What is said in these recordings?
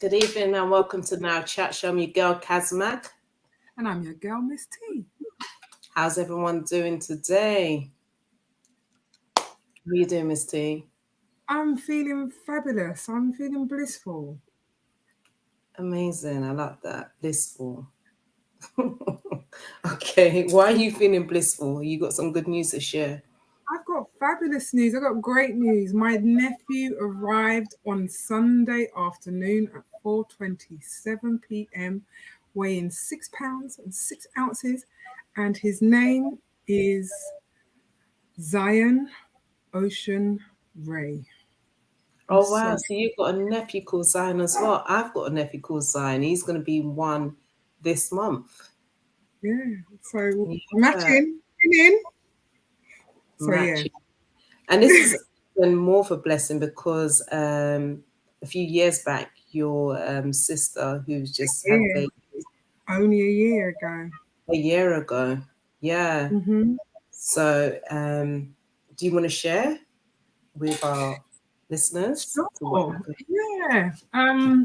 Good evening and welcome to Now Chat Show. I'm your girl Kazmak. And I'm your girl, Miss T. How's everyone doing today? How are you doing, Miss T? I'm feeling fabulous. I'm feeling blissful. Amazing. I like that. Blissful. Okay. Why are you feeling blissful? You got some good news to share. I've got fabulous news. I've got great news. My nephew arrived on Sunday afternoon at 4:27 p.m., weighing 6 pounds and 6 ounces, and his name is Zion Ocean Ray. Oh, wow. So you've got a nephew called Zion as well. I've got a nephew called Zion. He's going to be one this month. Yeah. So Yeah. matching in. So Matching. yeah. And this is even more of a blessing because a few years back, your sister, who's just had a baby, Only a year ago. a year ago, yeah. Mm-hmm. So, do you want to share with our listeners to what Sure. happened? Yeah.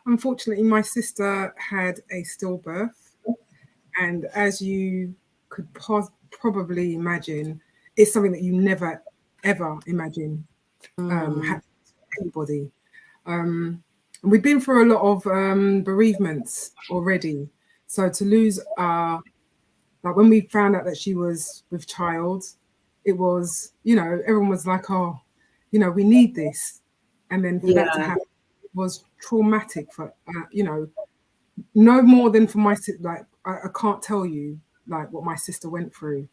Unfortunately, my sister had a stillbirth, and as you could probably imagine, it's something that you never ever imagine happening to anybody. We've been through a lot of bereavements already, so to lose like when we found out that she was with child, it was, everyone was like, oh, we need this, and then for that to Yeah, happen was traumatic for no more than for my sister. Like I can't tell you like what my sister went through.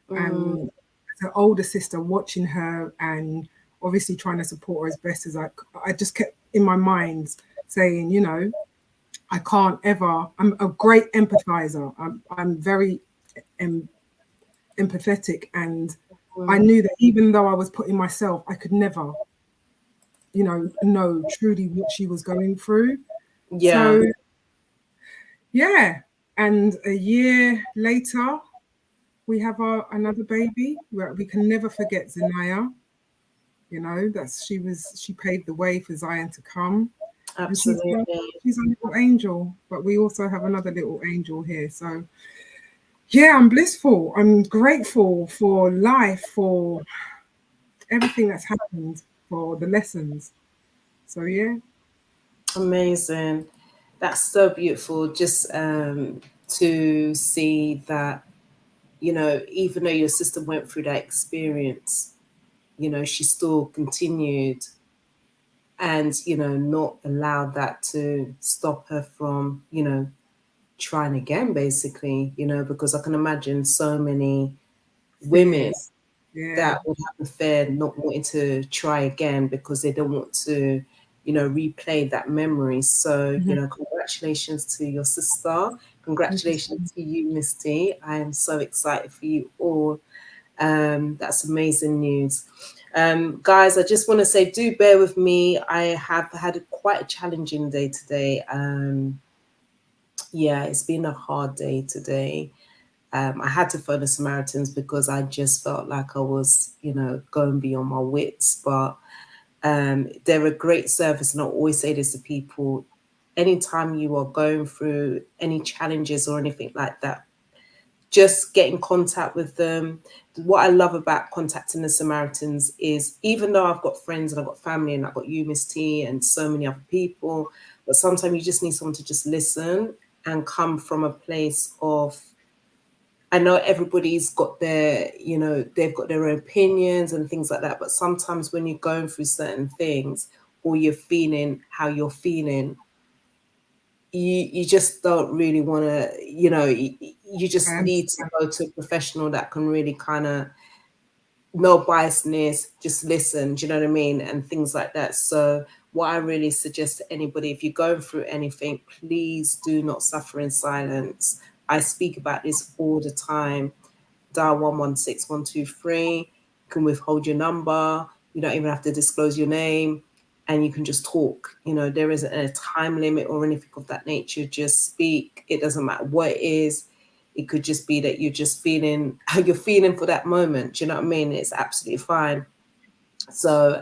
As her older sister, watching her and obviously trying to support her as best as I just kept in my mind saying, I can't ever. I'm a great empathizer. I'm very empathetic, and I knew that even though I was putting myself, I could never, know truly what she was going through. yeah, So yeah, and a year later, we have another baby. Where we can never forget Zanaya. She paved the way for Zion to come, and absolutely. she's a little angel. But we also have another little angel here. So yeah, I'm blissful. I'm grateful for life, for everything that's happened, for the lessons. So yeah. Amazing. That's so beautiful. Just to see that, even though your sister went through that experience, she still continued and, not allowed that to stop her from, trying again, basically, because I can imagine so many women Fears. Yeah. that would have a fear not wanting to try again because they don't want to, replay that memory. So, Mhm. congratulations to your sister. Congratulations to you, Misty. I am so excited for you all. That's amazing news. Guys, I just want to say, do bear with me. I have had quite a challenging day today. Yeah, it's been a hard day today. I had to phone the Samaritans because I just felt like I was, going beyond my wits. But they're a great service, and I always say this to people: anytime you are going through any challenges or anything like that, just get in contact with them. What I love about contacting the Samaritans is, even though I've got friends and I've got family and I've got you, Miss T, and so many other people, but sometimes you just need someone to just listen and come from a place of, I know everybody's got their, they've got their own opinions and things like that. But sometimes when you're going through certain things or you're feeling how you're feeling, you just don't really want to, you just need to go to a professional that can really kind of, no biasness, just listen, do you know what I mean? And things like that. So what I really suggest to anybody, if you're going through anything, please do not suffer in silence. I speak about this all the time. Dial 116123. You can withhold your number. You don't even have to disclose your name, and you can just talk. There isn't a time limit or anything of that nature. Just speak. It doesn't matter what it is. It could just be that you're just feeling how you're feeling for that moment. Do you know what I mean? It's absolutely fine. So,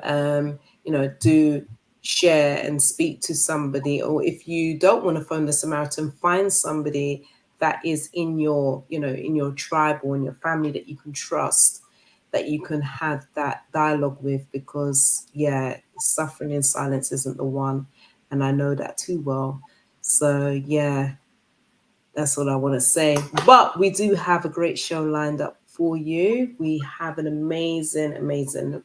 do share and speak to somebody, or if you don't want to phone the Samaritan, find somebody that is in your, in your tribe or in your family that you can trust, that you can have that dialogue with, because yeah, suffering in silence isn't the one, and I know that too well. So yeah, that's all I want to say. But we do have a great show lined up for you. We have an amazing, amazing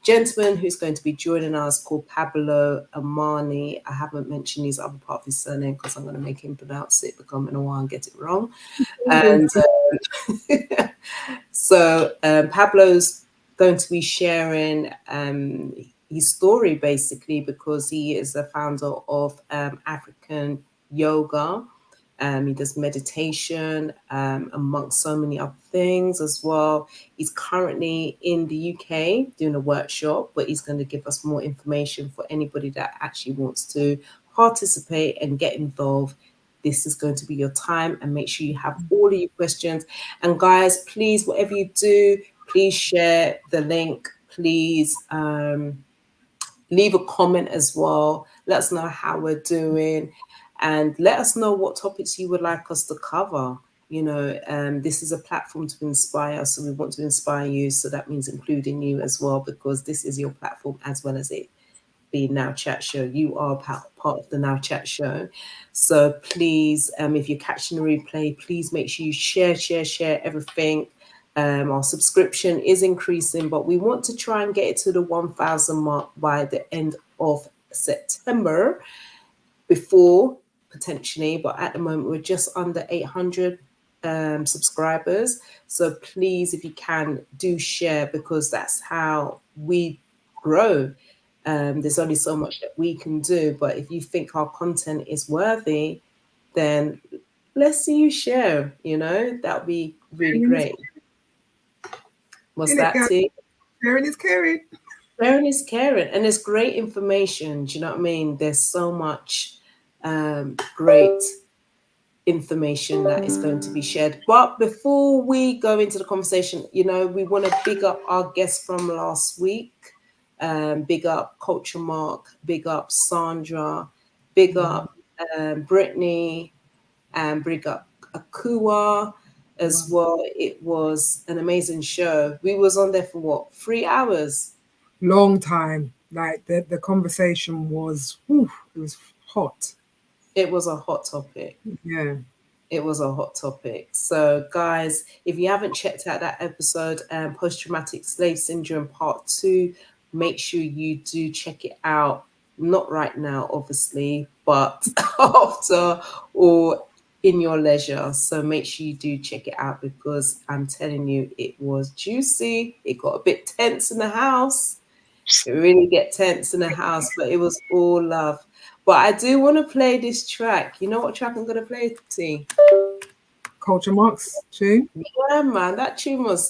gentleman who's going to be joining us called Pablo Imani. I haven't mentioned his other part of his surname because I'm going to make him pronounce it, because I'm going to and get it wrong. And so Pablo's going to be sharing his story, basically, because he is the founder of Afrikan Yoga. He does meditation, amongst so many other things as well. He's currently in the UK doing a workshop, but he's going to give us more information for anybody that actually wants to participate and get involved. This is going to be your time, and make sure you have all of your questions. And guys, please, whatever you do, please share the link. Please leave a comment as well. Let us know how we're doing, and let us know what topics you would like us to cover. This is a platform to inspire, so we want to inspire you. So that means including you as well, because this is your platform as well as it being Now Chat Show. You are part of the Now Chat Show. So please, if you're catching the replay, please make sure you share everything. Our subscription is increasing, but we want to try and get it to the 1,000 mark by the end of September, before potentially, but at the moment we're just under 800 subscribers. So please, if you can, do share, because that's how we grow. There's only so much that we can do, but if you think our content is worthy, then let's see you share. That would be really great. What's that, T? Sharing is caring. Sharing is caring, and it's great information. Do you know what I mean? There's so much great information that is going to be shared. But before we go into the conversation, we want to big up our guests from last week. Big up Culture Mark, big up Sandra, big up Brittany, and big up Akua as well. It was an amazing show. We was on there for what, 3 hours? Long time. Like the conversation was, it was hot. It was a hot topic. Yeah. It was a hot topic. So, guys, if you haven't checked out that episode, Post-Traumatic Slave Syndrome Part 2, make sure you do check it out. Not right now, obviously, but after or in your leisure. So make sure you do check it out, because I'm telling you, it was juicy. It got a bit tense in the house. It really get tense in the house, but it was all love. But I do want to play this track. You know what track I'm going to play, T? Culture Mark's tune. Yeah, man, that tune was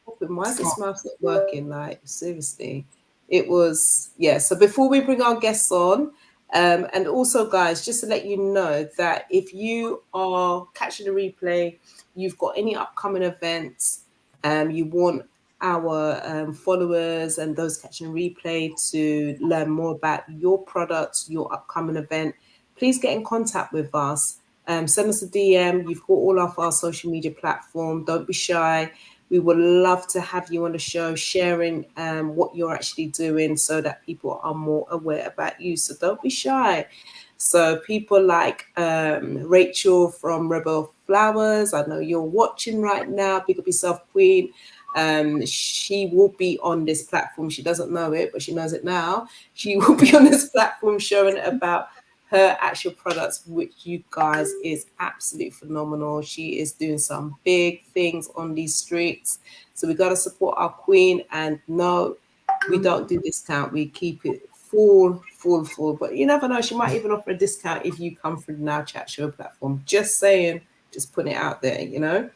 popping. Why is this mouse not working? Like, seriously. It was, yeah. So before we bring our guests on, and also, guys, just to let you know that if you are catching the replay, you've got any upcoming events, you want our followers and those catching replay to learn more about your products, your upcoming event, please get in contact with us. Send us a DM. You've got all of our social media platform. Don't be shy. We would love to have you on the show, sharing what you're actually doing, so that people are more aware about you. So don't be shy. So people like Rachel from Rebel Flowers, I know you're watching right now. Big up yourself, Queen. She will be on this platform. She doesn't know it, but she knows it now. She will be on this platform showing about her actual products, which you guys is absolutely phenomenal. She is doing some big things on these streets. So we got to support our queen. And no, we don't do discount. We keep it full. But you never know. She might even offer a discount if you come from the Now Chat Show platform. Just saying, just putting it out there,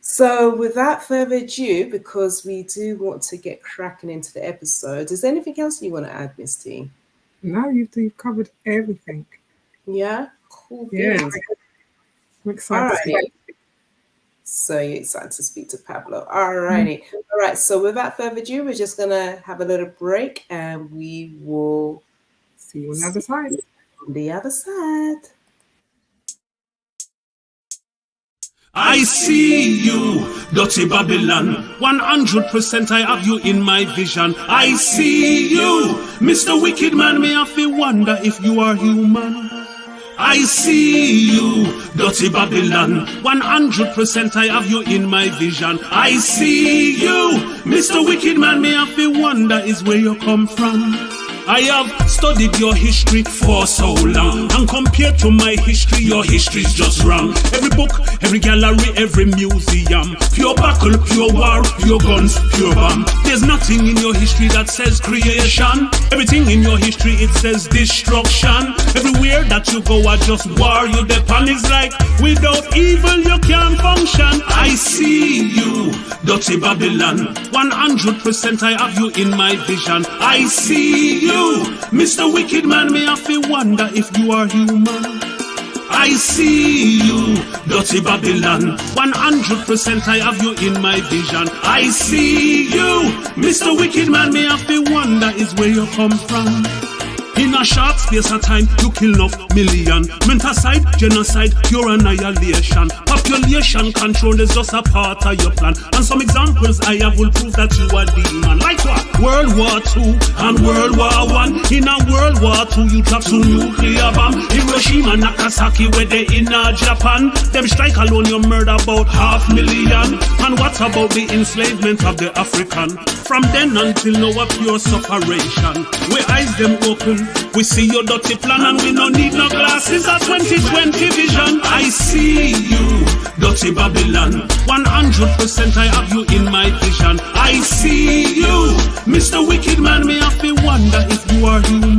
So without further ado, because we do want to get cracking into the episode, is there anything else you want to add, Miss T? No, you've covered everything. Yeah, cool. Yeah, Beans. I'm excited. All right. So excited to speak to Pablo. All righty. All right. So without further ado, we're just going to have a little break and we will See you on the other side. On the other side. I see you, dirty Babylon. 100% I have you in my vision. I see you, Mr. Wicked Man. Me have to wonder if you are human. I see you, dirty Babylon. 100% I have you in my vision. I see you, Mr. Wicked Man. Me have to wonder is where you come from. I have studied your history for so long, and compared to my history, your history's just wrong. Every book, every gallery, every museum, pure battle, pure war, pure guns, pure bomb. There's nothing in your history that says creation. Everything in your history, it says destruction. Everywhere that you go, I just war. You depend is like, without evil you can't function. I see you, dirty Babylon. 100% I have you in my vision. I see you, Mr. Wicked Man. Me have to wonder if you are human. I see you, dirty Babylon. 100% I have you in my vision. I see you, Mr. Wicked Man. Me have to wonder is where you come from. In a short space of time, you kill enough million. Menticide, genocide, pure annihilation. Population control is just a part of your plan. And some examples I have will prove that you are demon. Like what? World War II and World War I. In a World War II, you drop some nuclear bomb. Hiroshima, Nagasaki, where they in Japan. Them strike alone, you murder about 500,000. And what about the enslavement of the African? From then until now, a pure separation. We eyes them open. We see your dirty plan and we no need no glasses. A 2020 vision. I see you, dirty Babylon. 100% I have you in my vision. I see you, Mr. Wicked Man. Me have to wonder if you are human.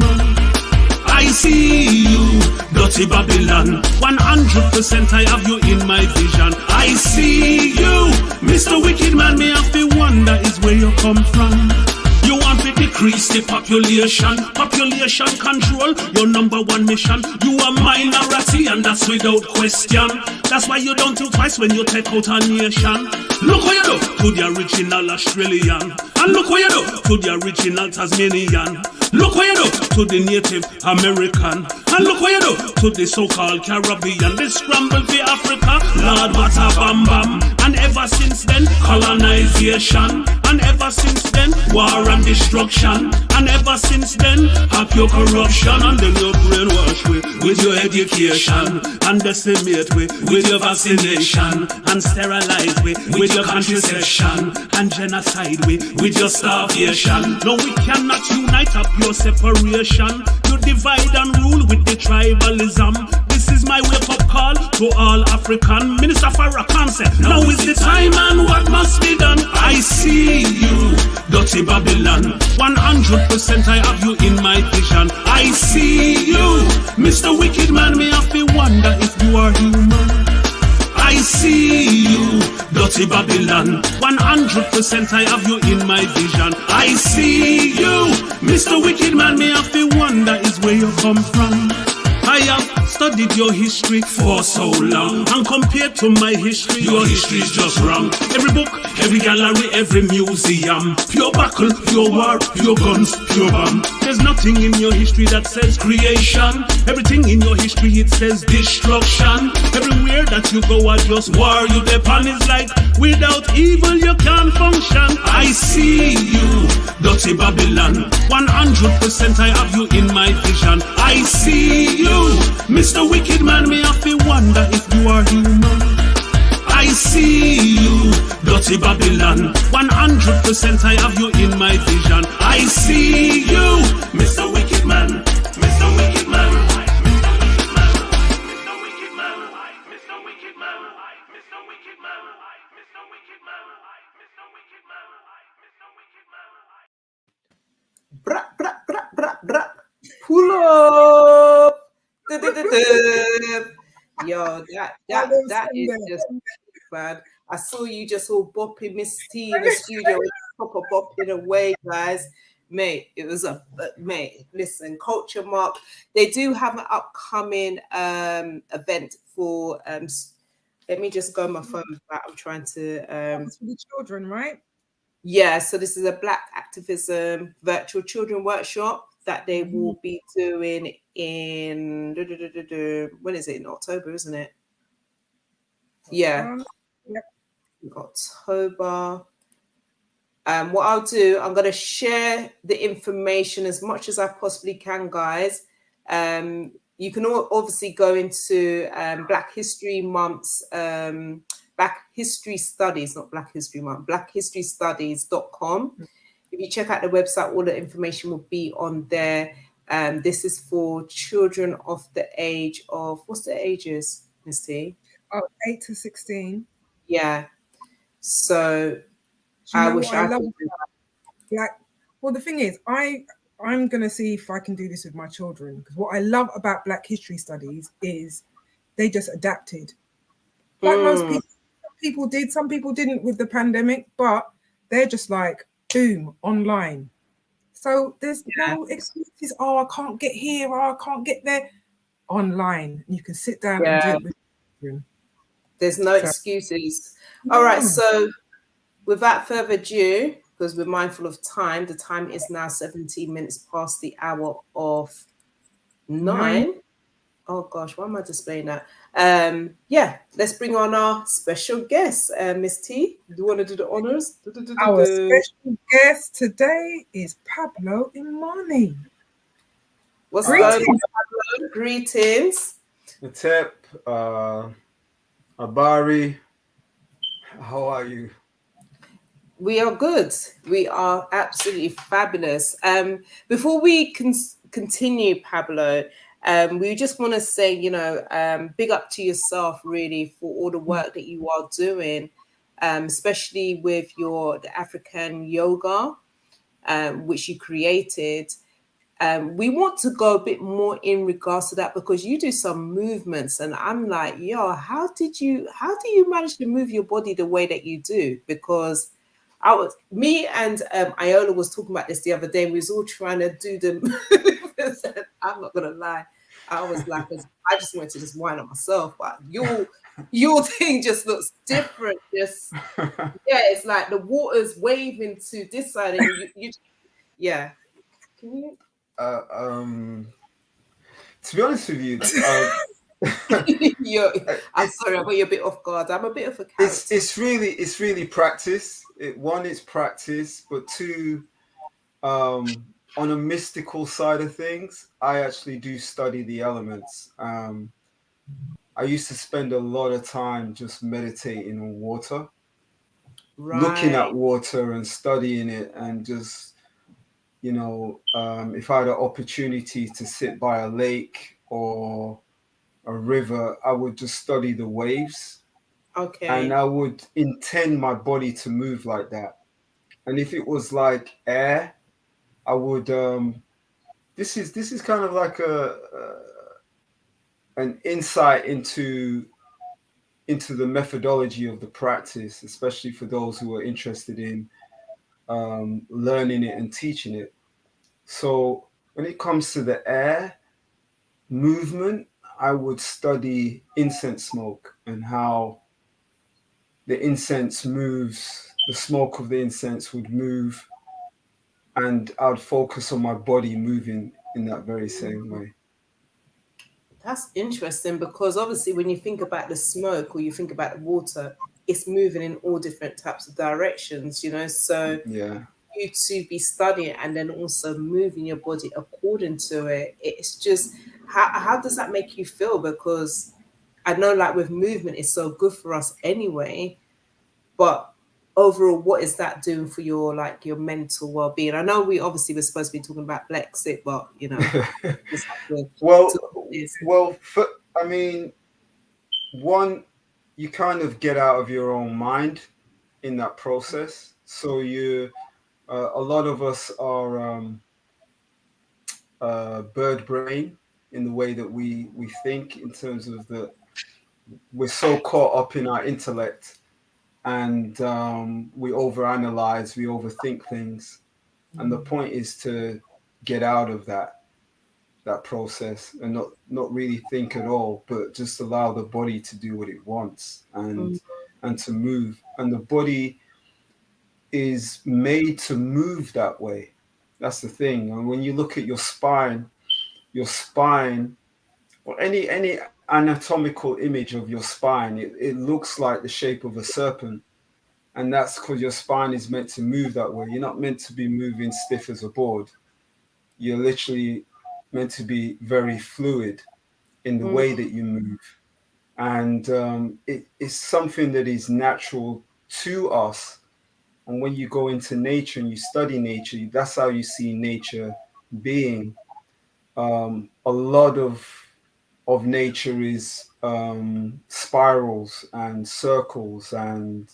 I see you, dirty Babylon. 100% I have you in my vision. I see you, Mr. Wicked Man. Me have to wonder is where you come from. You want to decrease the population control, your number one mission. You a minority and that's without question. That's why you don't think twice when you take out a nation. Look what you do to the original Australian, and look what you do to the original Tasmanian. Look what you do to the Native American, and look what you do to the so-called Caribbean. They scramble for Africa, Lord what a bam bam. And ever since then, colonization. And ever since then, war and destruction. And ever since then, have your corruption. And then you brainwash with your education. And decimate with your vaccination. And sterilize with your contraception. And genocide with your starvation. No, we cannot unite up your separation. You divide and rule with the tribalism. This is my wake-up call to all African. Minister Farrakhan said, now is the time and what must be done. I see you, dirty Babylon. 100% I have you in my vision. I see you, Mr. Wicked Man. Me have to wonder if you are human. I see you, dirty Babylon. 100% I have you in my vision. I see you, Mr. Wicked Man. Me have to wonder is where you come from. I have studied your history for so long, and compared to my history, your history is just wrong. Every book, every gallery, every museum, pure battle, pure war, pure guns, pure bomb. There's nothing in your history that says creation. Everything in your history, it says destruction. Everywhere that you go, I just war. You depend is like, without evil you can't function. I see you, dirty Babylon. 100% I have you in my vision. I see you, Mr. Wicked Man. Me have to wonder if you are human. I see you, dirty Babylon. 100% I have you in my vision. I see you, Mr. Wicked Man. Mr. Wicked Man. Mr. Wicked Man. Mr. Wicked Man. Mr. Wicked Man. Mr. Wicked Man. Mr. Wicked Man. Mr. Wicked Man. Mr. Wicked Man. Bra, bra, bra, bra, bra. Pull up. Yo, that is just bad. I saw you just all bopping Miss T in the studio, proper bopping away, guys. Mate, it was mate. Listen, Culture Mark, they do have an upcoming event for Let me just go on my phone with that. I'm trying to. It's for the children, right? Yeah, so this is a Black activism virtual children workshop that they will be doing in when is it? In October, isn't it? Yeah, Yep. in October. What I'll do, I'm going to share the information as much as I possibly can, guys. You can all obviously go into Black History Month's Black History Studies, not Black History Month, blackhistorystudies.com. If you check out the website, all the information will be on there. This is for children of the age of, what's the ages, Miss T? 8 to 16. Yeah. So Do you I know wish what I I love could do about Black? Well, the thing is, I'm gonna see if I can do this with my children, because what I love about Black History Studies is they just adapted. Like most people did, some people didn't with the pandemic, but they're just like boom, online. So there's no excuses. Oh, I can't get here, or I can't get there. Online, you can sit down and do it with children. There's no excuses. All right, so without further ado, because we're mindful of time, the time is now 17 minutes past the hour of 9. Oh gosh, why am I displaying that? Yeah, let's bring on our special guest, Miss T. Do you want to do the honors? Our special guest today is Pablo Imani. What's going on, Pablo? Greetings. Matep, Abari, how are you? We are good. We are absolutely fabulous. Before we continue, Pablo, we just want to say, big up to yourself, really, for all the work that you are doing, especially with the Afrikan Yoga, which you created. We want to go a bit more in regards to that, because you do some movements, and I'm like, yo, how do you manage to move your body the way that you do? Because me and Iola was talking about this the other day. We was all trying to do them. I'm not gonna lie, I was like, I just wanted to just wind up myself, but your thing just looks different. Just it's like the water's waving to this side, and you yeah. Can you? To be honest with you, I'm sorry, I got you a bit off guard. I'm a bit of a character. It's really practice. One, it's practice, but two, on a mystical side of things, I actually do study the elements. I used to spend a lot of time just meditating on water, looking at water and studying it, and just, if I had an opportunity to sit by a lake or a river, I would just study the waves. Okay. And I would intend my body to move like that. And if it was like air, I would this is kind of like an insight into the methodology of the practice, especially for those who are interested in learning it and teaching it. So when it comes to the air movement, I would study incense smoke and how the incense moves, the smoke of the incense would move, and I'd focus on my body moving in that very same way. That's interesting, because obviously when you think about the smoke or you think about the water, it's moving in all different types of directions, so you to be studying and then also moving your body according to it. It's just, how does that make you feel? Because I know, like, with movement, it's so good for us anyway, but overall, what is that doing for your mental well-being? I know we obviously were supposed to be talking about Blaxit, but I mean, one, you kind of get out of your own mind in that process. So a lot of us are bird brain in the way that we think, in terms of we're so caught up in our intellect, and we overanalyze, we overthink things. And the point is to get out of that that process and not really think at all, but just allow the body to do what it wants and to move. And the body is made to move that way. That's the thing. And when you look at your spine, or any anatomical image of your spine, it looks like the shape of a serpent. And that's because your spine is meant to move that way. You're not meant to be moving stiff as a board. You're literally meant to be very fluid in the way that you move. And it's something that is natural to us. And when you go into nature and you study nature, that's how you see nature being. A lot of nature is spirals and circles and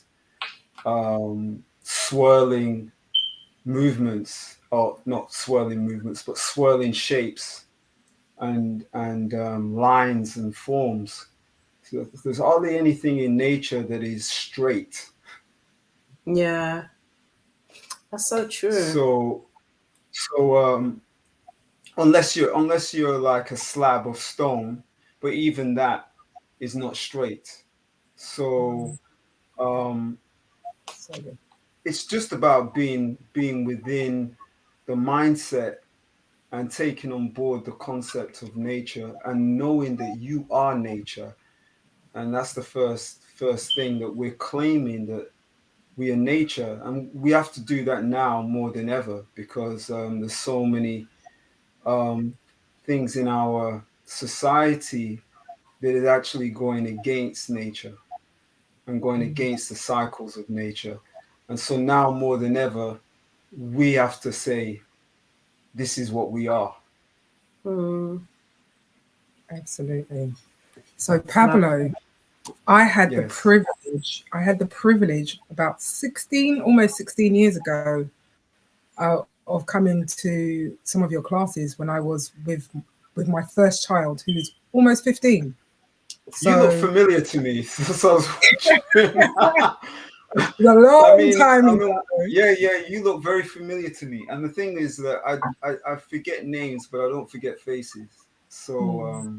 swirling movements, or not swirling movements, but swirling shapes and lines and forms. So there's hardly anything in nature that is straight. Yeah, that's so true. So unless you're like a slab of stone, but even that is not straight. So it's just about being within the mindset and taking on board the concept of nature and knowing that you are nature. And that's the first thing, that we're claiming that we are nature, and we have to do that now more than ever, because there's so many things in our society that is actually going against nature and going against the cycles of nature. And so now more than ever, we have to say, this is what we are. Absolutely. So Pablo, I had the privilege about almost 16 years ago of coming to some of your classes when I was with my first child, who was almost 15. So, you look familiar to me. So a long time ago. Yeah, you look very familiar to me. And the thing is that I forget names, but I don't forget faces. So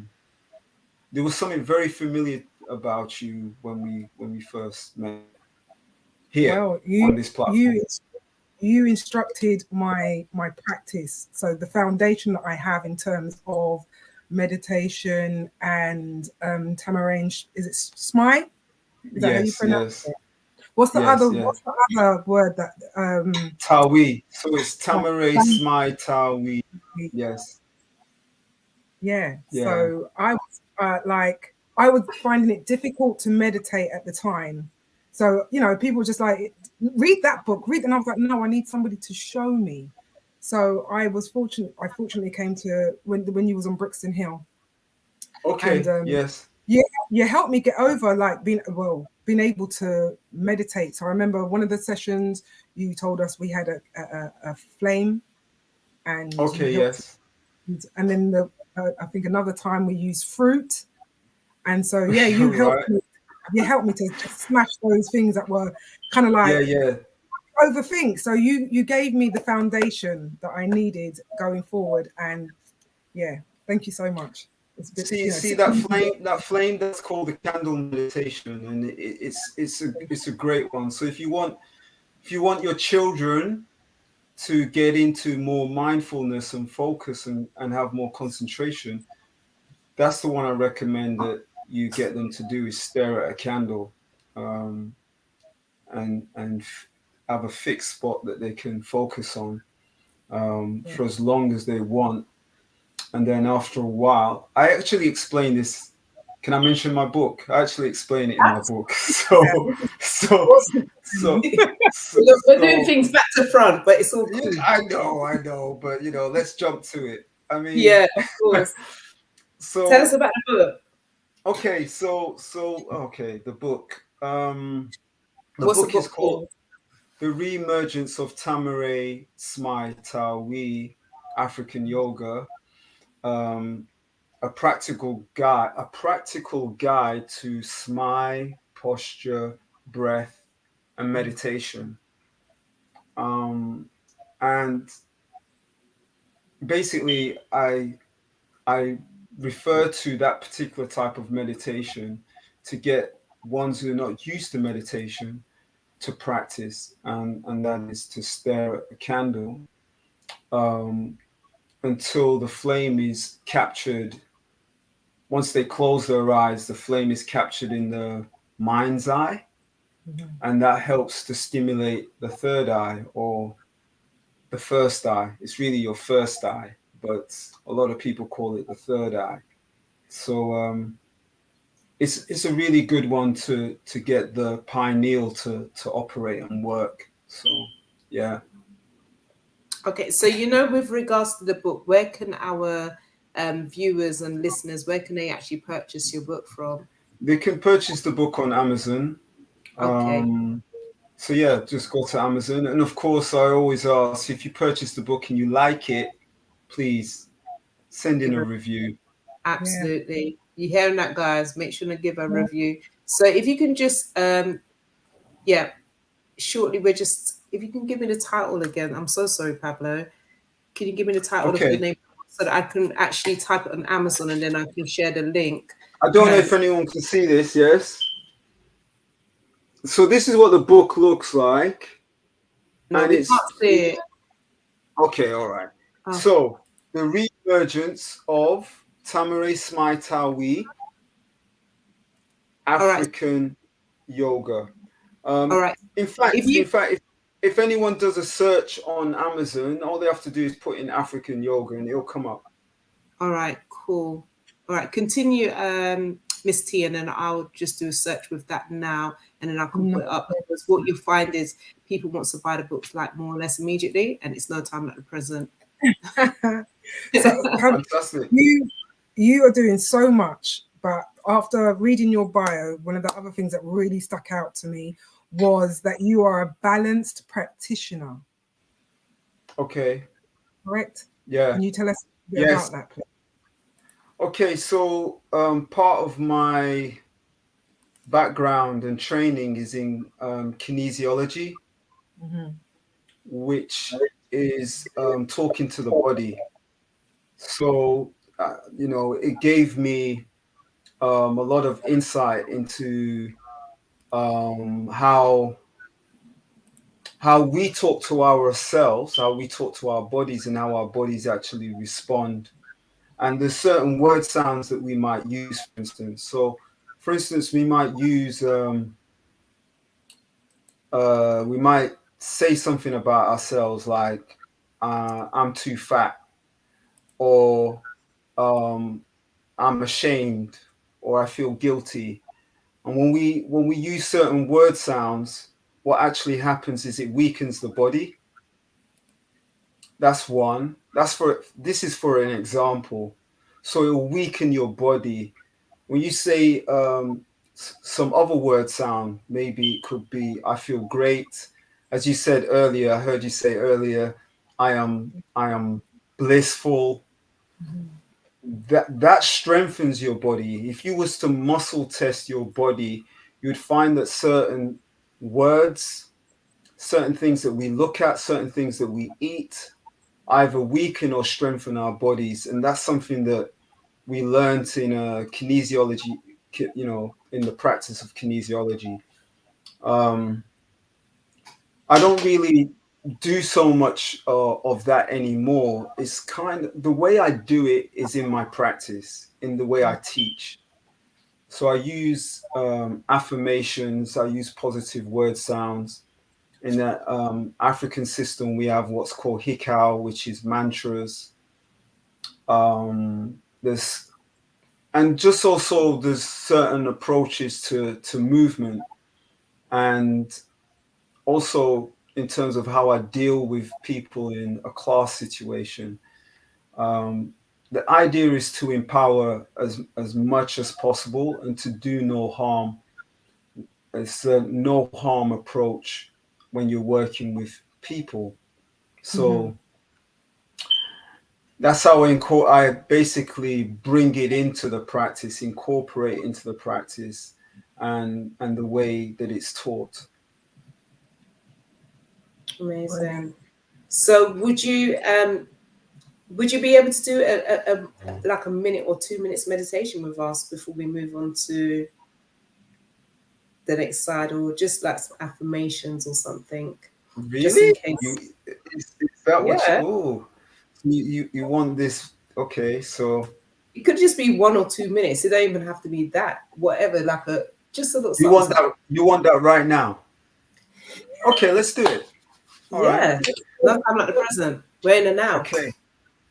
there was something very familiar about you when we first met here on this platform. You instructed my practice. So the foundation that I have in terms of meditation and Tama-re, is it Smai? Is that how you pronounce it? What's the other word that Tavi. So it's Tama-re Smai Tavi. Yes. Yeah. So I was I was finding it difficult to meditate at the time. So, people just like, read that book, and I was like, no, I need somebody to show me. So I fortunately came to when you was on Brixton Hill. Okay. And, yes. You helped me get over being able to meditate. So I remember one of the sessions you told us we had a flame, and yes. And then I think another time we used fruit, and so you helped me. You helped me to just smash those things that were kind of overthink. So you gave me the foundation that I needed going forward, and thank you so much. See that flame, that's called the candle meditation, and it's a great one. So if you want your children to get into more mindfulness and focus and have more concentration, that's the one I recommend that you get them to do, is stare at a candle and have a fixed spot that they can focus on for as long as they want. And then after a while, I actually explain this. Can I mention my book? I actually explain it in my book. We're doing things back to front, but it's all cool. I know, but let's jump to it. I mean, yeah, of course. So tell us about the book. Okay, the book. The What's book is called The Reemergence of Tama-re Smai Tavi, Afrikan Yoga. A practical guide to smai, posture, breath, and meditation. And basically, I I refer to that particular type of meditation to get ones who are not used to meditation to practice, and that is to stare at a candle until the flame is captured. Once they close their eyes, the flame is captured in the mind's eye, and that helps to stimulate the third eye, or the first eye. It's really your first eye, but a lot of people call it the third eye. So it's a really good one to get the pineal to operate and work. So yeah. Okay, so with regards to the book, where can our viewers and listeners, where can they actually purchase your book from? They can purchase the book on Amazon. Okay. So yeah, just go to Amazon. And of course, I always ask, if you purchase the book and you like it, please send in a review. Absolutely. You hearing that, guys? Make sure to give a review. So if you can just, shortly, if you can give me the title again. I'm so sorry, Pablo. Can you give me the title of the name so that I can actually type it on Amazon and then I can share the link? I don't know if anyone can see this, yes? So this is what the book looks like. No, and we it's can't see it. Okay, all right. Oh. So the reemergence of Tama-re Smai Tavi, Afrikan Yoga. All right. In fact, if anyone does a search on Amazon, all they have to do is put in Afrikan Yoga and it'll come up. All right, cool. All right, continue, Miss T, and then I'll just do a search with that now, and then I can put it up. Because what you find is people want to buy the books like more or less immediately, and it's no time at the present. So, fantastic. You are doing so much, but after reading your bio, one of the other things that really stuck out to me was that you are a balanced practitioner. Okay. Correct? Yeah. Can you tell us a bit about that, please? Okay, so part of my background and training is in kinesiology, which is talking to the body. So, it gave me a lot of insight into how we talk to ourselves, how we talk to our bodies, and how our bodies actually respond. And there's certain word sounds that we might use, for instance. So, for instance, we might use, we might say something about ourselves like, I'm too fat, or I'm ashamed, or I feel guilty. And when we use certain word sounds, what actually happens is it weakens the body. That's one. This is for an example. So it will weaken your body. When you say some other word sound, maybe it could be I feel great. As you said earlier, I heard you say earlier, I am blissful. That strengthens your body. If you was to muscle test your body, you'd find that certain words, certain things that we look at, certain things that we eat, either weaken or strengthen our bodies. And that's something that we learned in kinesiology, in the practice of kinesiology. I don't really do so much of that anymore. It's kind of the way I do it is in my practice, in the way I teach. So I use affirmations, I use positive word sounds. In that African system, we have what's called hikau, which is mantras. There's certain approaches to movement, and also in terms of how I deal with people in a class situation. The idea is to empower as much as possible and to do no harm. It's a no harm approach when you're working with people. So that's how I basically bring it into the practice, incorporate into the practice and the way that it's taught. Amazing. So would you Would you be able to do like a minute or 2 minutes meditation with us before we move on to the next side, or just like some affirmations or something? Really? Just in case. Is that what Yeah. you want this? Okay, so It could just be 1 or 2 minutes. It don't even have to be that. Whatever, like just a little you want something. that? You want that right now? Okay, let's do it. All yeah. right. Not time like the present. We're in and now. Okay.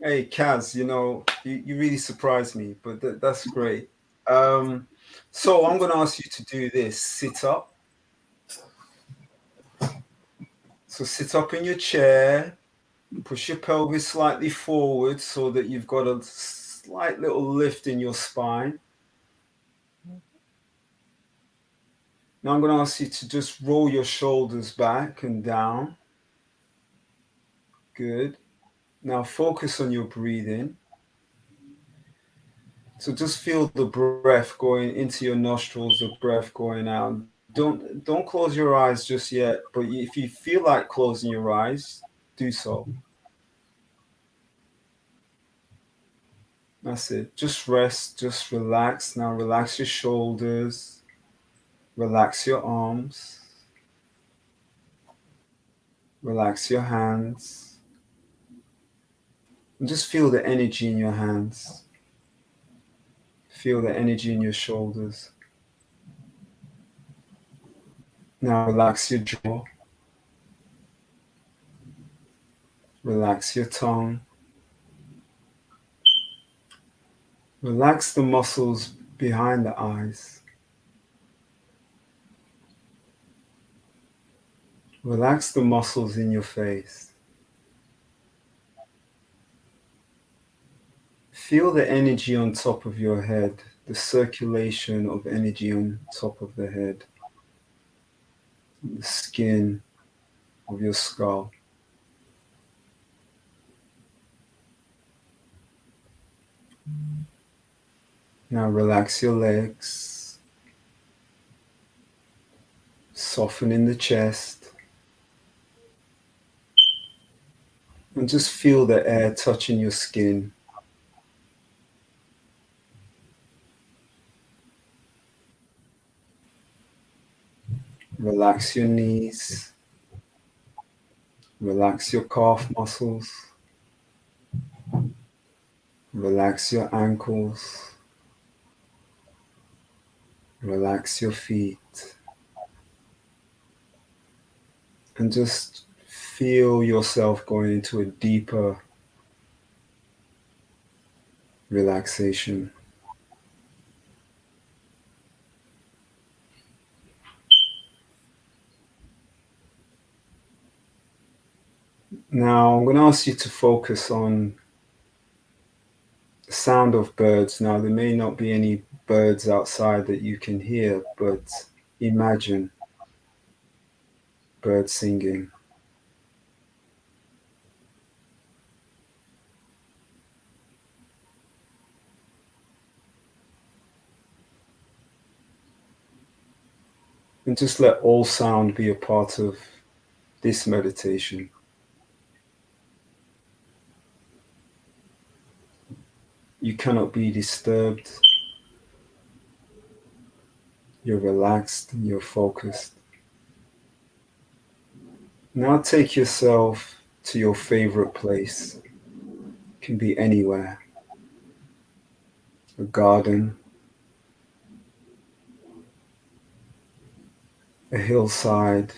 Hey, Kaz, you really surprised me, but that's great. So I'm going to ask you to do this. Sit up. So sit up in your chair. Push your pelvis slightly forward so that you've got a slight little lift in your spine. Now I'm going to ask you to just roll your shoulders back and down. Good. Now focus on your breathing. So just feel the breath going into your nostrils, the breath going out. Don't close your eyes just yet, but if you feel like closing your eyes, do so. That's it. Just rest, just relax. Now relax your shoulders, relax your arms, relax your hands, and just feel the energy in your hands. Feel the energy in your shoulders. Now relax your jaw, relax your tongue, relax the muscles behind the eyes. Relax the muscles in your face. Feel the energy on top of your head, the circulation of energy on top of the head, the skin of your skull. Now relax your legs, soften in the chest, and just feel the air touching your skin. Relax your knees, relax your calf muscles, relax your ankles, relax your feet, and just feel yourself going into a deeper relaxation. Now I'm going to ask you to focus on the sound of birds. Now there may not be any birds outside that you can hear, but imagine birds singing. And just let all sound be a part of this meditation. You cannot be disturbed. You're relaxed and you're focused. Now take yourself to your favorite place. It can be anywhere. A garden, a hillside,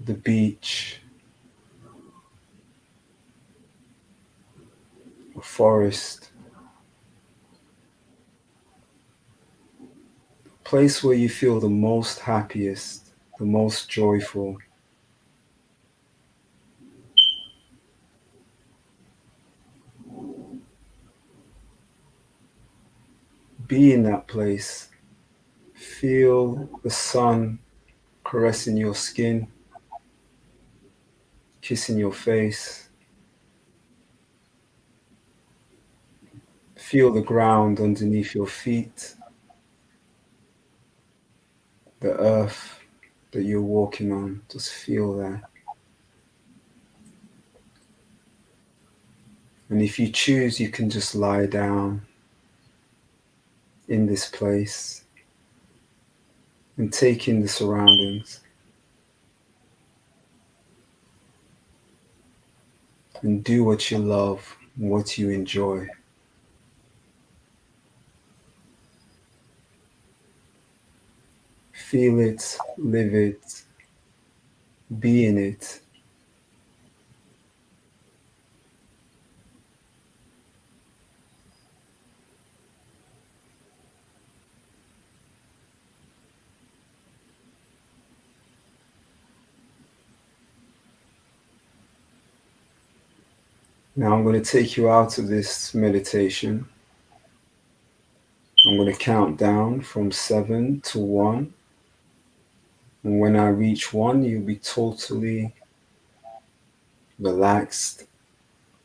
the beach, a forest, a place where you feel the most happiest, the most joyful. Be in that place. Feel the sun caressing your skin, kissing your face. Feel the ground underneath your feet, the earth that you're walking on. Just feel that. And if you choose, you can just lie down in this place and take in the surroundings. And do what you love, what you enjoy. Feel it, live it, be in it. Now I'm going to take you out of this meditation. I'm going to count down from 7 to 1. And when I reach 1, you'll be totally relaxed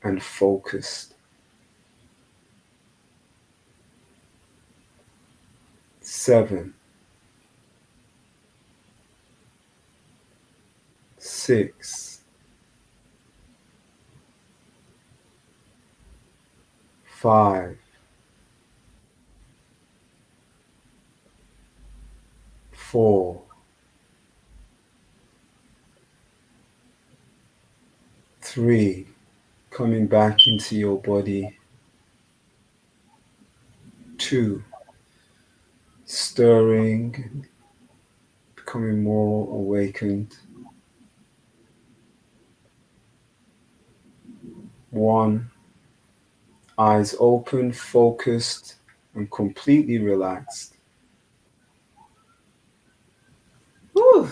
and focused. 7, 6, 5, 4, 3, coming back into your body. 2, stirring, becoming more awakened. 1, eyes open, focused, and completely relaxed. Whew.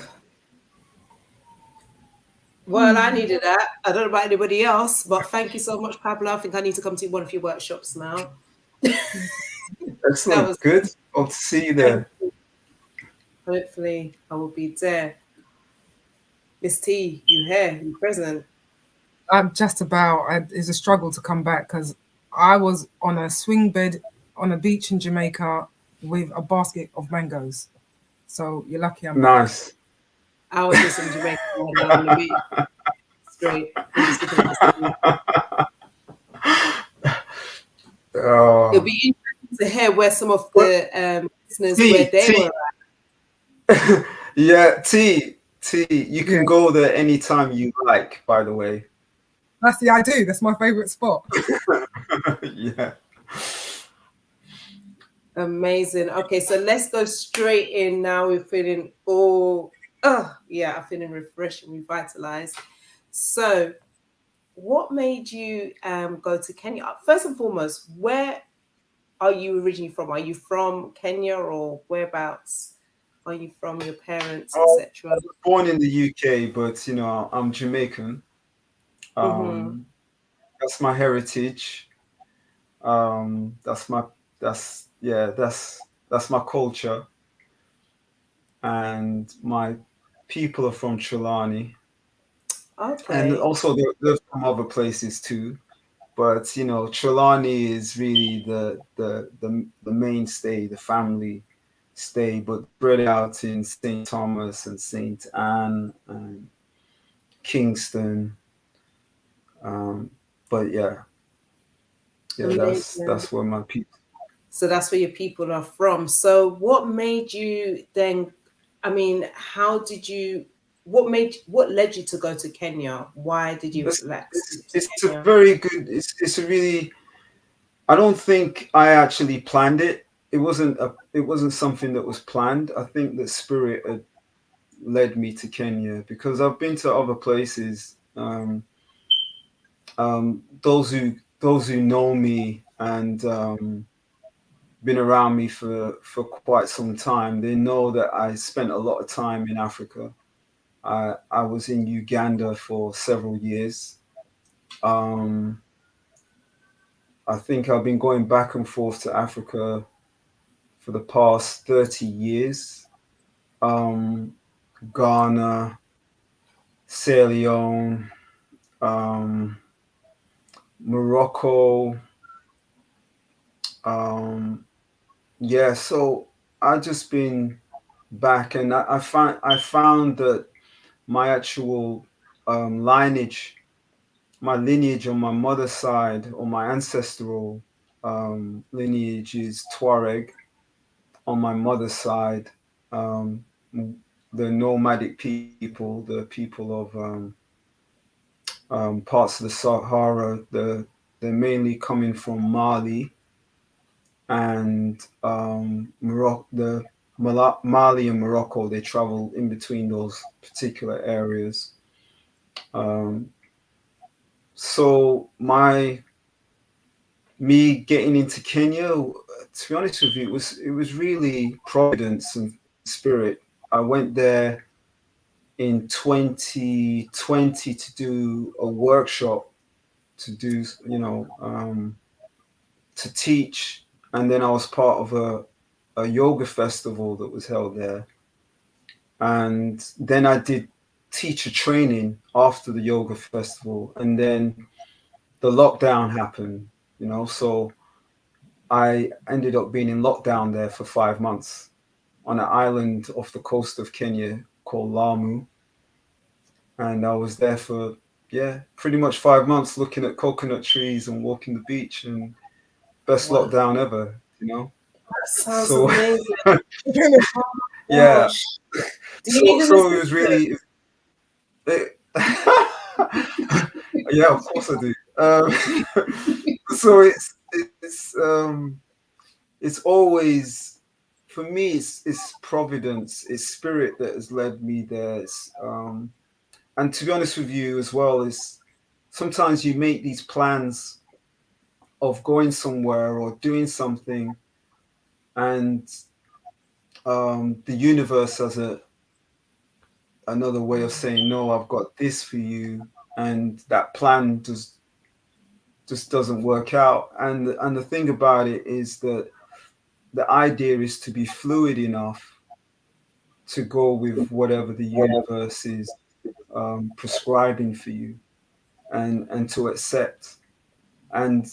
Well, I needed that. I don't know about anybody else, but thank you so much, Pablo. I think I need to come to one of your workshops now. Excellent. Good. Hope to see you there. Hopefully, I will be there. Miss T, you here? You present? I'm just about. It's a struggle to come back because I was on a swing bed on a beach in Jamaica with a basket of mangoes. So you're lucky I'm nice. I was just in Jamaica on the beach. Straight. It'll be interesting to hear where some of the listeners where they were at. Yeah, T, you can go there anytime you like, by the way. I do. That's my favorite spot. Yeah. Amazing. Okay, so let's go straight in now. We're feeling I'm feeling refreshed and revitalized. So what made you go to Kenya? First and foremost, where are you originally from? Are you from Kenya or whereabouts are you from, your parents, etc.? I was born in the UK, but I'm Jamaican. That's my heritage. That's my culture. And my people are from Trelawney. Okay. And also they're from other places too. But Trelawney is really the mainstay, the family stay, but spread out in St. Thomas and St. Anne and Kingston. But that's where my people. So that's where your people are from. So what made you then? I mean, what led you to go to Kenya? Why did you relax? It's a very good. It's a really. I don't think I actually planned it. It wasn't something that was planned. I think that spirit had led me to Kenya because I've been to other places. Those who know me and been around me for quite some time, they know that I spent a lot of time in Africa. I was in Uganda for several years. I think I've been going back and forth to Africa for the past 30 years. Ghana, Sierra Leone, Morocco. So I've just been back, and I found that my actual lineage my lineage on my mother's side, or my ancestral lineage, is Tuareg. On my mother's side, um, the nomadic people, the people of parts of the Sahara, they're mainly coming from Mali and Morocco. Mali and Morocco, they travel in between those particular areas. Um, so me getting into Kenya, to be honest with you, it was really providence and spirit. I went there in 2020 to do a workshop, to do to teach, and then I was part of a yoga festival that was held there, and then I did teacher training after the yoga festival, and then the lockdown happened, so I ended up being in lockdown there for 5 months on an island off the coast of Kenya called Lamu. And I was there for, pretty much 5 months looking at coconut trees and walking the beach, and best Wow. lockdown ever, That sounds So, amazing. yeah. Gosh. Do you need an So it was really, yeah, of course I do. So it's always, for me, it's providence, it's spirit that has led me there. And to be honest with you as well, is sometimes you make these plans of going somewhere or doing something, and the universe has another way of saying, no, I've got this for you, and that plan just doesn't work out. And the thing about it is that the idea is to be fluid enough to go with whatever the universe is prescribing for you, and to accept. And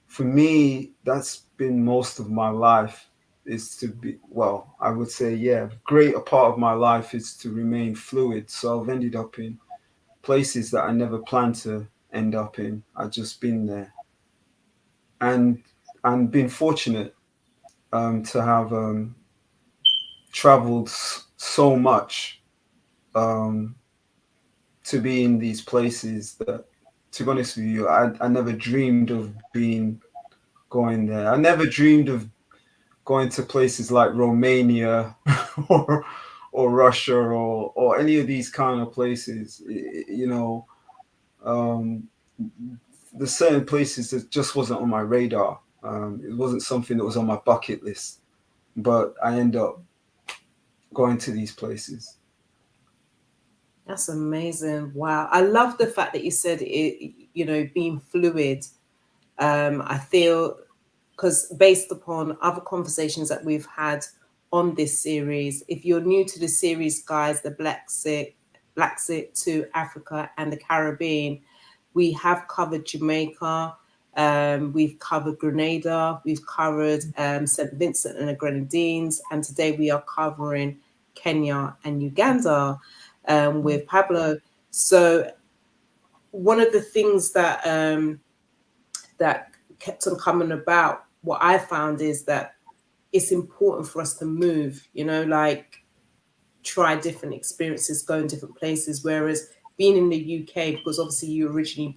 for me, that's been most of my life, is to be, well, I would say, greater part of my life is to remain fluid. So I've ended up in places that I never planned to end up in. I've just been there, and been fortunate to have traveled so much, to be in these places that, to be honest with you, I never dreamed of going there. I never dreamed of going to places like Romania or Russia or any of these kind of places. There's certain places that just wasn't on my radar. It wasn't something that was on my bucket list, but I end up going to these places. That's amazing. Wow. I love the fact that you said it, being fluid. I feel, because based upon other conversations that we've had on this series, if you're new to the series, guys, the Blaxit to Africa and the Caribbean, we have covered Jamaica, we've covered Grenada, we've covered St. Vincent and the Grenadines, and today we are covering Kenya and Uganda with Pablo. So one of the things that that kept on coming about, what I found is that it's important for us to move, like try different experiences, go in different places. Whereas being in the UK, because obviously you're originally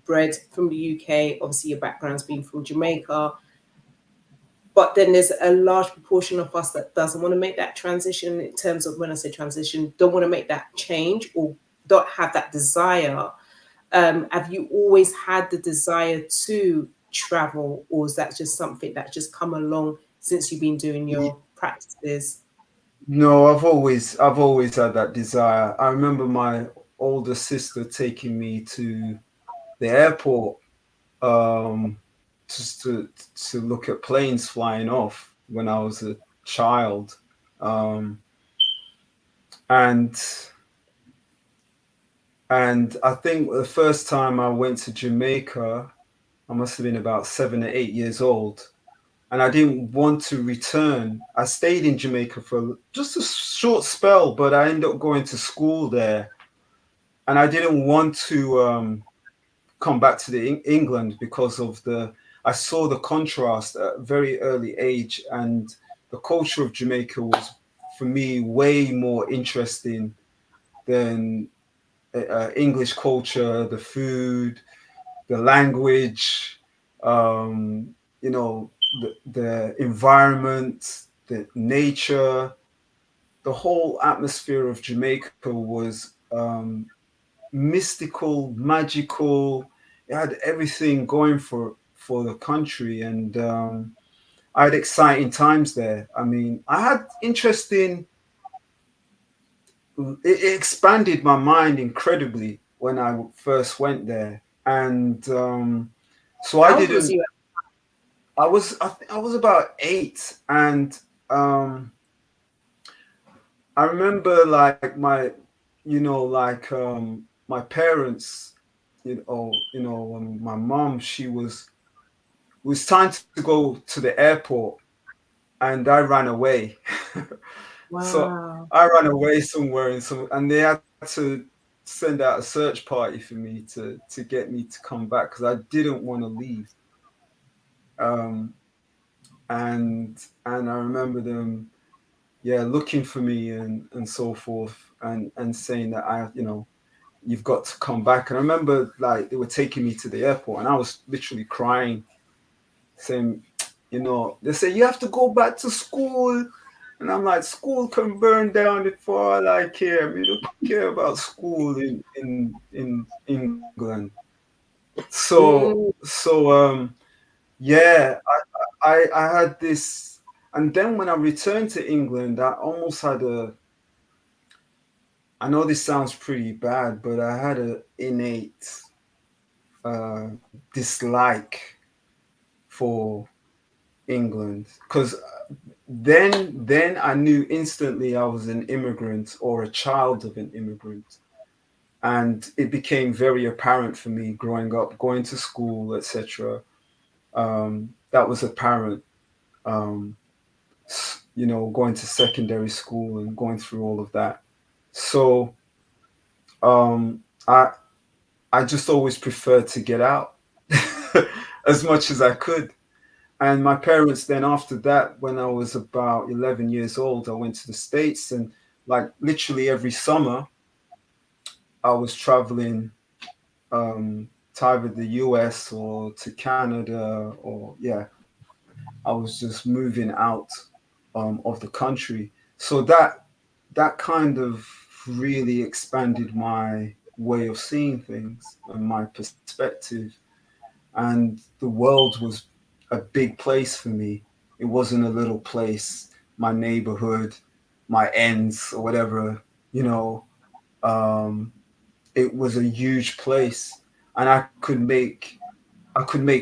bred from the UK, obviously your background's been from Jamaica, but then there's a large proportion of us that doesn't want to make that transition. In terms of, when I say transition, don't want to make that change or don't have that desire. Have you always had the desire to travel, or is that just something that just come along since you've been doing your practices? No, I've always had that desire. I remember my older sister taking me to the airport, just to look at planes flying off when I was a child, and I think the first time I went to Jamaica, I must have been about 7 or 8 years old, and I didn't want to return. I stayed in Jamaica for just a short spell, but I ended up going to school there, and I didn't want to come back to England because of I saw the contrast at a very early age, and the culture of Jamaica was, for me, way more interesting than English culture, the food, the language, you know, the environment, the nature, the whole atmosphere of Jamaica was mystical, magical. It had everything going for the country, and I had exciting times there. I mean, I had interesting. It expanded my mind incredibly when I first went there, and so I How old was didn't. you? I was about 8, and I remember like my parents, my mom, it was time to go to the airport, and I ran away. So Wow. I ran away somewhere, and they had to send out a search party for me to get me to come back because I didn't want to leave. Um, and I remember them, yeah, looking for me and so forth, and saying that you've got to come back. And I remember like they were taking me to the airport, and I was literally crying, saying, they say you have to go back to school. And I'm like, school can burn down it for all I care. I mean, don't care about school in England. Mm. So yeah, I had this, and then when I returned to England, I almost had I know this sounds pretty bad, but I had an innate dislike for England, because then I knew instantly I was an immigrant or a child of an immigrant, and it became very apparent for me growing up, going to school, etc. That was apparent. Um, going to secondary school and going through all of that. So um, I I just always preferred to get out as much as I could. And my parents then, after that, when I was about 11 years old, I went to the States, and like literally every summer I was traveling to either the US or to Canada, or yeah, I was just moving out of the country. So that kind of really expanded my way of seeing things and my perspective. And the world was a big place for me. It wasn't a little place, my neighborhood, my ends, or whatever, you know. Um, it was a huge place, and I could make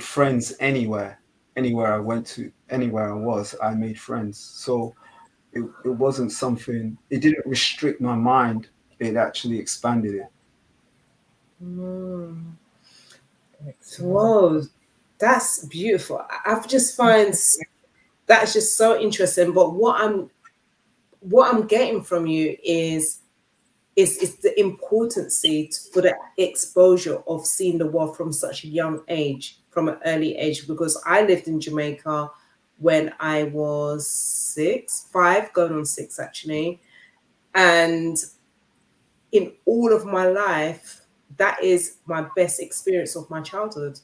friends anywhere I went to, anywhere I was, I made friends. So it wasn't something. It didn't restrict my mind. It actually expanded it. Mm. Excellent. Whoa, that's beautiful. I've just find that's just so interesting. But what I'm getting from you is the importance for the exposure of seeing the world from such a young age, from an early age. Because I lived in Jamaica when I was 5, going on 6 actually, and in all of my life, that is my best experience of my childhood.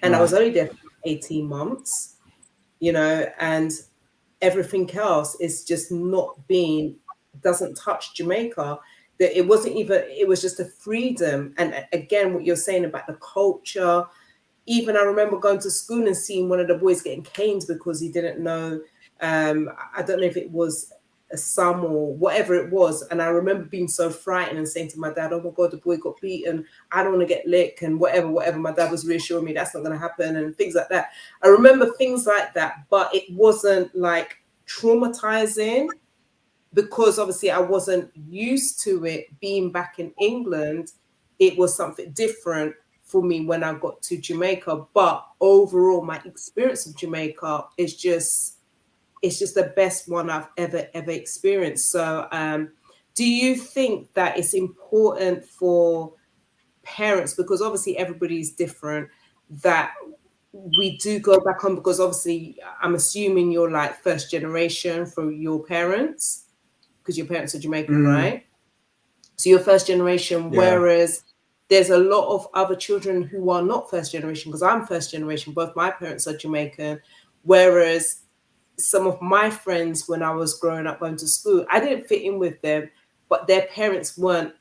And I was Right. only there for 18 months, and everything else is just not being, doesn't touch Jamaica. That it wasn't even, it was just a freedom. And again, what you're saying about the culture, even I remember going to school and seeing one of the boys getting caned because he didn't know, I don't know if it was a sum or whatever it was. And I remember being so frightened and saying to my dad, oh my God, the boy got beaten. I don't want to get licked and whatever. My dad was reassuring me that's not going to happen and things like that. I remember things like that, but it wasn't like traumatizing because obviously I wasn't used to it being back in England. It was something different for me when I got to Jamaica. But overall, my experience of Jamaica is just, it's just the best one I've ever experienced. So do you think that it's important for parents, because obviously everybody's different, that we do go back home? Because obviously I'm assuming you're like first generation from your parents, because your parents are Jamaican, right? So you're first generation, whereas there's a lot of other children who are not first generation, because I'm first generation, both my parents are Jamaican, whereas some of my friends, when I was growing up going to school, I didn't fit in with them, but their parents weren't.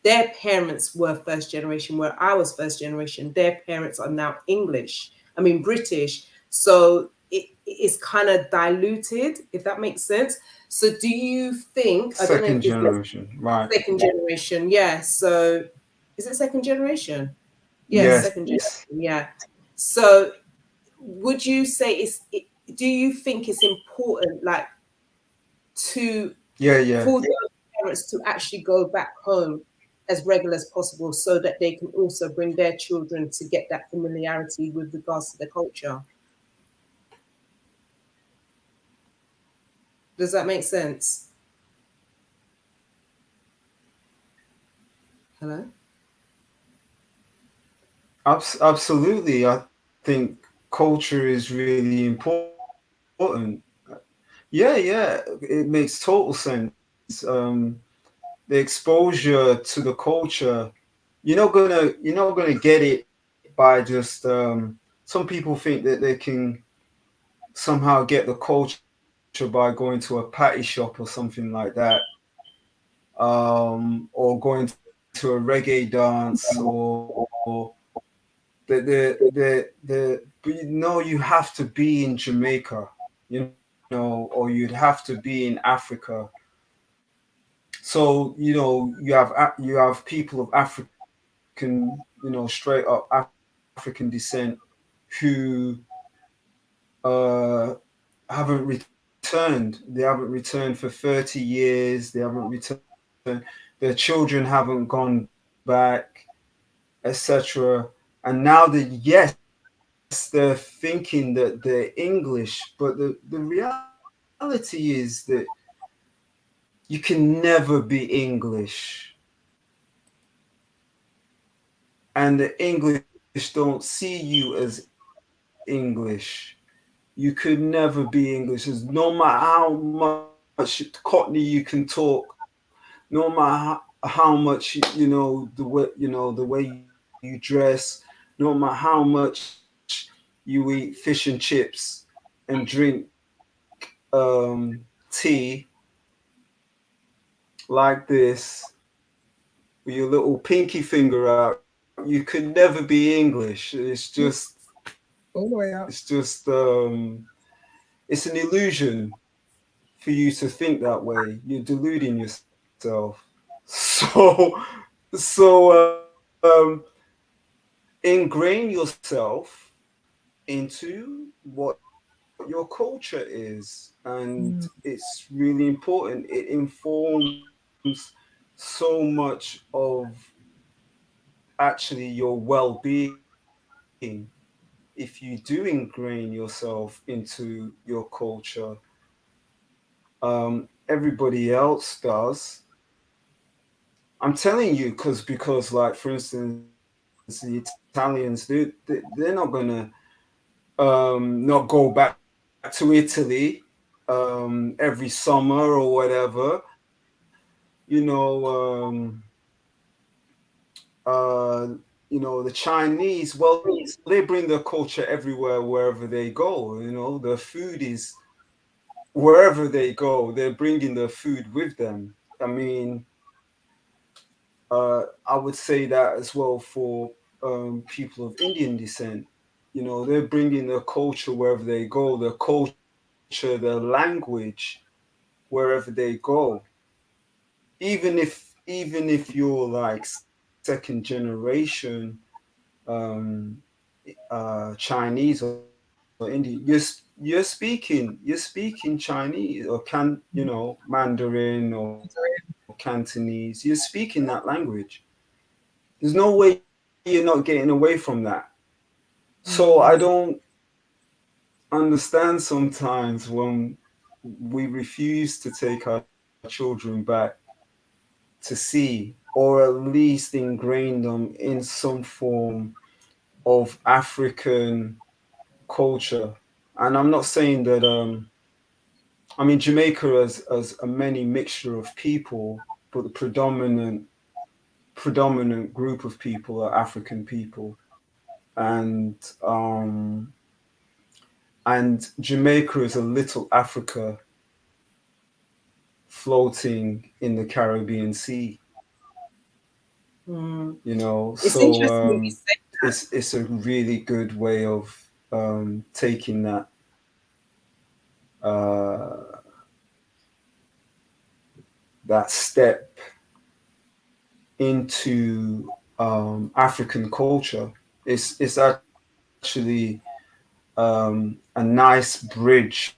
Their parents were first generation, where I was first generation. Their parents are now British. So it's kind of diluted, if that makes sense. So do you think, I don't know if Second this generation, right? second generation, yeah. So is it second generation? Yes, Yes. second generation, yeah. So would you say do you think it's important, like, to Yeah. for the parents to actually go back home as regular as possible, so that they can also bring their children to get that familiarity with regards to the culture? Does that make sense? Hello? Absolutely. I think culture is really important. Yeah, it makes total sense. The exposure to the culture, you're not gonna get it by just some people think that they can somehow get the culture by going to a patty shop or something like that, or going to a reggae dance, or but you have to be in Jamaica, or you'd have to be in Africa. So you have people of African, straight up African descent who uh haven't returned. They haven't returned for 30 years. They haven't returned. Their children haven't gone back, etc. And now that, yes, they're thinking that they're English, but the reality is that you can never be English. And the English don't see you as English. You could never be English. No matter how much Cockney you can talk, no matter how much the way you dress, no matter how much you eat fish and chips and drink tea like this with your little pinky finger out, you could never be English. All the way It's up. just it's an illusion for you to think that way. You're deluding yourself. So ingrain yourself into what your culture is, and it's really important. It informs so much of actually your well-being if you do ingrain yourself into your culture. Everybody else does. I'm telling you, because like, for instance, the Italians, they're not gonna not go back to Italy every summer or whatever. You know um uh you know the Chinese, well, they bring their culture everywhere, wherever they go. The food is, wherever they go, they're bringing the food with them. I mean, I would say that as well for people of Indian descent. They're bringing their culture wherever they go, their culture, their language wherever they go. Even if you're like second generation Chinese or Indian, you're speaking Chinese, or Mandarin or Cantonese. You're speaking that language. There's no way you're not getting away from that. So I don't understand sometimes when we refuse to take our children back to see or at least ingrain them in some form of African culture. And I'm not saying that I mean Jamaica as a many mixture of people, but the predominant group of people are African people. And Jamaica is a little Africa floating in the Caribbean Sea. Mm. You know, It's interesting so that you say that. it's a really good way of taking uh, that step into African culture. It's actually a nice bridge,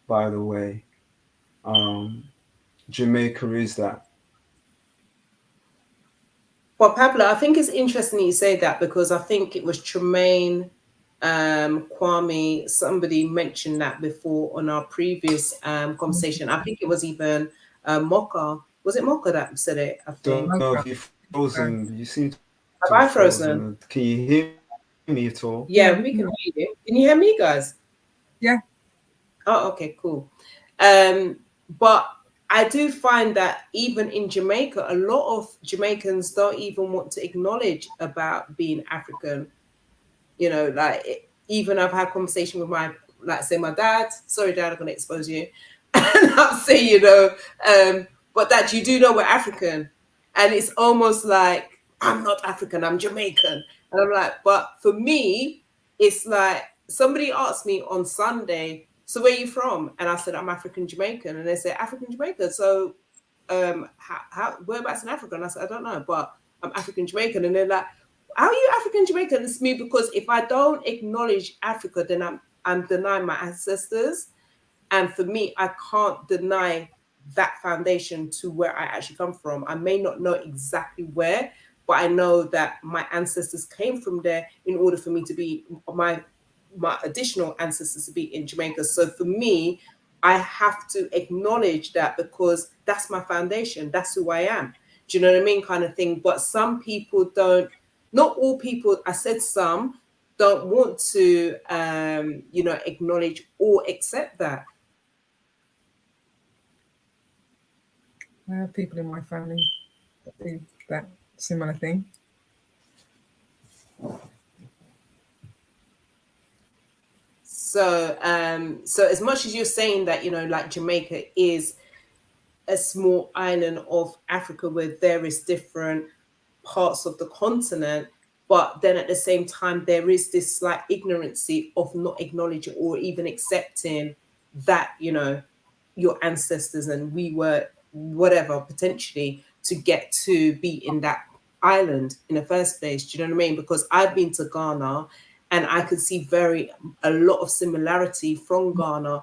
by the way. Um, Jamaica is that. Well, Pablo, I think it's interesting you say that because I think it was Tremaine, Kwame, somebody mentioned that before on our previous conversation. I think it was even Mocha. Was it Mocha that said it? I think. Don't know if you're frozen. You seem to Have have I frozen? frozen. Can you hear me at all? Yeah, Yeah, we can hear you. Can you hear me, guys? yeah. Oh, okay, cool. But I do find that even in Jamaica, a lot of Jamaicans don't even want to acknowledge about being African. You know, like even I've had conversation with my, like, say my dad. Sorry, dad, I'm gonna expose you. And I'm saying, you know, but that you do know we're African, and it's almost like I'm not African, I'm Jamaican, and I'm like, but for me, it's like somebody asked me on Sunday, so where are you from? And I said I'm African Jamaican, and they say African Jamaican. So how whereabouts in Africa? And I said I don't know, but I'm African Jamaican, and they're like, how are you African Jamaican? It's me because if I don't acknowledge Africa, then I'm denying my ancestors. And for me, I can't deny that foundation to where I actually come from. I may not know exactly where, but I know that my ancestors came from there in order for me to be my additional ancestors to be in Jamaica. So for me, I have to acknowledge that because that's my foundation. That's who I am. Do you know what I mean? Kind of thing. But some people don't, not all people, I said some, don't want to, you know, acknowledge or accept that. I have people in my family that do that similar thing. So, so as much as you're saying that, you know, like Jamaica is a small island of Africa with various different parts of the continent, but then at the same time, there is this slight ignorancy of not acknowledging or even accepting that, you know, your ancestors and we were whatever potentially to get to be in that island in the first place. Do you know what I mean? Because I've been to Ghana and I could see a lot of similarity from Ghana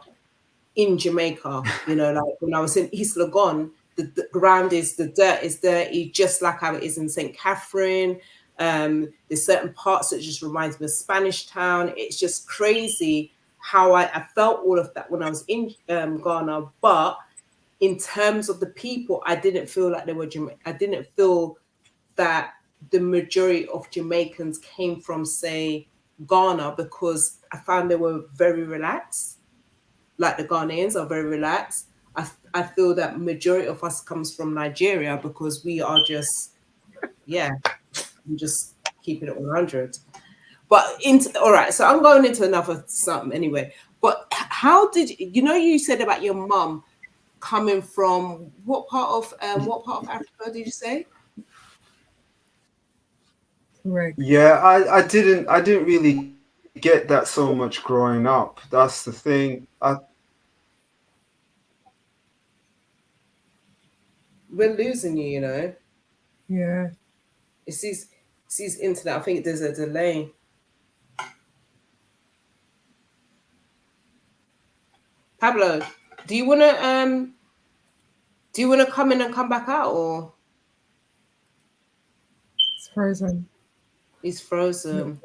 in Jamaica. You know, like when I was in East Legon, the ground is, the dirt is dirty, just like how it is in St. Catherine. There's certain parts that just reminds me of Spanish Town. It's just crazy how I felt all of that when I was in Ghana. But in terms of the people, I didn't feel like they were I didn't feel that the majority of Jamaicans came from, say, Ghana, because I found they were very relaxed. Like the Ghanaians are very relaxed. I feel that majority of us comes from Nigeria because we are just, yeah, I'm just keeping it 100. But all right, so I'm going into another something anyway. But how did you know? You said about your mum coming from what part of Africa did you say? Correct. Yeah, I didn't really get that so much growing up. That's the thing. We're losing you, you know. Yeah. It's his internet. I think there's a delay. Pablo, do you wanna come in and come back out, or It's frozen. he's frozen?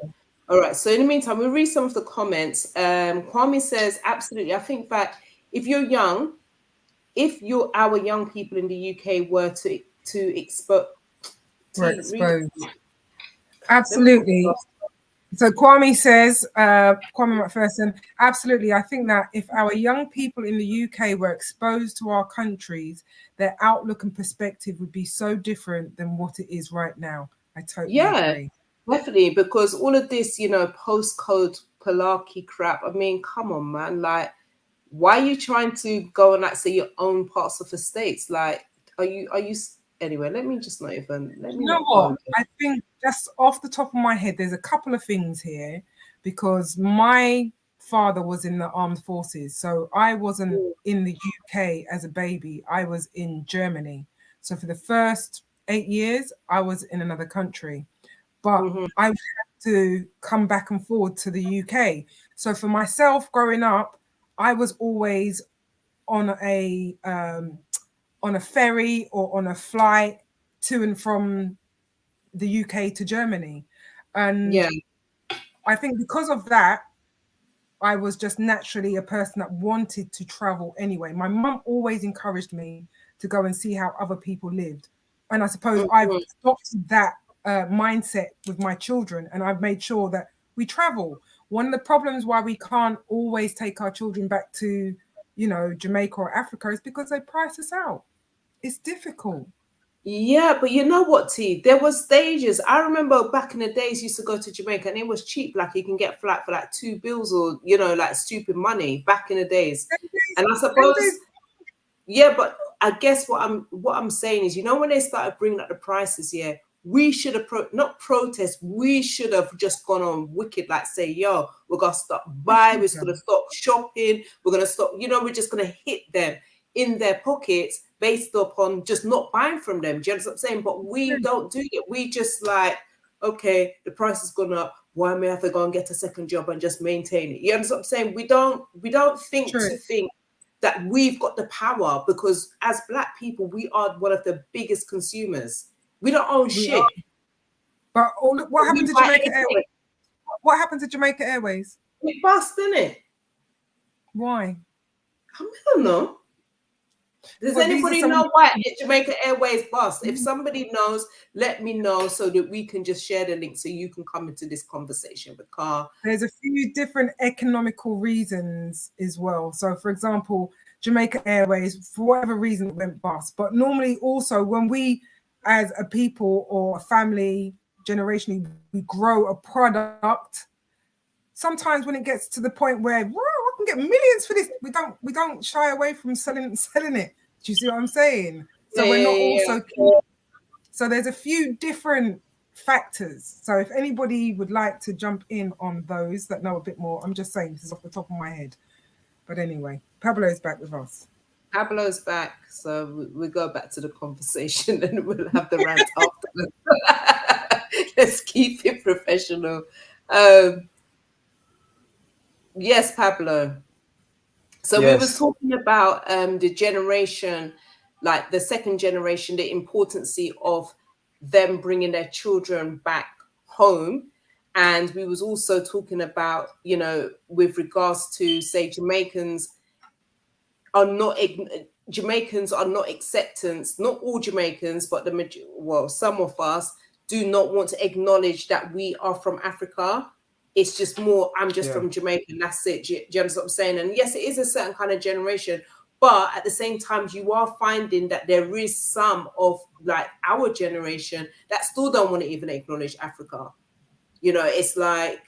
All right. So in the meantime, we'll read some of the comments. Kwame says, absolutely. I think that if you're young, if our young people in the UK were to expose, We're exposed. Absolutely. So Kwame says, Kwame McPherson, absolutely. I think that if our young people in the UK were exposed to our countries, their outlook and perspective would be so different than what it is right now. I totally agree. Definitely, because all of this, postcode palarchy crap. I mean, come on, man. Like, why are you trying to go and say your own parts of the states? Like, are you anyway? Let me just not even. Let me. You know what? I think just off the top of my head, there's a couple of things here, because my father was in the armed forces, so I wasn't in the UK as a baby. I was in Germany. So for the first 8 years, I was in another country, but I had to come back and forward to the UK. So for myself, growing up, I was always on a ferry or on a flight to and from the UK to Germany. And I think because of that, I was just naturally a person that wanted to travel anyway. My mum always encouraged me to go and see how other people lived. And I suppose I've adopted that mindset with my children, and I've made sure that we travel. One of the problems why we can't always take our children back to, Jamaica or Africa is because they price us out. It's difficult. Yeah, but you know what, T? There was stages. I remember back in the days, used to go to Jamaica and it was cheap. Like you can get flight for like $2 or like stupid money back in the days. And I suppose, yeah, but I guess what I'm saying is, when they started bringing up the prices, we should have not protest. We should have just gone on wicked, like say, yo, we're gonna stop buying. We're gonna stop shopping. We're gonna stop. We're just gonna hit them in their pockets based upon just not buying from them. Do you understand what I'm saying? But we don't do it. We just like, okay, the price has gone up. Why may I have to go and get a second job and just maintain it? You understand what I'm saying? We don't think that we've got the power, because as Black people, we are one of the biggest consumers. We don't own shit. But look, what happened to Jamaica Airways? What happened to Jamaica Airways? It bust, didn't it? Why? I don't know. Does anybody know why Jamaica Airways bust? If somebody knows, let me know so that we can just share the link so you can come into this conversation with Carl. There's a few different economical reasons as well. So, for example, Jamaica Airways, for whatever reason, it went bust. But normally also when we, as a people or a family, generationally, we grow a product, sometimes when it gets to the point where, whoa, I can get millions for this, we don't shy away from selling it. Do you see what I'm saying? So we're not also so there's a few different factors. So if anybody would like to jump in on those that know a bit more, I'm just saying this is off the top of my head. But anyway, Pablo's back with us. Pablo's back, so we go back to the conversation and we'll have the rant after. Let's keep it professional. Yes, Pablo. So we was talking about the generation, like the second generation, the importance of them bringing their children back home. And we was also talking about, with regards to, say, Jamaicans are not acceptance. Not all Jamaicans, but some of us do not want to acknowledge that we are from Africa. It's just more, I'm just from Jamaica, and that's it. Do you understand what I'm saying? And yes, it is a certain kind of generation, but at the same time, you are finding that there is some of like our generation that still don't want to even acknowledge Africa. It's like,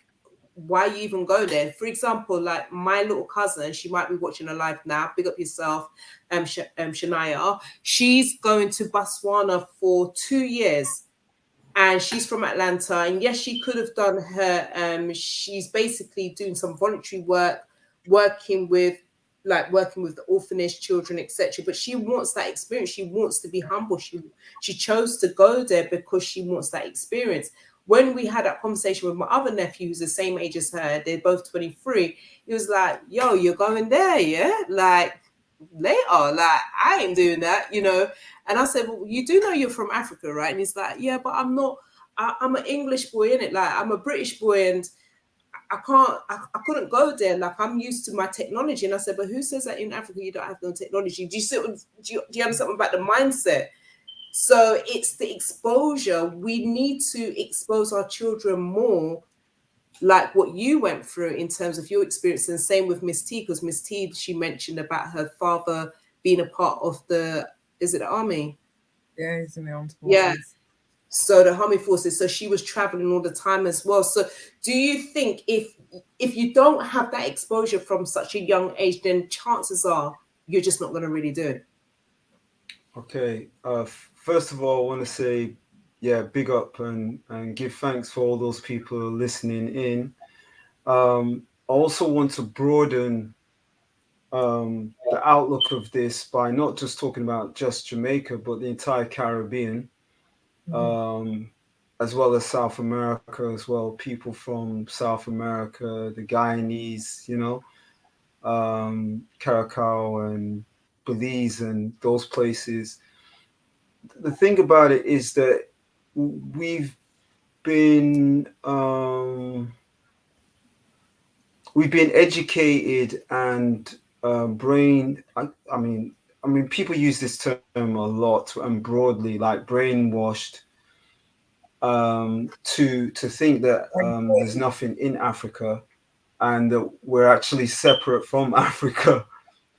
why you even go there? For example, like my little cousin, she might be watching a live now. Big up yourself, Shania. She's going to Botswana for 2 years. And she's from Atlanta, and yes, she could have done her. She's basically doing some voluntary work, working with the orphanage children, etc. But she wants that experience. She wants to be humble. She chose to go there because she wants that experience. When we had that conversation with my other nephew, who's the same age as her, they're both 23. He was like, "Yo, you're going there, yeah? Like later, like I ain't doing that, And I said, well, you do know you're from Africa, right? And he's like, yeah, but I'm not. I'm an English boy, innit? Like I'm a British boy, and I couldn't go there. Like, I'm used to my technology. And I said, but who says that in Africa you don't have no technology? Do you understand about the mindset? So it's the exposure. We need to expose our children more, like what you went through in terms of your experience. And same with Miss T, because Miss T, she mentioned about her father being a part of is it the army? Yeah, he's in the armed forces. Yeah. So the army forces. So she was traveling all the time as well. So do you think if you don't have that exposure from such a young age, then chances are you're just not going to really do it? Okay. First of all, I want to say, yeah, big up and give thanks for all those people listening in. I also want to broaden the outlook of this by not just talking about just Jamaica, but the entire Caribbean, as well as South America as well. People from South America, the Guyanese, Caracas and Belize and those places. The thing about it is that we've been educated and brain. I mean, people use this term a lot and broadly, like brainwashed, to think that there's nothing in Africa and that we're actually separate from Africa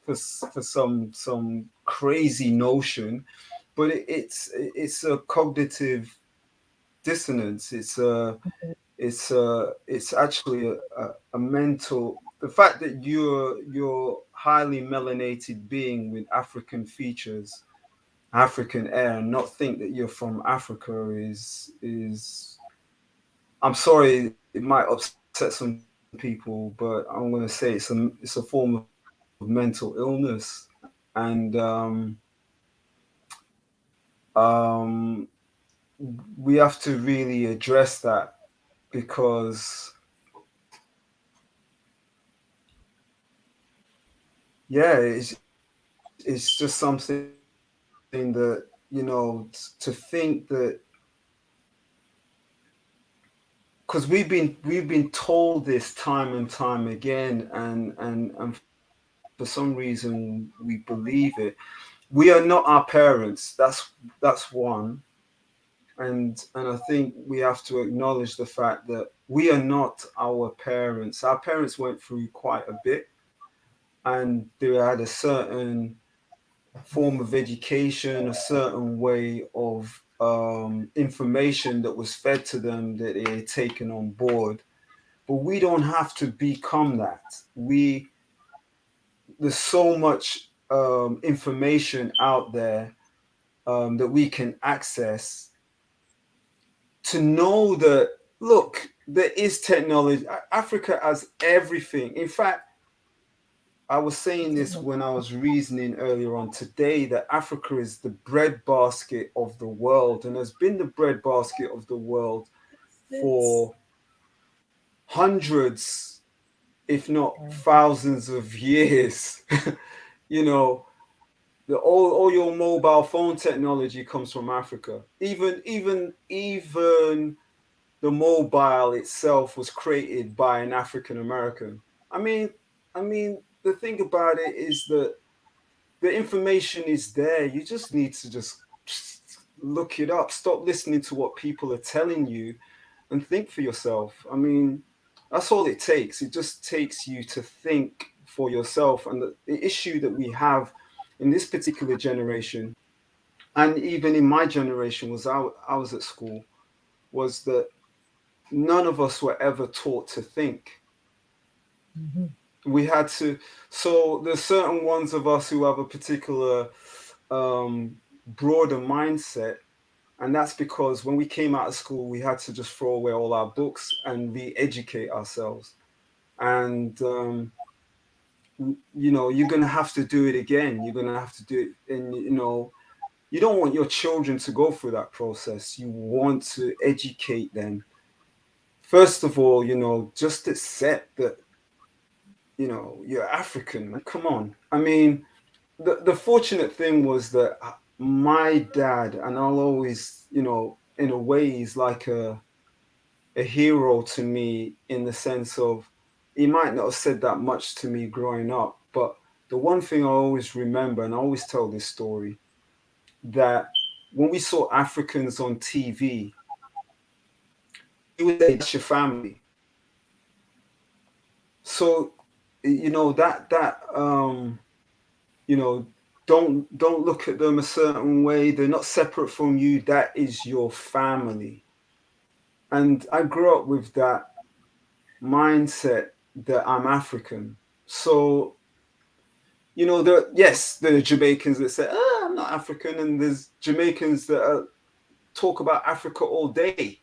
for some crazy notion. But it's a cognitive dissonance. It's actually a mental. The fact that you're highly melanated being with African features, African air, and not think that you're from Africa is. I'm sorry, it might upset some people, but I'm going to say it's a form of mental illness, and we have to really address that, because yeah, it's just something that, to think that, because we've been told this time and time again, and for some reason we believe it. We are not our parents. That's one. And I think we have to acknowledge the fact that we are not our parents. Our parents went through quite a bit, and they had a certain form of education, a certain way of information that was fed to them that they had taken on board. But we don't have to become that. There's so much information out there that we can access to know that, look, there is technology. Africa has everything. In fact, I was saying this when I was reasoning earlier on today, that Africa is the breadbasket of the world, and has been the breadbasket of the world for hundreds, if not thousands of years. All your mobile phone technology comes from Africa. Even the mobile itself was created by an African American. I mean, the thing about it is that the information is there. You just need to just look it up. Stop listening to what people are telling you and think for yourself. I mean, that's all it takes. It just takes you to think for yourself. And the issue that we have in this particular generation, and even in my generation, was I was at school, was that none of us were ever taught to think. We had to. So there's certain ones of us who have a particular broader mindset, and that's because when we came out of school, we had to just throw away all our books and re-educate ourselves. And you're going to have to do it again. You're going to have to do it, and you don't want your children to go through that process. You want to educate them. First of all, just accept that, you're African, man. Come on. I mean, the fortunate thing was that my dad, and I'll always, in a way, he's like a hero to me, in the sense of, he might not have said that much to me growing up, but the one thing I always remember, and I always tell this story, that when we saw Africans on TV, he would say, "That's your family." So, you know, you know, don't look at them a certain way. They're not separate from you. That is your family. And I grew up with that mindset that I'm African. So, you know, there are Jamaicans that say, I'm not African, and there's Jamaicans that talk about Africa all day,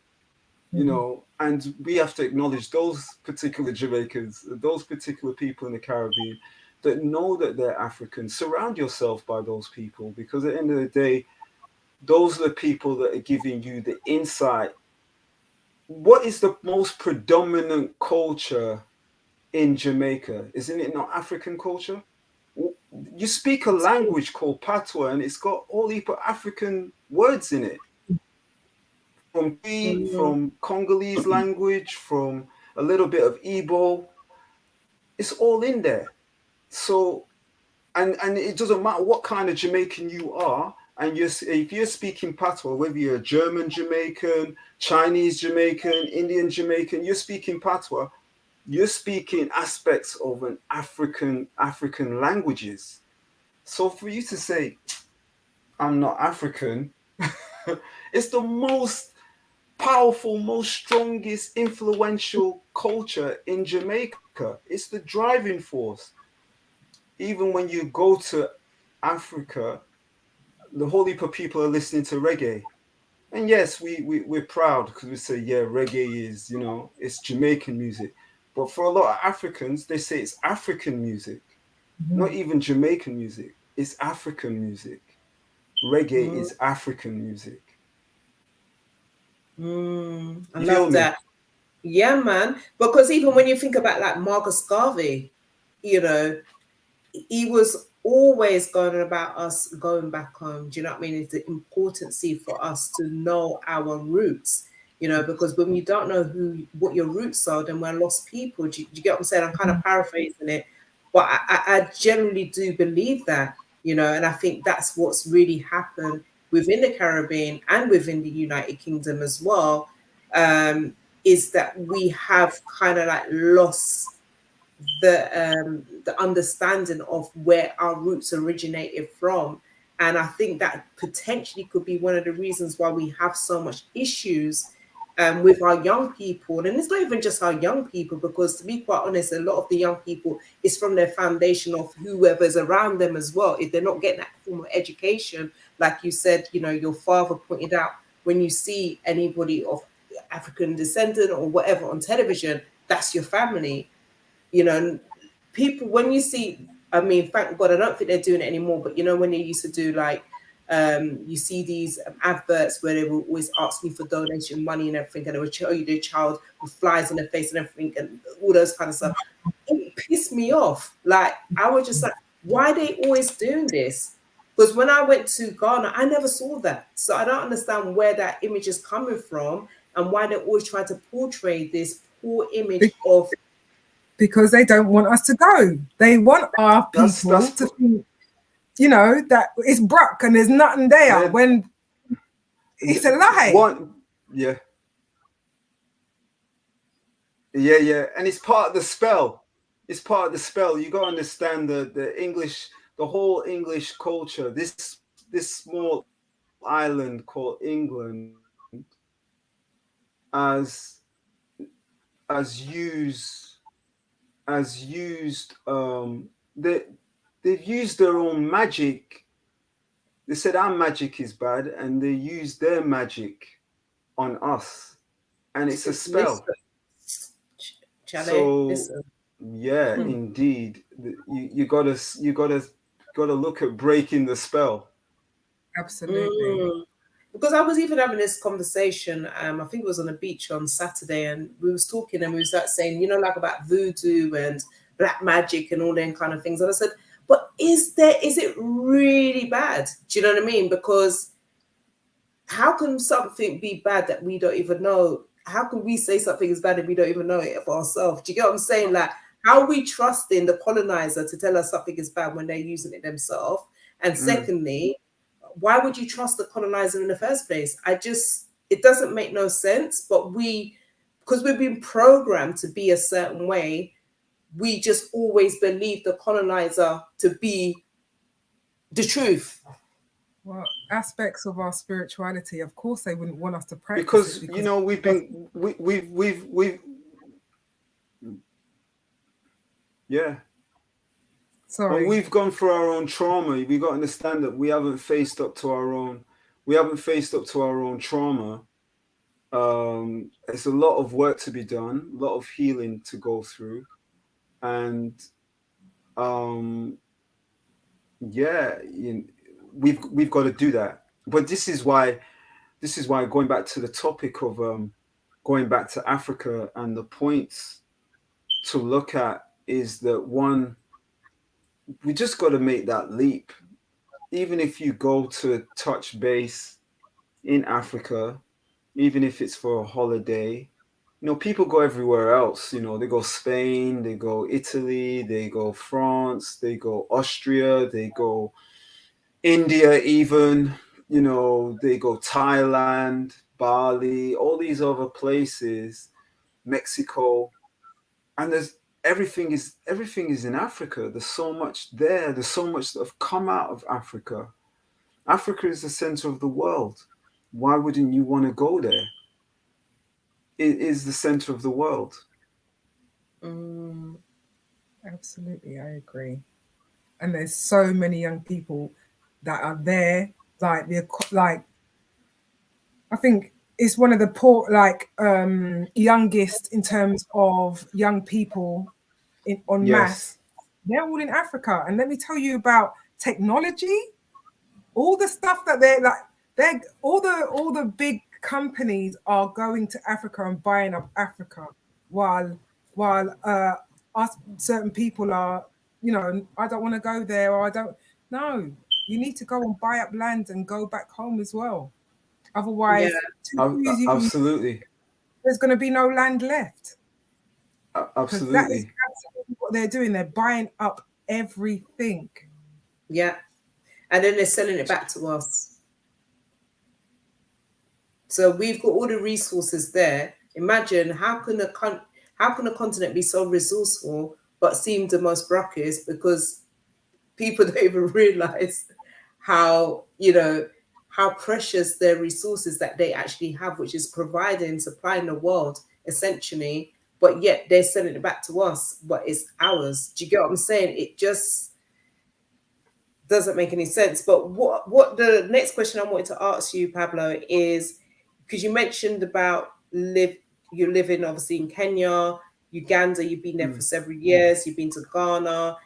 you know, and we have to acknowledge those particular Jamaicans, those particular people in the Caribbean that know that they're African. Surround yourself by those people, because at the end of the day, those are the people that are giving you the insight. What is the most predominant culture in Jamaica? Isn't it not African culture? You speak a language called Patois, and it's got all heap of African words in it. From Congolese language, from a little bit of Igbo. It's all in there. So, and it doesn't matter what kind of Jamaican you are, and if you're speaking Patois, whether you're a German Jamaican, Chinese Jamaican, Indian Jamaican, you're speaking Patois, you're speaking aspects of an African languages. So for you to say, I'm not African, it's the most powerful, most strongest, influential culture in Jamaica. It's the driving force. Even when you go to Africa, the whole heap of people are listening to reggae. And yes, we're proud because we say, yeah, reggae is, you know, it's Jamaican music. But for a lot of Africans, they say it's African music, not even Jamaican music. It's African music. Reggae is African music. I love that. Yeah, man. Because even when you think about like Marcus Garvey, you know, he was always going about us going back home. Do you know what I mean? It's the importance for us to know our roots, you know, because when you don't know what your roots are, then we're lost people. Do you get what I'm saying? I'm kind of paraphrasing it, but I generally do believe that, you know, and I think that's what's really happened within the Caribbean and within the United Kingdom as well, is that we have kind of like lost the understanding of where our roots originated from. And I think that potentially could be one of the reasons why we have so much issues with our young people. And it's not even just our young people, because to be quite honest, a lot of the young people is from their foundation of whoever's around them as well. If they're not getting that form of education, like you said, you know, your father pointed out, when you see anybody of African descendant or whatever on television, that's your family. You know, people, when you see, I mean, thank God, I don't think they're doing it anymore, but you know, when they used to do like, you see these adverts where they were always asking you for donation money and everything, and they would show you their child with flies in their face and everything, and all those kind of stuff. It pissed me off. Like, I was just like, why are they always doing this? Because when I went to Ghana, I never saw that. So I don't understand where that image is coming from and why they're always trying to portray this poor image of. Because they don't want us to go. They want our people to think, you know, that it's Brock and there's nothing there, when it's a lie. Yeah, and it's part of the spell. It's part of the spell. You got to understand the English, the whole English culture. This small island called England, as used they've used their own magic. They said our magic is bad, and they used their magic on us, and it's a spell. So yeah, indeed, you gotta look at breaking the spell. Absolutely. Because I was even having this conversation, I think it was on a beach on Saturday, and we was talking, and we was like saying, you know, like about voodoo and black magic and all them kind of things. And I said, but is it really bad? Do you know what I mean? Because how can something be bad that we don't even know how can we say something is bad if we don't even know it for ourselves? Do you get what I'm saying? Like, how are we trusting the colonizer to tell us something is bad when they're using it themselves? And secondly, why would you trust the colonizer in the first place? It doesn't make no sense. But because we've been programmed to be a certain way, we just always believe the colonizer to be the truth. Well, aspects of our spirituality, of course, they wouldn't want us to practice because you know we've yeah. Sorry. Well, we've gone through our own trauma. We got to understand that we haven't faced up to our own trauma. It's a lot of work to be done, a lot of healing to go through, and yeah, we've got to do that. But this is why going back to the topic of going back to Africa, and the points to look at is that, one, we just got to make that leap. Even if you go to touch base in Africa, even if it's for a holiday, you know, people go everywhere else. You know, they go Spain, they go Italy, they go France, they go Austria, they go India, even, you know, they go Thailand, Bali, all these other places, Mexico, and everything is in Africa. There's so much there. There's so much that have come out of Africa. Africa is the center of the world. Why wouldn't you want to go there? It is the center of the world. Absolutely, I agree. And there's so many young people that are there, like I think it's one of the youngest in terms of young people on mass. They're all in Africa, and let me tell you about technology, all the stuff that all the big companies are going to Africa and buying up Africa, while us certain people are, you know, I don't want to go there, or I don't. No, you need to go and buy up land and go back home as well. Otherwise, absolutely, there's going to be no land left. Absolutely, that is absolutely what they're doing. They're buying up everything. Yeah, and then they're selling it back to us. So we've got all the resources there. Imagine how can a continent be so resourceful but seem the most brockiest, because people don't even realize how, you know, how precious their resources that they actually have, which is supplying the world essentially, but yet they're selling it back to us, but it's ours. Do you get what I'm saying? It just doesn't make any sense. But what the next question I wanted to ask you, Pablo, is, because you mentioned about you're living obviously in Kenya, Uganda, you've been there for several years, you've been to Ghana,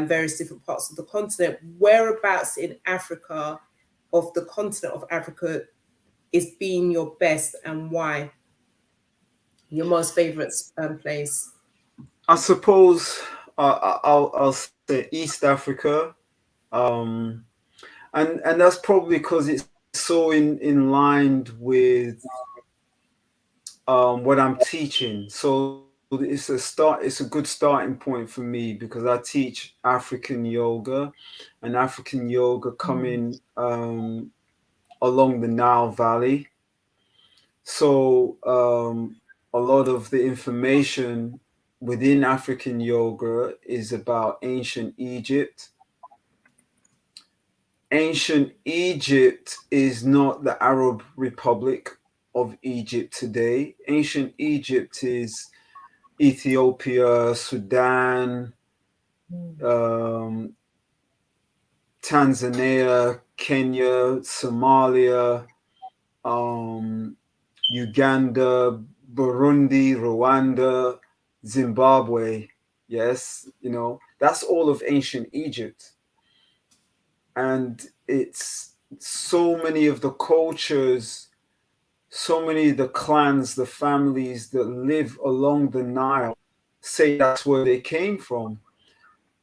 various different parts of the continent. Whereabouts in Africa, of the continent of Africa, is being your best, and why? Your most favorite place? I suppose I'll say East Africa, and that's probably because it's so in line with what I'm teaching. So it's a good starting point for me, because I teach African yoga, and African yoga coming along the Nile Valley. So a lot of the information within African yoga is about ancient Egypt. Ancient Egypt is not the Arab Republic of Egypt today. Ancient Egypt is Ethiopia, Sudan, Tanzania, Kenya, Somalia, Uganda, Burundi, Rwanda, Zimbabwe. Yes, you know, that's all of ancient Egypt. And it's so many of the cultures, so many of the clans, the families that live along the Nile say that's where they came from.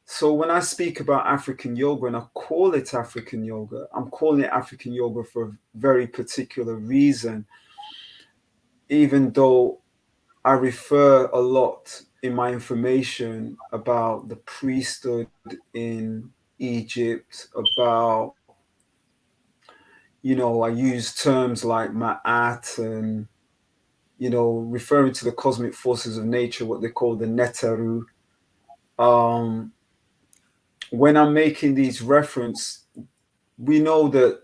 So when I speak about African yoga and I call it African yoga, I'm calling it African yoga for a very particular reason. even though I refer a lot in my information about the priesthood in Egypt, about, I use terms like ma'at and, referring to the cosmic forces of nature, what they call the Neteru. Um, when I'm making these reference, we know that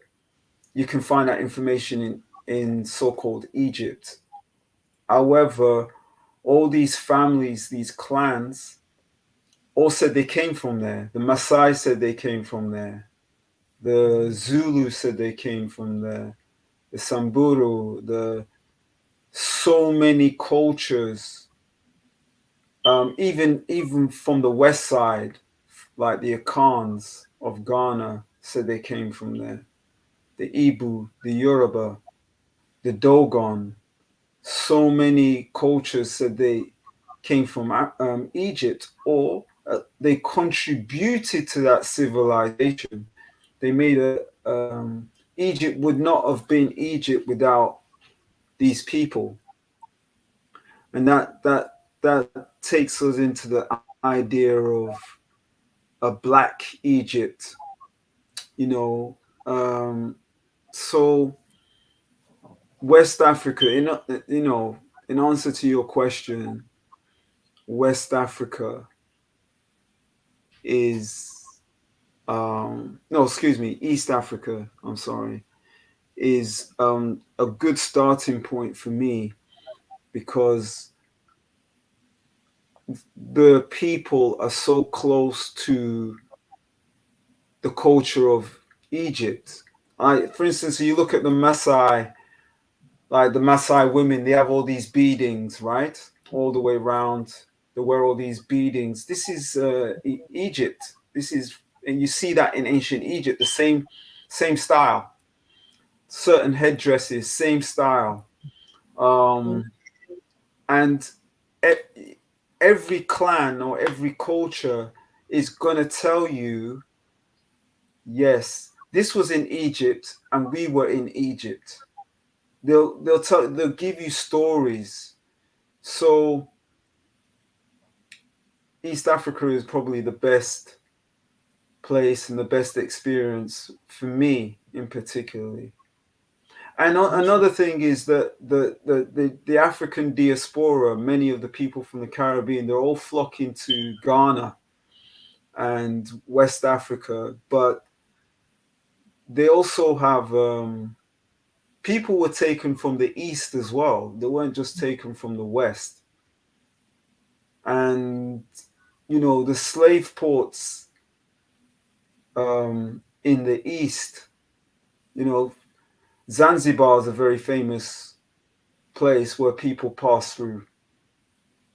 you can find that information in so-called Egypt. However, all these families, these clans, all said they came from there. The Maasai said they came from there. The Zulu said they came from there. The Samburu, so many cultures, even from the west side, like the Akans of Ghana said they came from there. The Ibu, the Yoruba, the Dogon, so many cultures said they came from Egypt, or they contributed to that civilization. They made Egypt would not have been Egypt without these people, and that takes us into the idea of a black Egypt. So West Africa, in answer to your question, West Africa is no, excuse me, East Africa, I'm sorry, is a good starting point for me, because the people are so close to the culture of Egypt. For instance, you look at the Maasai, like the Maasai women, they have all these beadings, right? All the way around. They wear all these beadings. This is Egypt. And you see that in ancient Egypt, the same style, certain headdresses, same style. And every clan or every culture is going to tell you, yes, this was in Egypt and we were in Egypt. They'll give you stories. So East Africa is probably the best place and the best experience for me in particularly. And another thing is that the African diaspora, many of the people from the Caribbean, they're all flocking to Ghana and West Africa, but they also have people were taken from the East as well. They weren't just taken from the West. And, the slave ports in the East, Zanzibar is a very famous place where people pass through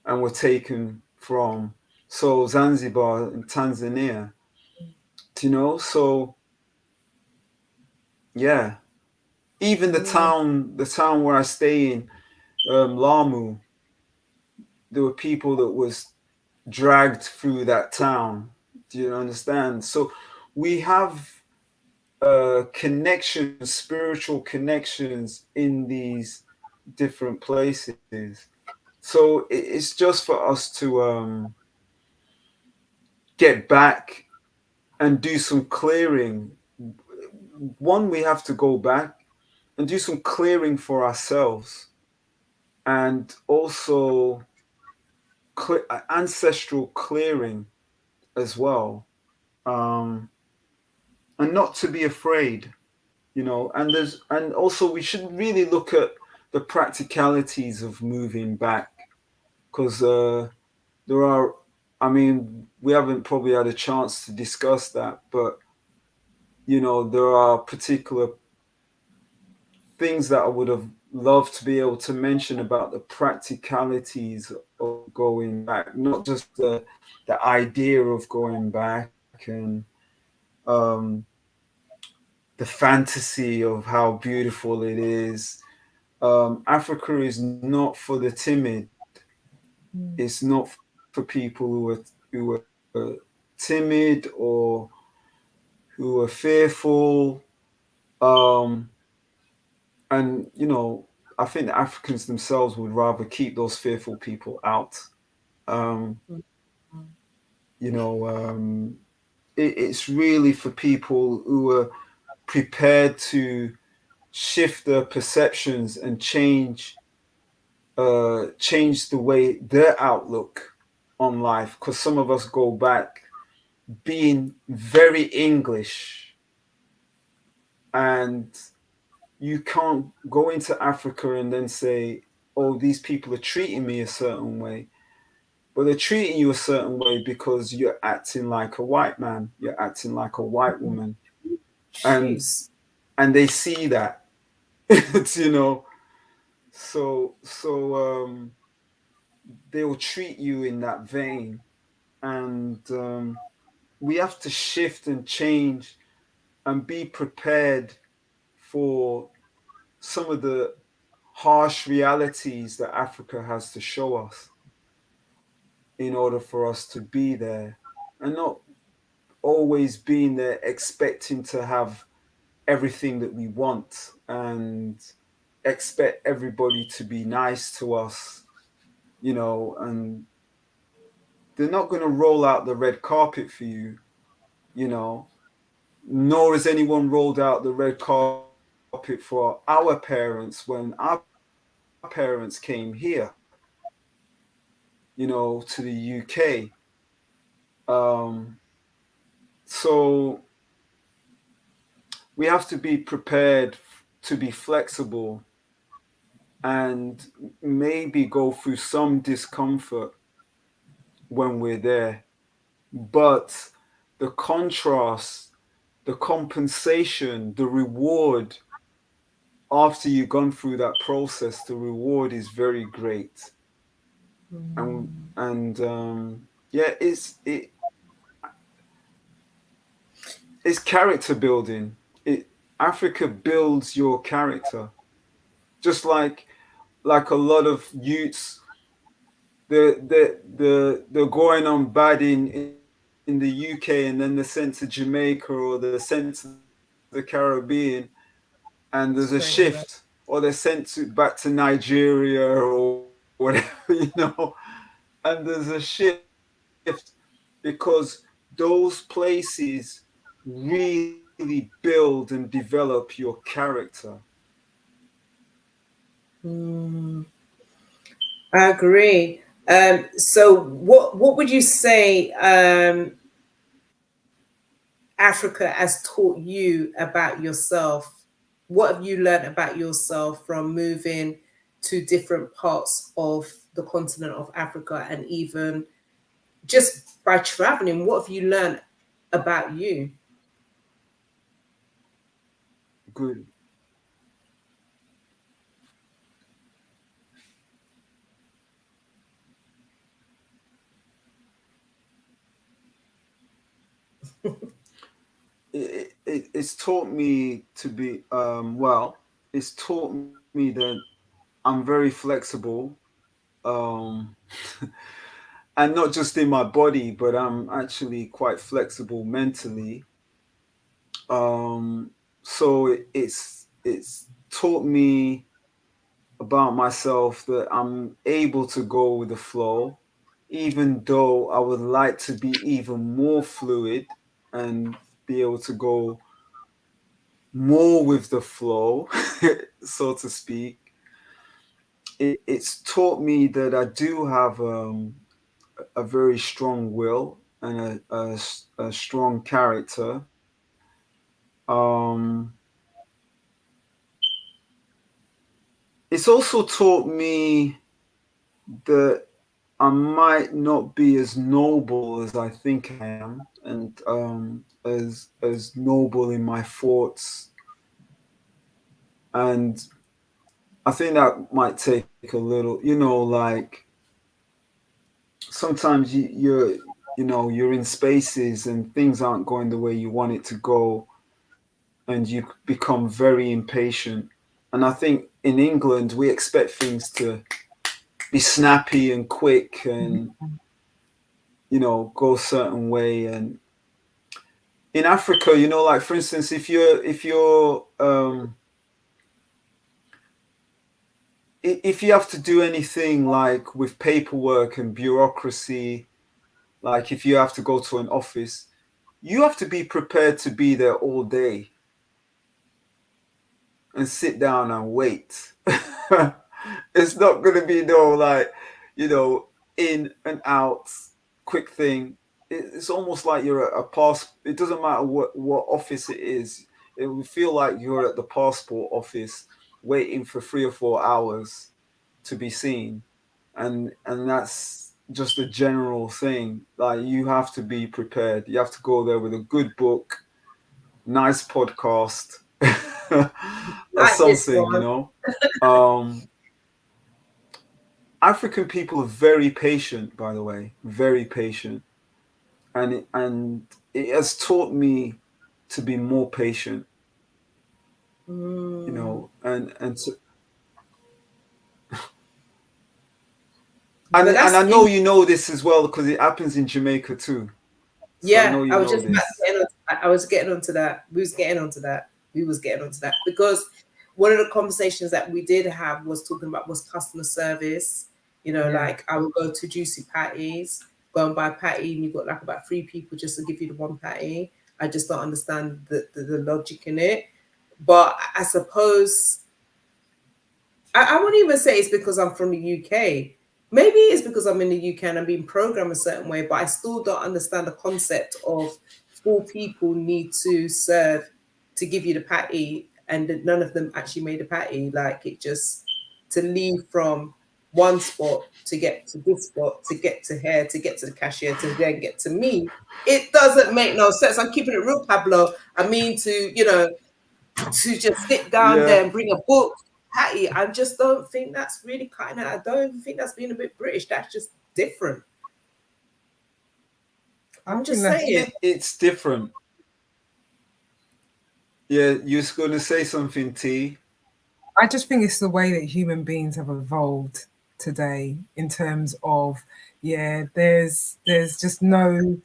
and were taken from. So Zanzibar in Tanzania, so yeah. Even the town where I stay in, Lamu, there were people that was dragged through that town. Do you understand? So we have connections, spiritual connections in these different places. So it's just for us to get back and do some clearing. One, we have to go back and do some clearing for ourselves, and also ancestral clearing as well, and not to be afraid, and also we should really look at the practicalities of moving back, because there are, we haven't probably had a chance to discuss that, but there are particular things that I would have loved to be able to mention about the practicalities of going back, not just the idea of going back, and the fantasy of how beautiful it is. Africa is not for the timid. It's not for people who are timid or who are fearful. And I think the Africans themselves would rather keep those fearful people out. You know, it's really for people who are prepared to shift their perceptions and change the way their outlook on life. Because some of us go back being very English, and you can't go into Africa and then say, oh, these people are treating me a certain way. But they're treating you a certain way because you're acting like a white man, you're acting like a white woman. And Jeez. and they see that. It's, you know, so they will treat you in that vein. And we have to shift and change and be prepared for some of the harsh realities that Africa has to show us in order for us to be there, and not always being there expecting to have everything that we want and expect everybody to be nice to us, you know, and they're not going to roll out the red carpet for you, you know, nor has anyone rolled out the red carpet for our parents when our parents came here, you know, to the UK. So we have to be prepared to be flexible and maybe go through some discomfort when we're there. But the contrast, the compensation, the reward after you've gone through that process, the reward is very great. And yeah, it's character building. Africa builds your character, just like a lot of youths. They're going on bad in the UK, and then they're sent to Jamaica or they're sent to the Caribbean, and there's a shift, or they're sent back to Nigeria or whatever, you know, and there's a shift because those places really build and develop your character. I agree. So what would you say Africa has taught you about yourself? What have you learned about yourself from moving to different parts of the continent of Africa, and even just by traveling? What have you learned about you? Good. It's taught me to be well. It's taught me that I'm very flexible, um, and not just in my body, but I'm actually quite flexible mentally. So it's taught me about myself that I'm able to go with the flow, even though I would like to be even more fluid and be able to go more with the flow, so to speak. It's taught me that I do have a very strong will and a strong character. Um, it's also taught me that I might not be as noble as I think I am, and as noble in my thoughts. And I think that might take a little, you know, like sometimes you're in spaces and things aren't going the way you want it to go, and you become very impatient. And I think in England we expect things to be snappy and quick and, you know, go a certain way. And in Africa, you know, like for instance, if you're if you have to do anything like with paperwork and bureaucracy, like if you have to go to an office, you have to be prepared to be there all day and sit down and wait. It's not going to be no like, in and out quick thing. It's almost like you're at a pass. It doesn't matter what office it is. It will feel like you're at the passport office waiting for 3 or 4 hours to be seen. And that's just a general thing. Like, you have to be prepared. You have to go there with a good book, nice podcast, or something. African people are very patient, by the way, very patient, and it has taught me to be more patient. And so, and I know you know this as well because it happens in Jamaica too. So I know you know this. I was getting onto that. We was getting onto that because one of the conversations that we did have was talking about customer service. Like I would go to Juicy Patties, go and buy a patty, and you've got like about 3 people just to give you the one patty. I just don't understand the logic in it. But I suppose I wouldn't even say it's because I'm from the UK. Maybe it's because I'm in the UK and I'm being programmed a certain way, but I still don't understand the concept of 4 people need to serve to give you the patty, and none of them actually made a patty. Like, it just, to leave from one spot to get to this spot, to get to here, to get to the cashier, to then get to me. It doesn't make no sense. I'm keeping it real, Pablo. I mean, to just sit down there and bring a book. Patty, I just don't think that's really cutting it. I don't even think that's being a bit British. That's just different. I'm just saying. It's different. Yeah, you're going to say something, T? I just think it's the way that human beings have evolved today in terms of, there's just no,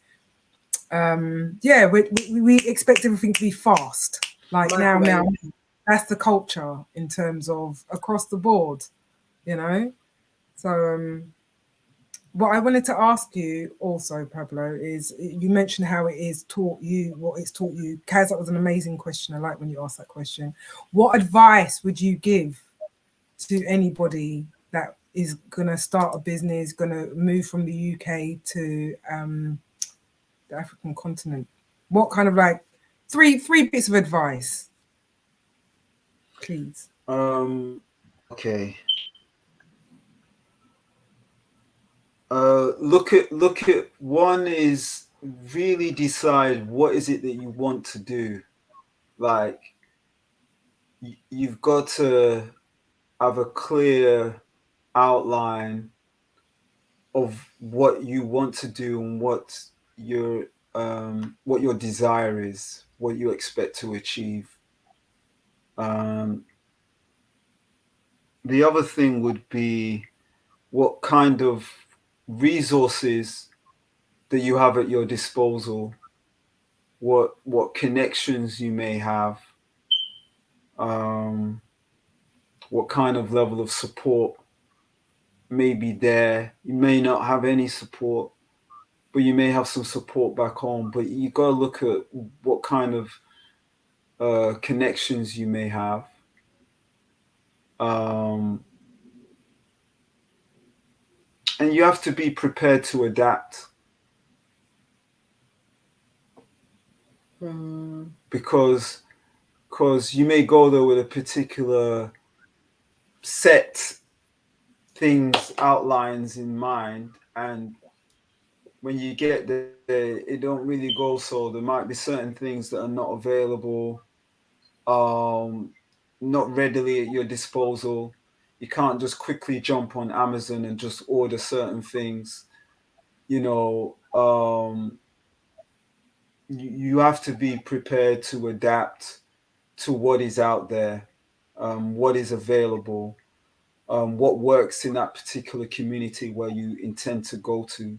we expect everything to be fast. Like now. That's the culture in terms of across the board, So what I wanted to ask you also, Pablo, is you mentioned how it is taught you, what it's taught you. Kaz, that was an amazing question. I like when you asked that question. What advice would you give to anybody that is going to start a business, going to move from the UK to the African continent? What kind of like three bits of advice? Please. Okay. Look at one is really decide what is it that you want to do. Like, you've got to have a clear outline of what you want to do and what your desire is, what you expect to achieve. The other thing would be what kind of resources that you have at your disposal, what connections you may have, what kind of level of support may be there. You may not have any support, but you may have some support back home. But you got to look at what kind of connections you may have. And you have to be prepared to adapt. Because you may go there with a particular set things, outlines in mind, and when you get there, it don't really go so. There might be certain things that are not available, not readily at your disposal. You can't just quickly jump on Amazon and just order certain things. You have to be prepared to adapt to what is out there, what is available, what works in that particular community where you intend to go to.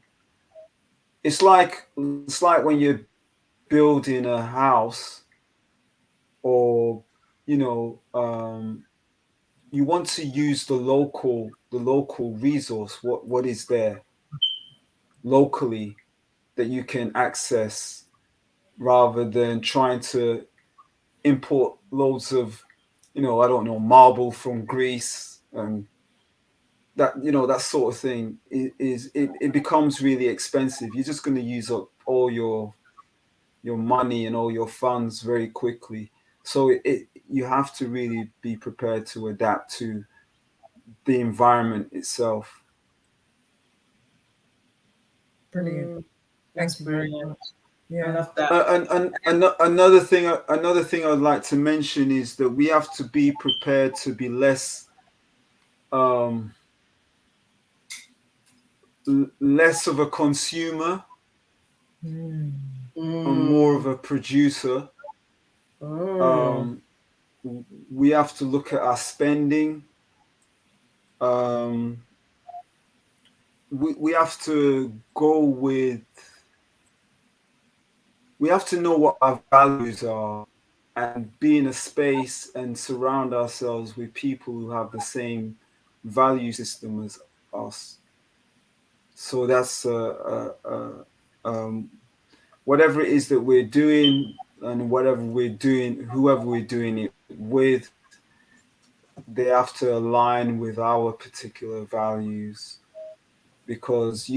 It's like when you're building a house, or you want to use the local resource, what is there locally that you can access, rather than trying to import loads of, I don't know, marble from Greece, and that sort of thing it becomes really expensive. You're just going to use up all your money and all your funds very quickly. So you have to really be prepared to adapt to the environment itself. Brilliant. That's Thank you very brilliant. much. I Yeah. love that. And another thing I'd like to mention is that we have to be prepared to be um, less of a consumer Mm. and more of a producer. Mm. Um, we have to look at our spending. Um, we have to go with. We have to know what our values are, and be in a space and surround ourselves with people who have the same value system as us. So that's whatever it is that we're doing, and whoever we're doing it with, they have to align with our particular values. Because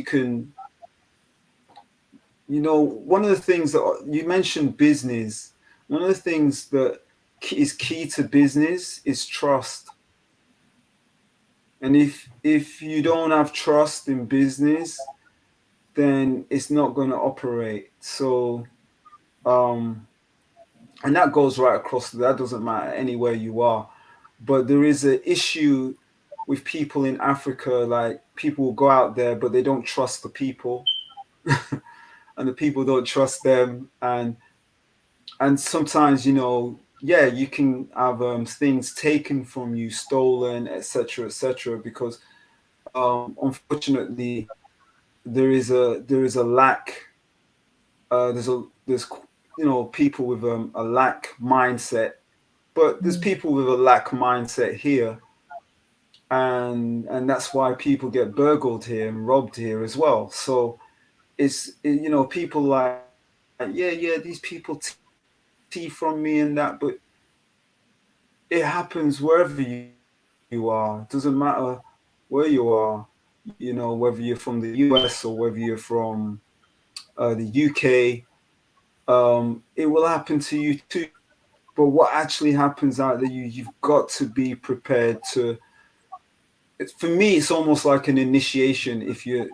one of the things that you mentioned, business, one of the things that is key to business is trust. And if you don't have trust in business, then it's not going to operate. So and that goes right across. That doesn't matter anywhere you are. But there is an issue with people in Africa. Like, people will go out there, but they don't trust the people, and the people don't trust them. And sometimes, yeah, you can have things taken from you, stolen, etc., because unfortunately there is a lack. There's people with a lack mindset, but there's people with a lack mindset here, and that's why people get burgled here and robbed here as well. So people like, yeah, these people tea from me and that, but it happens wherever you are. It doesn't matter where you are, whether you're from the US or whether you're from the UK. It will happen to you too. But what actually happens out there, you've got to be prepared to. For me, it's almost like an initiation. If you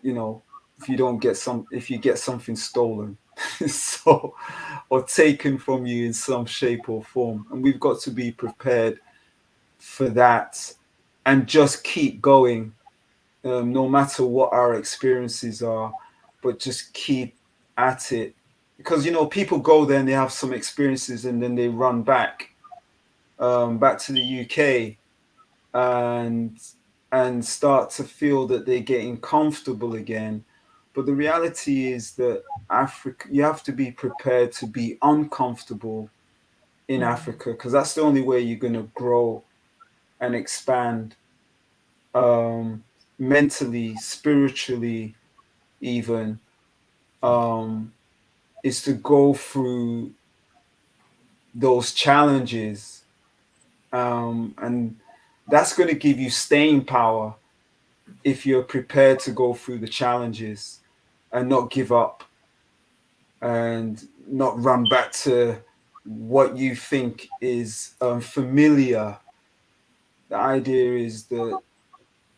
get something stolen, so, or taken from you in some shape or form, and we've got to be prepared for that, and just keep going, no matter what our experiences are, but just keep at it. Because people go there and they have some experiences, and then they run back to the UK, and start to feel that they're getting comfortable again. But the reality is that Africa, you have to be prepared to be uncomfortable in Africa, because that's the only way you're going to grow and expand, mentally, spiritually, even, is to go through those challenges, and that's going to give you staying power if you're prepared to go through the challenges and not give up and not run back to what you think is familiar. The idea is that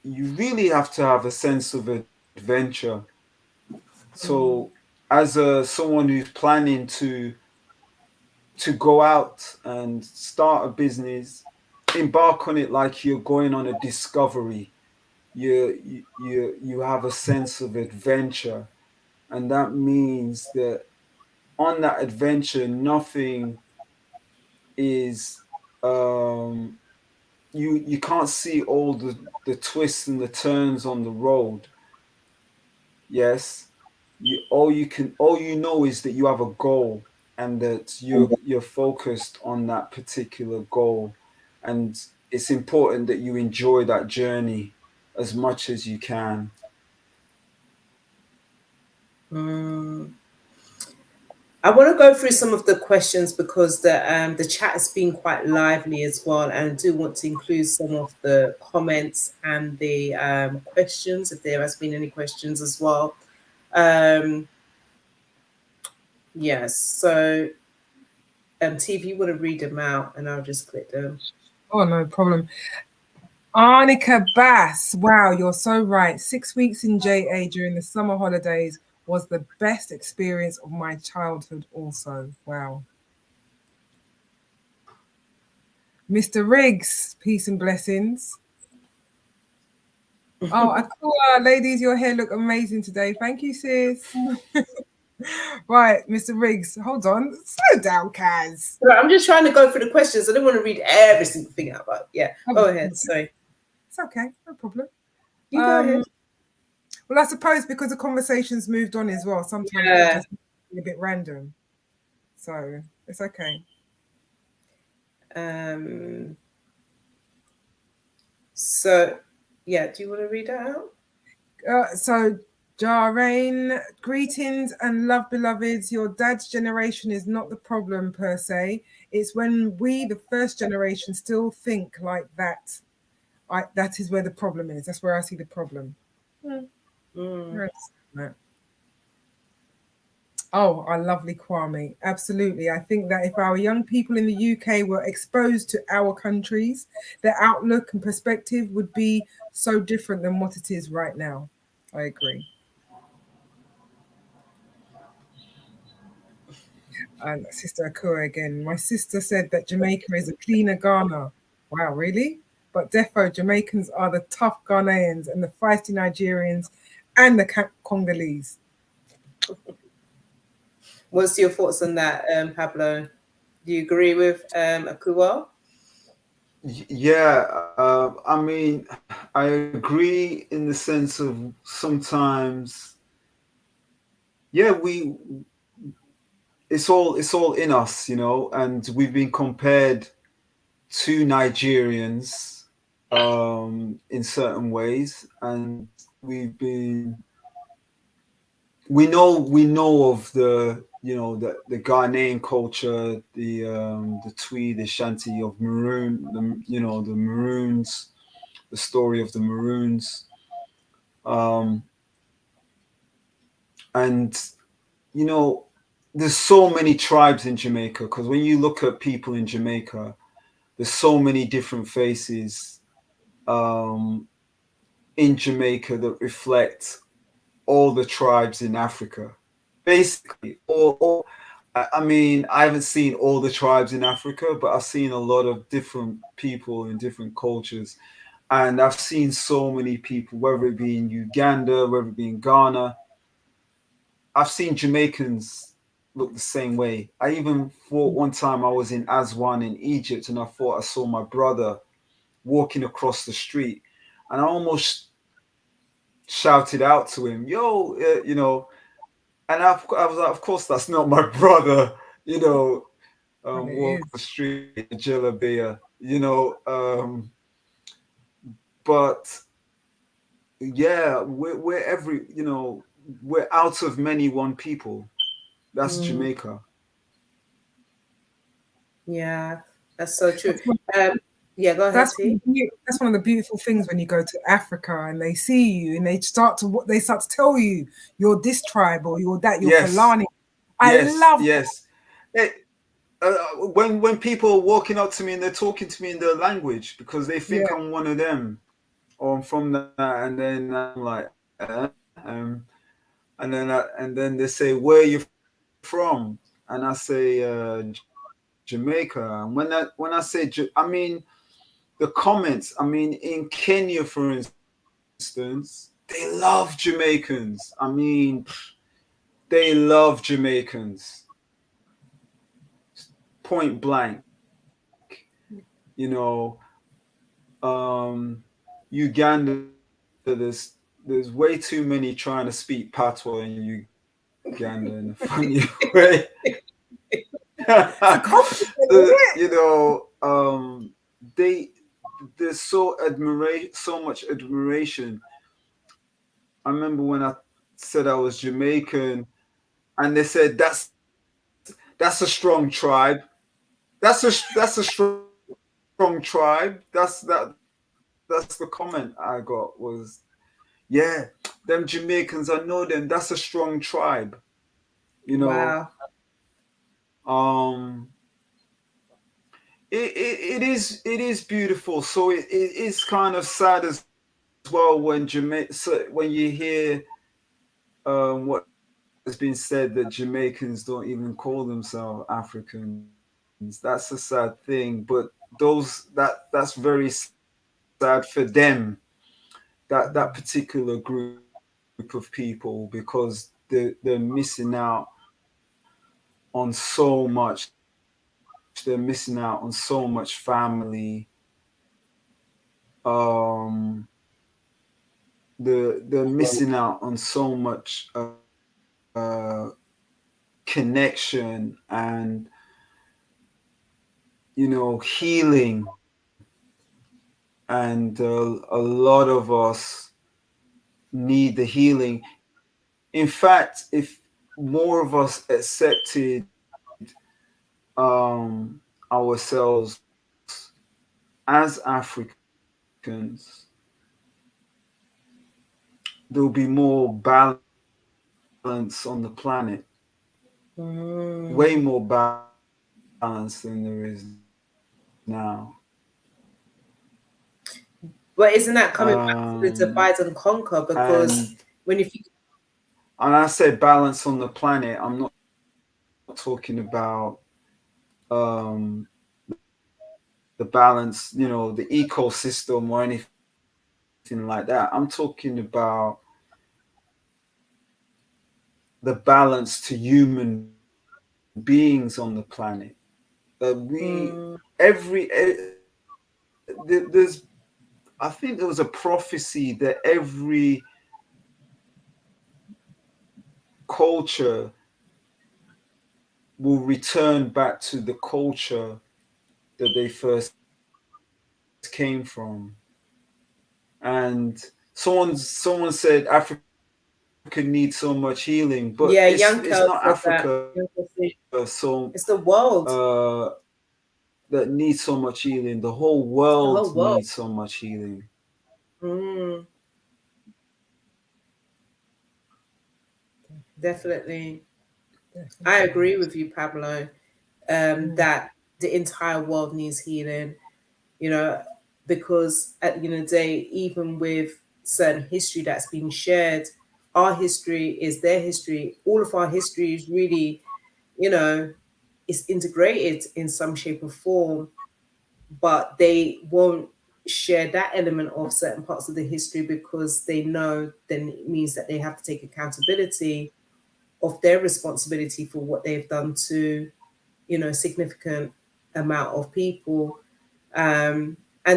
you really have to have a sense of adventure. So, as someone who's planning to go out and start a business, embark on it like you're going on a discovery. You have a sense of adventure, and that means that on that adventure, nothing is you can't see all the twists and the turns on the road. Yes, all you know is that you have a goal, and that you're focused on that particular goal, and it's important that you enjoy that journey as much as you can. I want to go through some of the questions because the chat has been quite lively as well, and I do want to include some of the comments and the questions if there has been any questions as well. Yes, so T, if you want to read them out, and I'll just click them. Oh, no problem. Arnica Bass, wow, you're so right. 6 weeks in JA during the summer holidays was the best experience of my childhood also. Wow. Mr. Riggs, peace and blessings. Oh, Akua, ladies, your hair look amazing today. Thank you, sis. Right, Mr. Riggs, hold on. Slow down, Kaz. I'm just trying to go through the questions. I don't want to read every single thing out, but yeah, go ahead. Sorry. It's okay, no problem. You go ahead. Well, I suppose because the conversation's moved on as well, sometimes it just be a bit random. So it's okay. So, yeah, do you want to read that out? So, Jarain, greetings and love, beloveds. Your dad's generation is not the problem per se. It's when we, the first generation, still think like that. That is where the problem is. That's where I see the problem. Oh, our lovely Kwame. Absolutely. I think that if our young people in the UK were exposed to our countries, their outlook and perspective would be so different than what it is right now. I agree. And Sister Akua again. My sister said that Jamaica is a cleaner Ghana. Wow, really? But defo, Jamaicans are the tough Ghanaians and the feisty Nigerians and the Congolese. What's your thoughts on that, Pablo? Do you agree with Akua? Yeah, I mean, I agree in the sense of sometimes, yeah, it's all in us, you know, and we've been compared to Nigerians in certain ways, and we know of the, you know, the Ghanaian culture, the Twi, the Shanti of Maroon, the Maroons, the story of the Maroons, and you know, there's so many tribes in Jamaica, because when you look at people in Jamaica, there's so many different faces in Jamaica that reflect all the tribes in Africa. Basically, I mean, I haven't seen all the tribes in Africa, but I've seen a lot of different people in different cultures. And I've seen so many people, whether it be in Uganda, whether it be in Ghana. I've seen Jamaicans look the same way. I even thought one time I was in Aswan in Egypt, and I thought I saw my brother walking across the street, and I almost shouted out to him, "Yo," you know, and I was like, "Of course, that's not my brother," you know. Walk the street, Jalabia, you know. But yeah, we're every, you know, we're out of many one people. That's Jamaica. Yeah, that's so true. Yeah, go ahead. That's one of the beautiful things when you go to Africa and they see you and they start to tell you you're this tribe or you're that, you're Fulani. I love that. When people are walking up to me and they're talking to me in their language because they think I'm one of them or I'm from that, and then I'm like, and then they say, "Where are you from?" And I say, Jamaica. And when I say, I mean, the comments. I mean, in Kenya, for instance, they love Jamaicans. I mean, they love Jamaicans. Point blank. You know, Uganda, there's way too many trying to speak patois in Uganda in a funny way. You know, there's so much admiration. I remember when I said I was Jamaican, and they said that's a strong tribe. That's a strong tribe. That's the comment I got was, yeah, them Jamaicans, I know them. That's a strong tribe. You know, Wow. um, it is beautiful. So it is kind of sad as well when when you hear what has been said that Jamaicans don't even call themselves Africans. That's a sad thing, but that's very sad for them, that particular group of people, because they're missing out on so much. They're missing out on so much family. Um, they're missing out on so much connection and healing, and a lot of us need the healing. In fact, if more of us accepted ourselves as Africans, there'll be more balance on the planet, way more balance than there is now. But isn't that coming back to the divide and conquer? Because when you think, and I say balance on the planet, I'm not talking about the balance, the ecosystem or anything like that. I'm talking about the balance to human beings on the planet. There's, I think there was a prophecy that every culture will return back to the culture that they first came from. And someone said Africa needs so much healing, but yeah, it's not Africa. So it's the world that needs so much healing. The whole world needs so much healing. Definitely. I agree with you, Pablo, that the entire world needs healing, because at the end of the day, even with certain history that's been shared, our history is their history. All of our history is really, is integrated in some shape or form, but they won't share that element of certain parts of the history because they know then it means that they have to take accountability of their responsibility for what they've done to, significant amount of people. And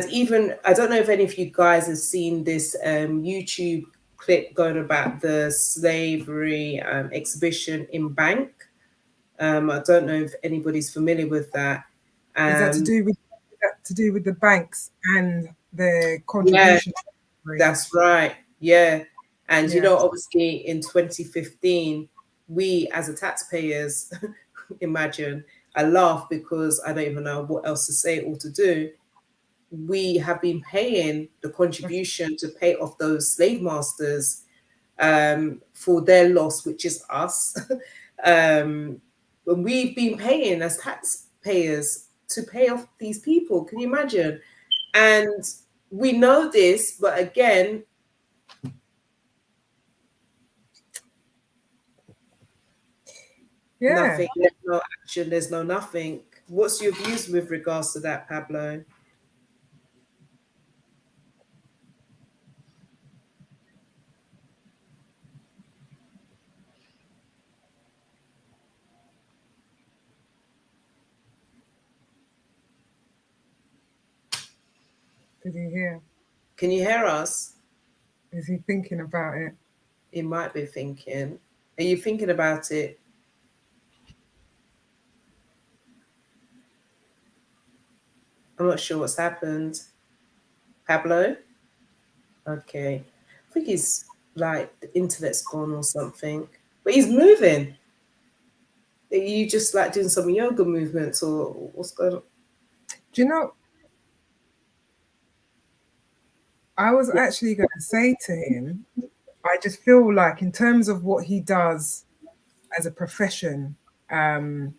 even, I don't know if any of you guys have seen this YouTube clip going about the slavery exhibition in Bank. I don't know if anybody's familiar with that. Is that to do with the banks and the contribution? Yeah, that's right. Yeah. And, obviously in 2015, we as a taxpayers, imagine, I laugh because I don't even know what else to say or to do. We have been paying the contribution to pay off those slave masters for their loss, which is us. And we've been paying as taxpayers to pay off these people. Can you imagine? And we know this, but again, nothing. There's no action. There's no nothing. What's your views with regards to that, Pablo? Did he hear? Can you hear us? Is he thinking about it? He might be thinking. Are you thinking about it? I'm not sure what's happened. Pablo? Okay. I think he's like the internet's gone or something. But he's moving. Are you just like doing some yoga movements or what's going on? Do you know, I was actually going to say to him, I just feel like in terms of what he does as a profession, the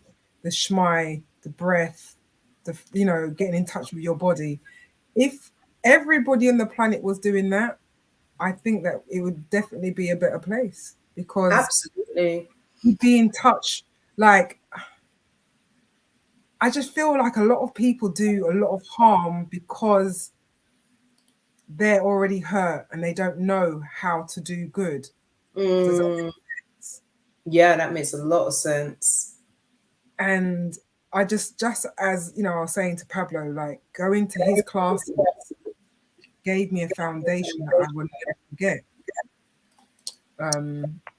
shmai, the breath, getting in touch with your body. If everybody on the planet was doing that, I think that it would definitely be a better place because Absolutely. you'd be in touch. Like, I just feel like a lot of people do a lot of harm because they're already hurt and they don't know how to do good. Does that Mm, make sense? yeah, that makes a lot of sense. And I just as you know, I was saying to Pablo, like going to his classes gave me a foundation that I will never forget.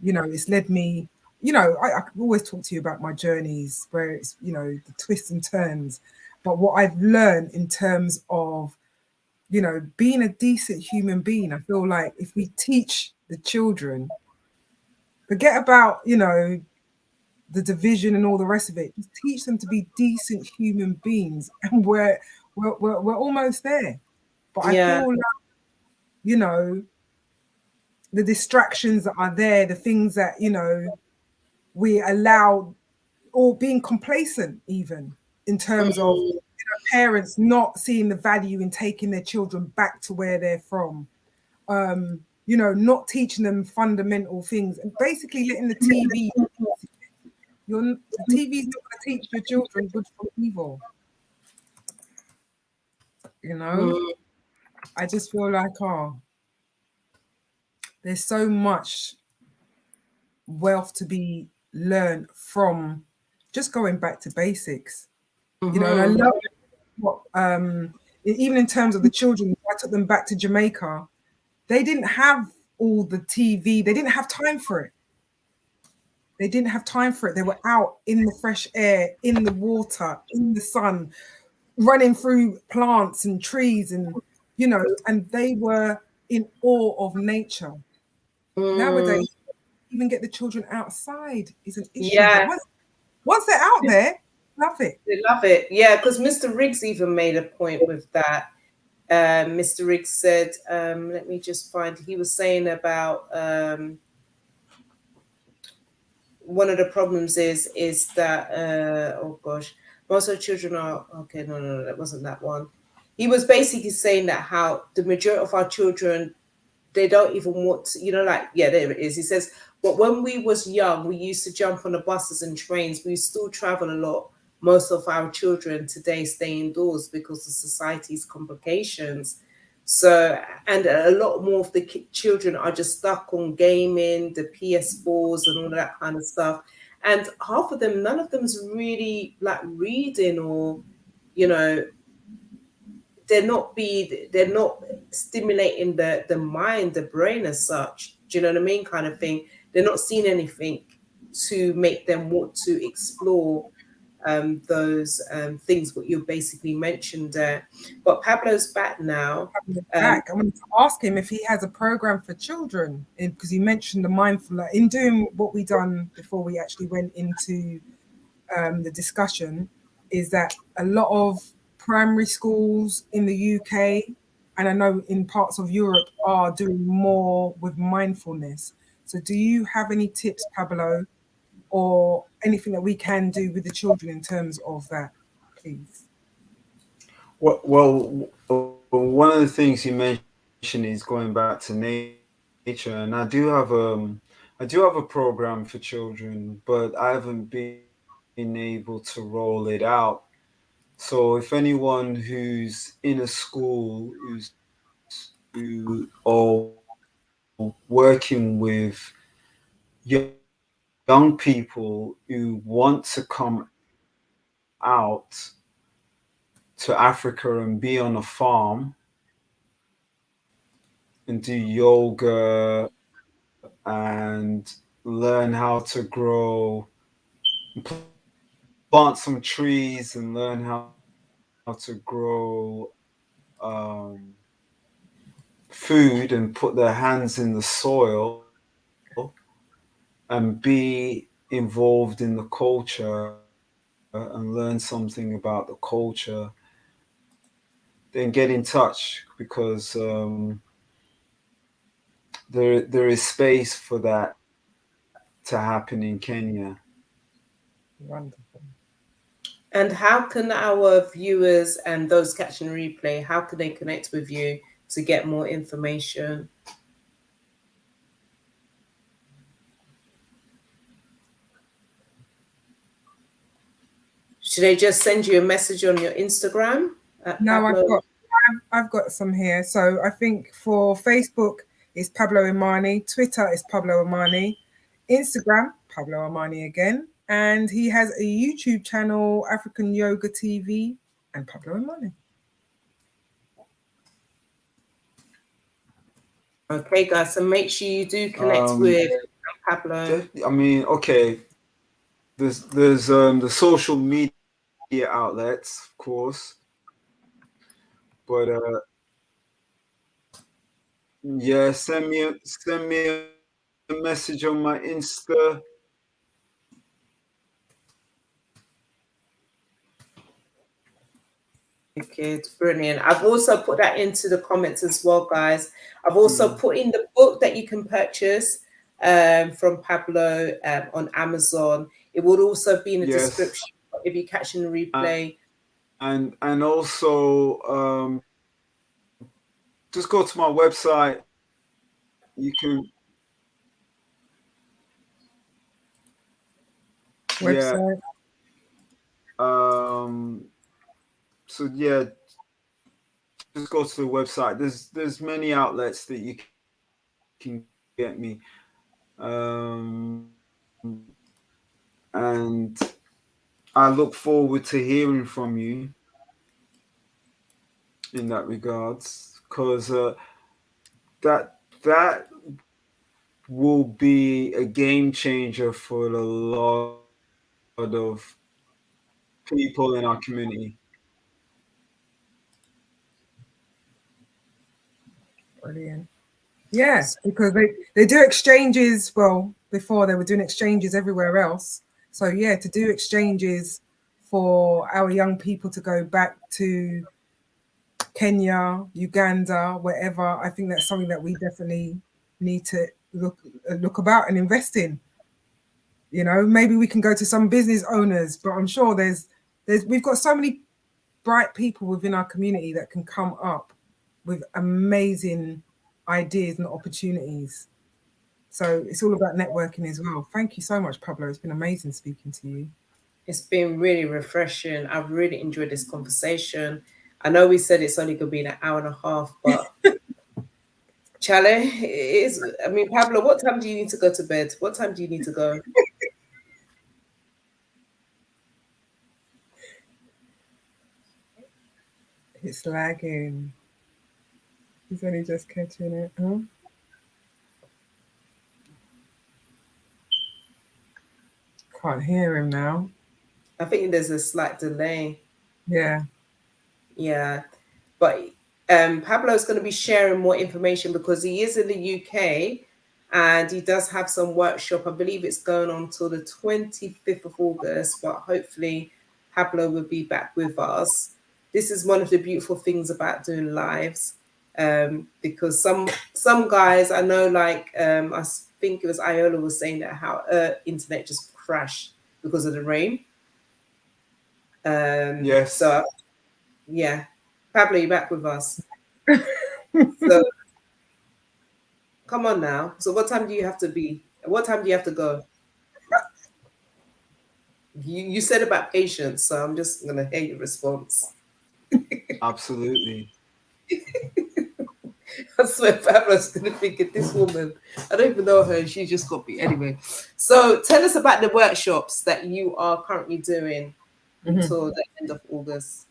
It's led me, I can always talk to you about my journeys where it's, the twists and turns. But what I've learned in terms of, being a decent human being, I feel like if we teach the children, forget about, the division and all the rest of it, just teach them to be decent human beings. And we're almost there. But I Yeah. feel like, you know, the distractions that are there, the things that, we allow, or being complacent even in terms of Mm, parents not seeing the value in taking their children back to where they're from, not teaching them fundamental things and basically letting the TV, the TV is not going to teach your children good from evil. mm, I just feel like, there's so much wealth to be learned from just going back to basics, and I mm-hmm. love what, even in terms of the children, I took them back to Jamaica. They didn't have all the TV. They didn't have time for it. They didn't have time for it. They were out in the fresh air, in the water, in the sun, running through plants and trees and they were in awe of nature. Mm, Nowadays, even get the children outside is an issue. But yeah, once they're out there, love it. they love it. Yeah, because Mr. Riggs even made a point with that. Mr. Riggs said, let me just find, he was saying about one of the problems is that oh gosh, most of the children are okay. No, that wasn't that one. He was basically saying that how the majority of our children, they don't even want to, like, yeah, there it is. He says, but when we was young, we used to jump on the buses and trains. We still travel a lot. Most of our children today stay indoors because of society's complications. So, and a lot more of the children are just stuck on gaming, the PS4s and all that kind of stuff. And half of them, none of them's really like reading or, you know, they're not stimulating the mind, the brain as such. Do you know what I mean? Kind of thing. They're not seeing anything to make them want to explore those things what you basically mentioned there. But Pablo's back now. Back. I wanted to ask him if he has a program for children because he mentioned the mindful in doing what we done before we actually went into the discussion. Is that a lot of primary schools in the UK and I know in parts of Europe are doing more with mindfulness. So, do you have any tips, Pablo, or anything that we can do with the children in terms of that, please? One of the things you mentioned is going back to nature, and I do have a program for children, but I haven't been able to roll it out. So if anyone who's in a school working with young people who want to come out to Africa and be on a farm and do yoga and learn how to grow, plant some trees and learn how to grow food and put their hands in the soil and be involved in the culture and learn something about the culture, then get in touch, because there is space for that to happen in Kenya. Wonderful. And how can our viewers and those catching replay, how can they connect with you to get more information? Should they just send you a message on your Instagram? No, I've got some here. So I think for Facebook it's Pablo Imani, Twitter is Pablo Imani, Instagram Pablo Imani again, and he has a YouTube channel, Afrikan Yoga TV, and Pablo Imani. Okay, guys, so make sure you do connect with Pablo. I mean, okay, there's the social media outlets, of course, but yeah, send me a message on my Insta. Okay, it's brilliant. I've also put that into the comments as well, guys. I've also put in the book that you can purchase from Pablo on Amazon. It would also be in the description if you're catching the replay. And also just go to my website. You can website. So yeah, just go to the website. There's many outlets that you can get me, and I look forward to hearing from you in that regards, because that will be a game changer for a lot of people in our community. Brilliant. Yeah, because they do exchanges. Well, before they were doing exchanges everywhere else. So yeah, to do exchanges for our young people to go back to Kenya, Uganda, wherever, I think that's something that we definitely need to look about and invest in. You know, maybe we can go to some business owners, but I'm sure we've got so many bright people within our community that can come up with amazing ideas and opportunities. So it's all about networking as well. Thank you so much, Pablo. It's been amazing speaking to you. It's been really refreshing. I've really enjoyed this conversation. I know we said it's only going to be an hour and a half, but Chale, it is. I mean, Pablo, what time do you need to go to bed? What time do you need to go? It's lagging. He's only just catching it, huh? Can't hear him now. I think there's a slight delay. Yeah. Yeah. But Pablo's going to be sharing more information because he is in the UK and he does have some workshop. I believe it's going on till the 25th of August, but hopefully Pablo will be back with us. This is one of the beautiful things about doing lives, because some guys I know, like I think it was Iola was saying that how internet just crashed because of the rain. Yes. So yeah, Pablo, you back with us? So come on now. So what time do you have to be? What time do you have to go? You said about patience, so I'm just gonna hear your response. Absolutely. I swear Pablo's gonna think of this woman. I don't even know her. She just got me anyway. So tell us about the workshops that you are currently doing until the end of August.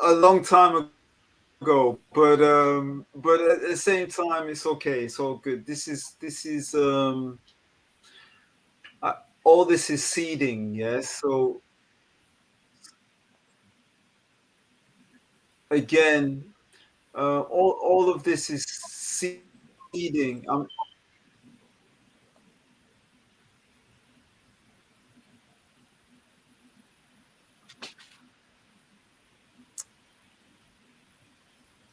A long time go, but at the same time, it's okay. It's all good. This is all this is seeding, yes. So again, all of this is seeding.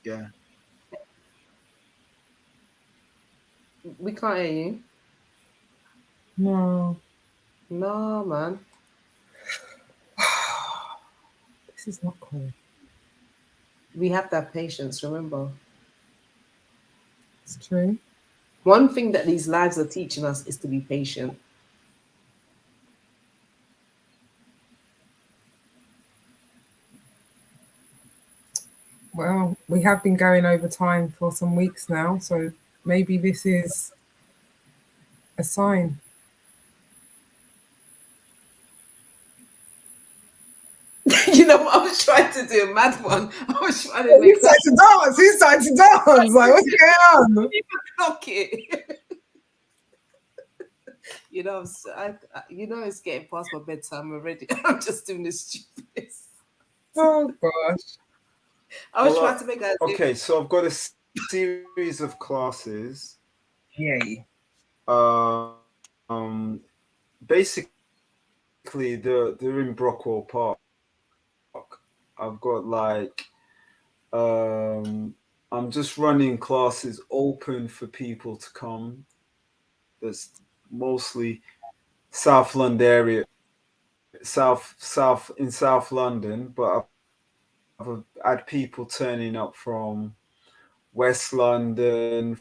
Yeah. We can't hear you. No, No, man. this is not cool. We have to have patience, remember. It's true. One thing that these lives are teaching us is to be patient. Well, we have been going over time for some weeks now, so maybe this is a sign. You know what? I was trying to do a mad one. I was trying to make He's starting to dance. He's starting to dance. Like, what's going on? clock it. You know, you know, it's getting past my bedtime already. I'm just doing this stupidness. Oh gosh. I was trying to make that. Okay, so I've got a series of classes. Yay. Basically, they're in Brockwell Park. I've got like, I'm just running classes open for people to come. That's mostly South London area, South in South London, but I've had people turning up from West London,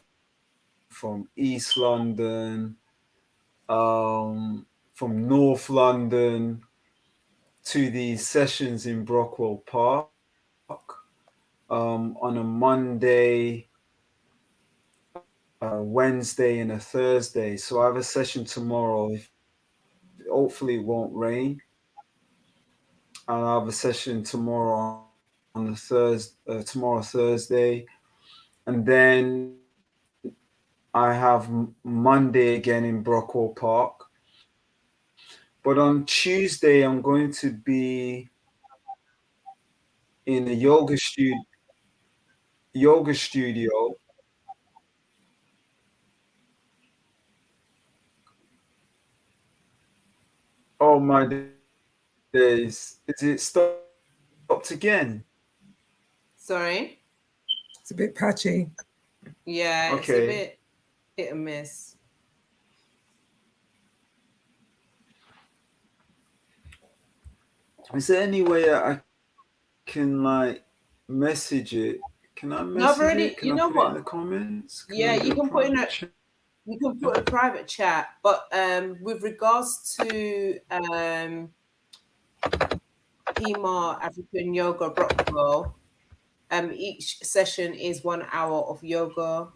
from East London, from North London to these sessions in Brockwell Park on a Monday, Wednesday, and a Thursday. So I have a session tomorrow. Hopefully, it won't rain. And I have a session tomorrow on the Thursday, and then I have Monday again in Brockwell Park. But on Tuesday, I'm going to be in a yoga studio. Oh my days! Is it stopped again? Sorry. It's a bit patchy. Yeah, it's a bit hit and miss. Is there any way I can like message it? Can I No, I've message already. it? Can You I know put it in the what? comments? Can Yeah, I do you a can put in a. private chat? You can put a private chat, but with regards to Hema African Yoga Brockwell, each session is 1 hour of yoga.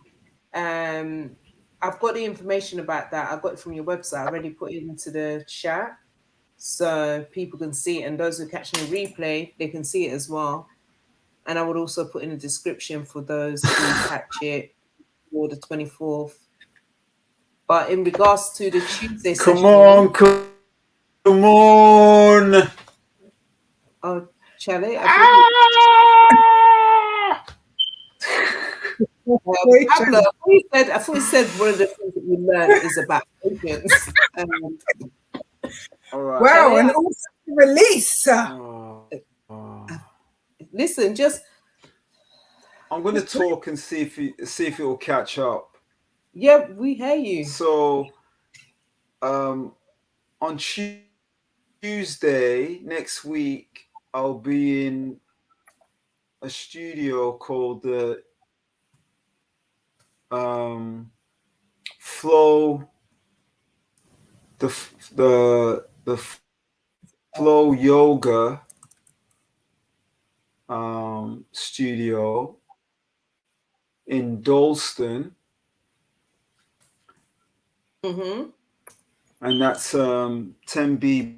I've got the information about that. I got it from your website. I already put it into the chat so people can see it, and those who are catching the replay, they can see it as well. And I would also put in a description for those who catch it for the 24th. But in regards to the Tuesday Come session, on, come on! oh, Charlie, I thought you said one of the things that you learned is about patience. All right. Wow, and also release. Listen, just I'm going to talk and see if it will catch up. yeah, we hear you. So, on Tuesday next week, I'll be in a studio called the Flow, the Flow Yoga studio in Dalston. Mm-hmm. And that's 10B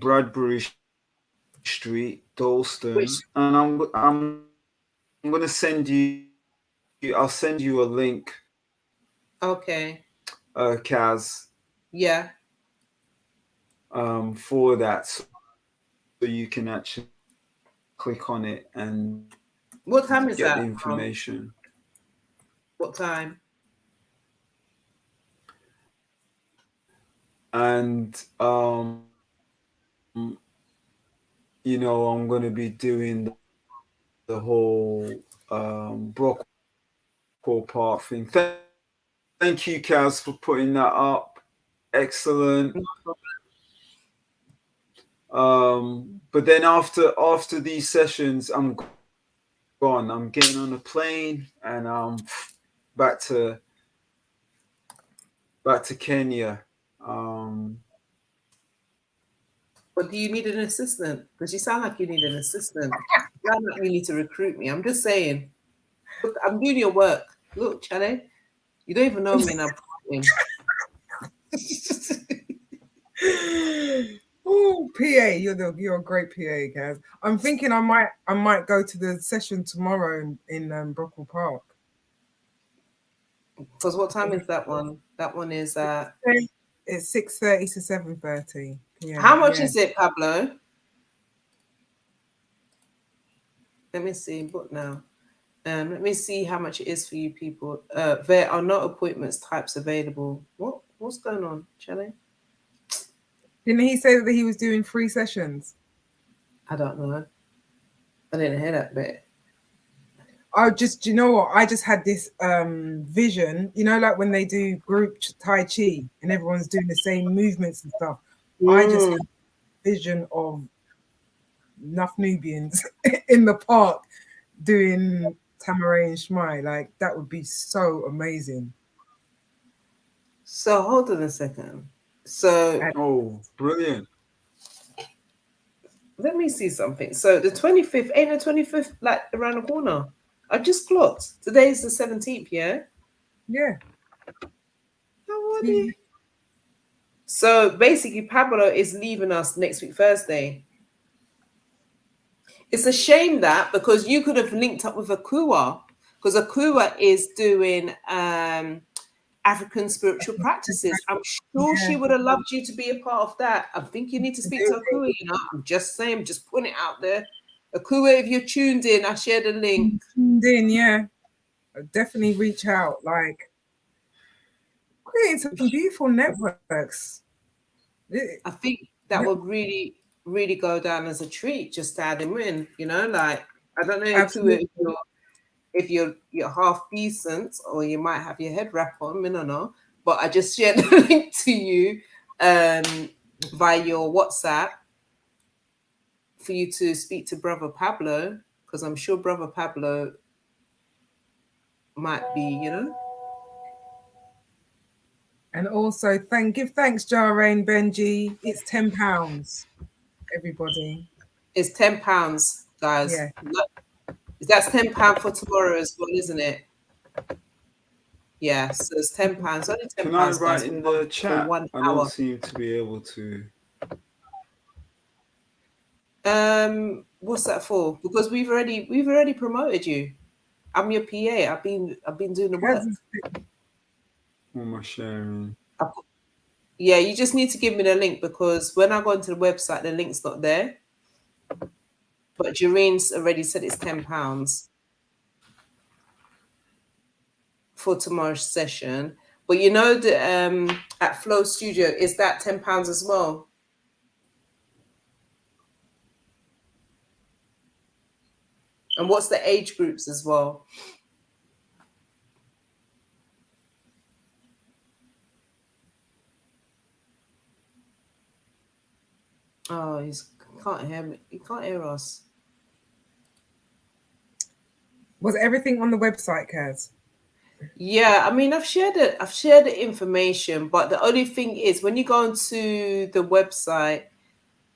Bradbury Street, Dalston. And I'm going to send you. I'll send you a link, Okay. Kaz, Yeah. for that, so you can actually click on it and What time is get the that? information. What time? And I'm going to be doing the whole Brockwell Park thing. Thank you, Kaz, for putting that up. Excellent. But then after these sessions, I'm gone. I'm getting on a plane and I'm back to Kenya. But do you need an assistant? Because you sound like you need an assistant. You sound like you need to recruit me. I'm just saying. Look, I'm doing your work. Look, Chale, you don't even know me and I'm promoting. Oh, PA, you're a great PA, Kaz. I'm thinking I might go to the session tomorrow in Brockwell Park. Because what time is that one? That one is it's 6:30 to 7:30. Yeah. How much is it, Pablo? Let me see. Book now. Let me see how much it is for you people. There are no appointments types available. What's going on, Chale? Didn't he say that he was doing 3 sessions? I don't know. I didn't hear that bit. You know what? I just had this vision, like when they do group Tai Chi and everyone's doing the same movements and stuff. I just had a vision of enough Nubians in the park doing Tama-re Smai. Like, that would be so amazing. So hold on a second. So Brilliant. let me see something. So the 25th, ain't the 25th like around the corner? I just clocked. Today is the 17th, yeah? Yeah. How are they? So basically, Pablo is leaving us next week, Thursday. It's a shame that because you could have linked up with Akua, because Akua is doing African spiritual practices. I'm sure she would have loved you to be a part of that. I think you need to speak to Akua, I'm just saying, just putting it out there. Akua, if you're tuned in, I shared a link. Tuned in, yeah. I'll definitely reach out. Like, creating some beautiful networks. I think that would really, really go down as a treat just to add him in, like, I don't know if you're half decent or you might have your head wrap on, I don't know. But I just shared the link to you via your WhatsApp for you to speak to Brother Pablo, because I'm sure Brother Pablo might be, And also give thanks, Jarain Benji. It's £10, everybody. It's £10, guys. Yeah. That's £10 for tomorrow as well, isn't it? Yeah, so it's £10. Only £10. Can I write in the chat? For 1 hour. I don't seem to be able to. What's that for? Because we've already promoted you. I'm your PA. I've been doing the work. What am I sharing? Yeah, you just need to give me the link because when I go into the website, the link's not there. But Jareen's already said it's £10 for tomorrow's session. But at Flow Studio, is that £10 as well? And what's the age groups as well? Oh, he can't hear me. He can't hear us. Was everything on the website, Kaz? Yeah, I mean, I've shared the information, but the only thing is when you go onto the website,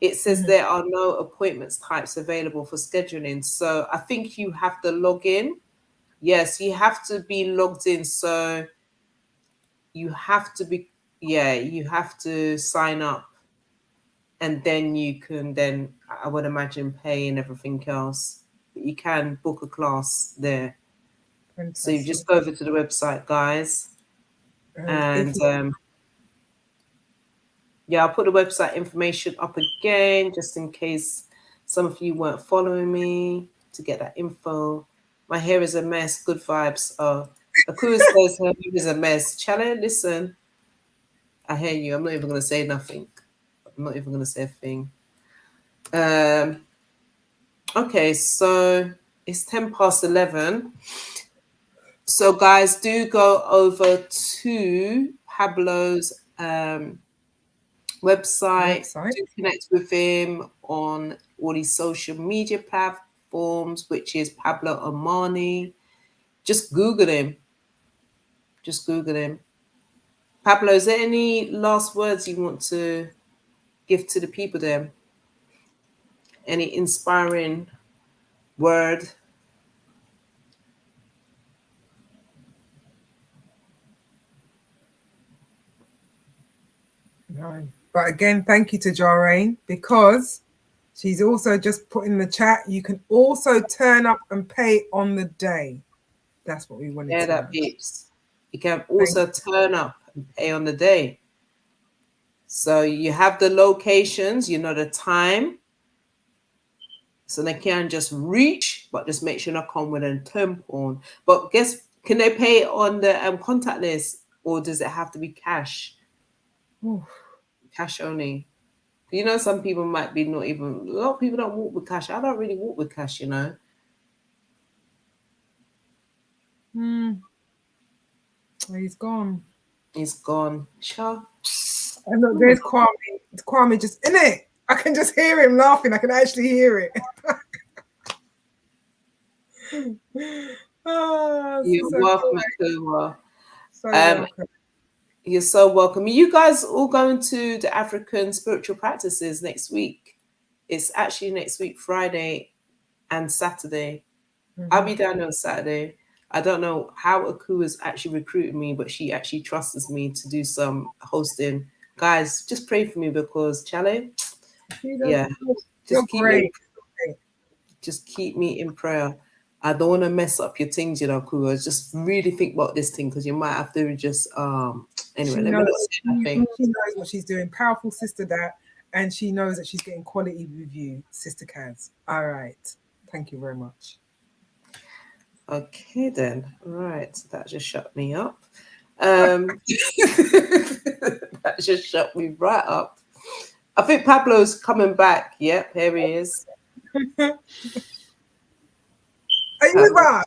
it says there are no appointments types available for scheduling. So I think you have to log in. Yes, you have to be logged in. So you have to sign up. And then you can I would imagine, pay and everything else. but you can book a class there. Fantastic. So you just go over to the website, guys, and yeah, I'll put the website information up again just in case some of you weren't following me to get that info. My hair is a mess. Good vibes. Oh, Akua says her hair is a mess. Chale, listen. I hear you. I'm not even going to say nothing. I'm not even going to say a thing. Okay, so it's 10:11. So, guys, do go over to Pablo's website. Do connect with him on all his social media platforms, which is Pablo Imani. Just Google him. Just Google him. Pablo, is there any last words you want to give to the people there? Any inspiring word? No. But again, thank you to Jarraine, because she's also just put in the chat, you can also turn up and pay on the day. That's what we wanted to that, peeps. You can also turn up and pay on the day. So you have the locations, you know the time. So they can just reach, but just make sure not come with a tempo. But can they pay on the contact list, or does it have to be cash? Oof. Cash only. You know, some people might be not even, a lot of people don't walk with cash. I don't really walk with cash, you know. He's gone. He's gone. Sure. And look, there's Kwame. It's Kwame just in it. I can just hear him laughing. I can actually hear it. You're so welcome, Akua. So welcome. You're so welcome. You guys all going to the African spiritual practices next week? It's actually next week, Friday and Saturday. I'll be down on Saturday. I don't know how Akua's actually recruited me, but she actually trusts me to do some hosting. Guys, just pray for me because Chale, yeah, just keep me in prayer. I don't want to mess up your things, you know, Akua. Just really think about this thing, because you might have to just anyway. She knows what she's doing. Powerful sister, that, and she knows that she's getting quality review, Sister Kaz. All right, thank you very much. Okay then, right. That just shut me up. That just shut me right up. I think Pablo's coming back. Yep, here he is. Are you back?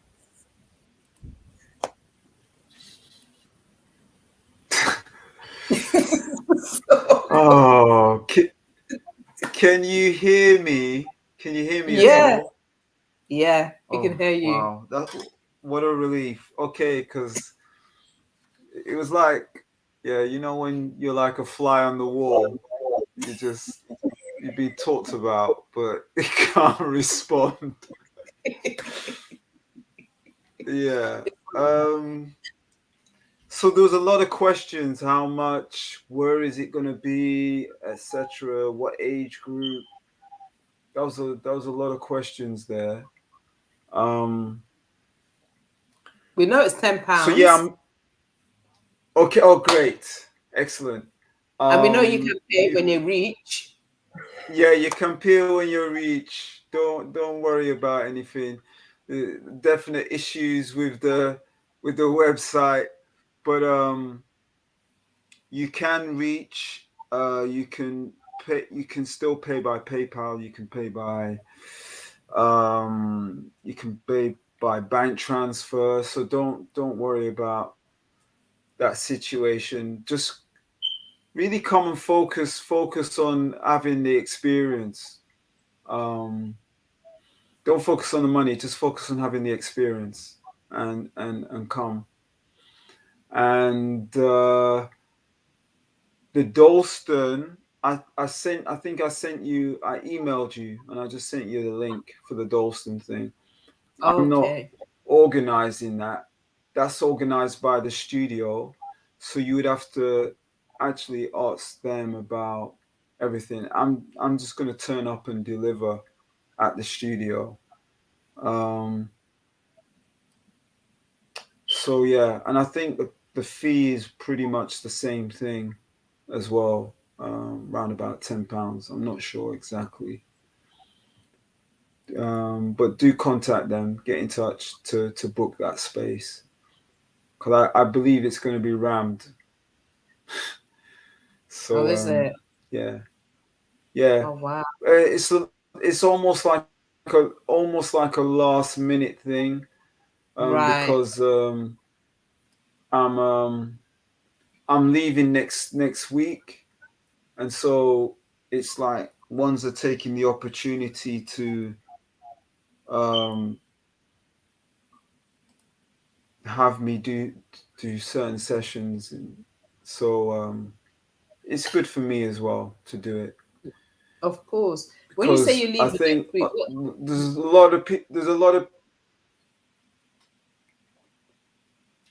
Oh, can you hear me? Can you hear me? Yeah. Yeah, we can hear you. Wow, what a relief. Okay, because it was like, yeah, you know, when you're like a fly on the wall, you'd be talked about, but you can't respond. Yeah. So there was a lot of questions. How much? Where is it going to be? Etc. What age group? That was a lot of questions there. We know it's £10. So yeah, okay. Oh, great, excellent. And we know you can pay when you reach. Yeah, you can pay when you reach. Don't worry about anything. Definite issues with the website, but you can reach. You can pay. You can still pay by PayPal. You can pay by. You can pay by bank transfer. So don't worry about that situation. Just really come and focus on having the experience. Don't focus on the money, just focus on having the experience and come. And the Dalston, I emailed you and I just sent you the link for the Dalston thing. I'm not organizing that. That's organized by the studio. So you would have to actually ask them about everything. I'm just going to turn up and deliver at the studio. So yeah, and I think the fee is pretty much the same thing as well, around about £10. I'm not sure exactly, but do contact them, get in touch to book that space, because I believe it's going to be rammed. Oh, So is it? yeah, yeah, Oh, wow. it's almost like a last minute thing, Right. because I'm I'm leaving next week, and so it's like ones are taking the opportunity to um, have me do certain sessions, and so it's good for me as well to do it, Of course. When you say because you're I leaving think next week, there's a lot of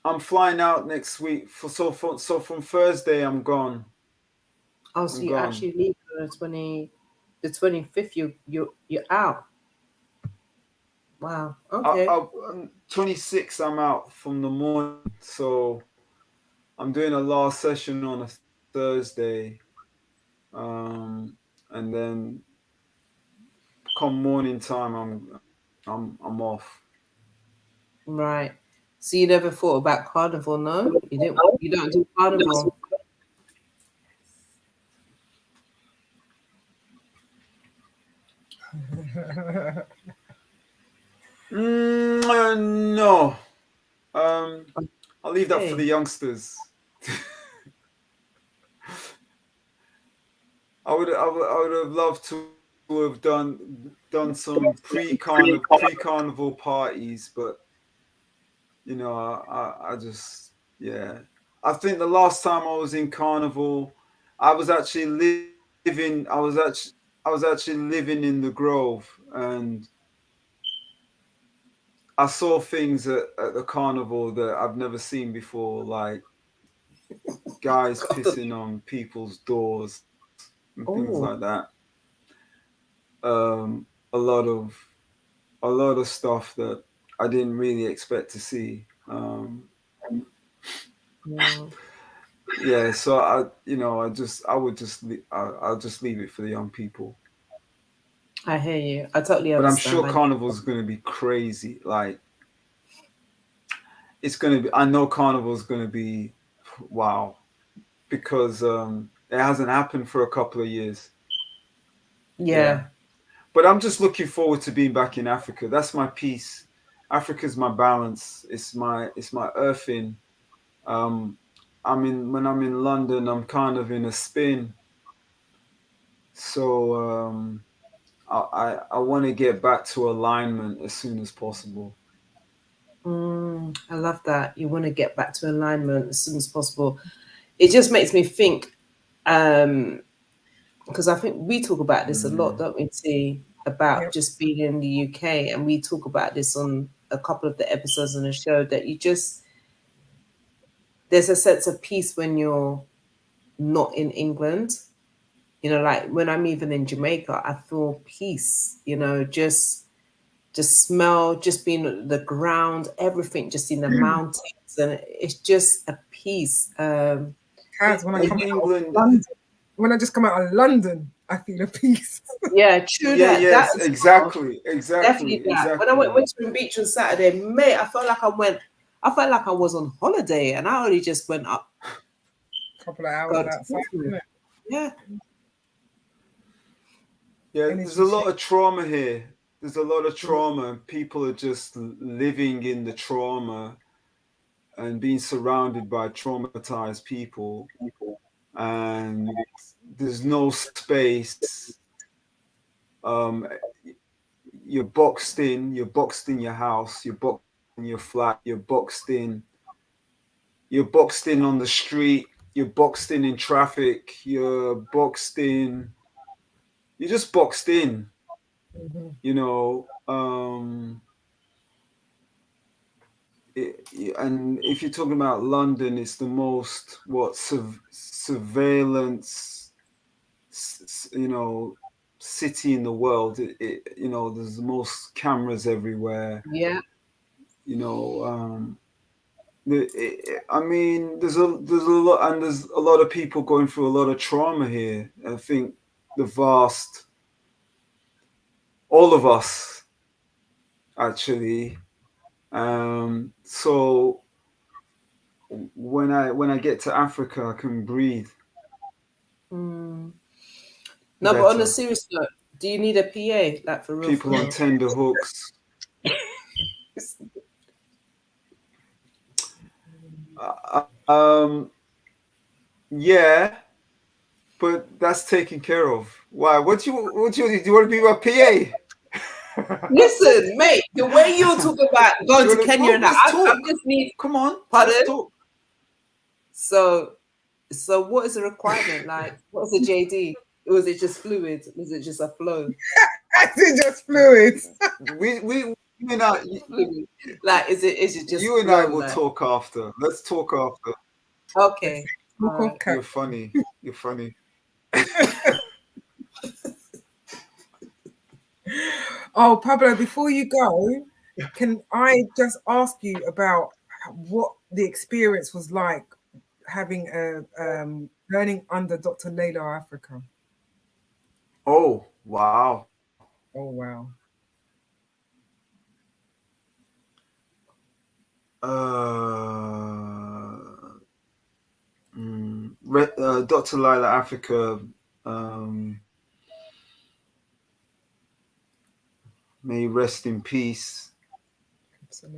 I'm flying out next week so from Thursday I'm gone. oh, so I'm you gone. actually leave on the 25th, you're out. Wow. Okay. 26 I'm out from the morning, so I'm doing a last session on a Thursday, um, and then come morning time I'm off. Right. So you never thought about carnival, no? You don't do carnival. No, um, I'll leave that for the Okay. youngsters. I would have loved to have done some pre carnival parties, but I just, yeah. I think the last time I was in carnival, I was actually living. I was actually living in the Grove, and I saw things at the carnival that I've never seen before, like guys pissing on people's doors and things like Oh, that. A lot of stuff that I didn't really expect to see. wow. Yeah, so I'll just leave it for the young people. I hear you. I totally But I'm understand. sure Carnival's going to be crazy. Like it's going to be. I know Carnival's going to be wow, because it hasn't happened for a couple of years. Yeah, Yeah. but I'm just looking forward to being back in Africa. That's my peace. Africa's my balance. It's my earthing. Um, when I'm in London, I'm kind of in a spin. So I want to get back to alignment as soon as possible. I love that. You want to get back to alignment as soon as possible. It just makes me think, because I think we talk about this a lot, Mm. don't we, T, about Yep. just being in the UK, and we talk about this on a couple of the episodes on the show that there's a sense of peace when you're not in England. Like when I'm even in Jamaica, I feel peace. Just smell, just being the ground, everything, just in the mountains, and it's just a peace. Kaz, when I In come out of England, London, when I just come out of London, I feel a peace. Yeah, true yeah, that. That yes, as well. Definitely that. When I went exactly. to the beach on Saturday, mate, I felt like I was on holiday, and I only just went up, Couple of hours got to outside, isn't Portsmouth. it? Yeah. Yeah, there's Energy a lot shift. of trauma here. There's a lot of trauma, and people are just living in the trauma and being surrounded by traumatized people, and there's no space. Um, you're boxed in. You're boxed in your house. You're boxed in your flat. You're boxed in. You're boxed in on the street. You're boxed in traffic. You're boxed in. You're just boxed in. Mhm. You know. And if you're talking about London, it's the most surveillance, you know, city in the world. You know, there's the most cameras everywhere. Yeah. You know, I mean, there's a lot, and there's a lot of people going through a lot of trauma here. I think all of us actually. So when I get to Africa, I can breathe No, but on a better. serious note, do you need a PA? Like for real? For People on real? tender hooks. Yeah, but that's taken care of. Why? Do you want to be my PA? Listen, mate, the way you're talking about going to Kenya and that, I just need. Come on, Pardon? let's talk. So what is the requirement? Like, what is the JD? Was it just fluid? Was it just a flow? I did just fluid. We and I, like, is it just you and flow, I will like? talk after. Let's talk after. Okay. Right. You're funny. You're funny. Oh, Pablo, before you go, can I just ask you about what the experience was like having learning under Dr. Layla Africa? Oh, wow. Oh, wow. Dr. Layla Africa, may rest in peace. Absolutely.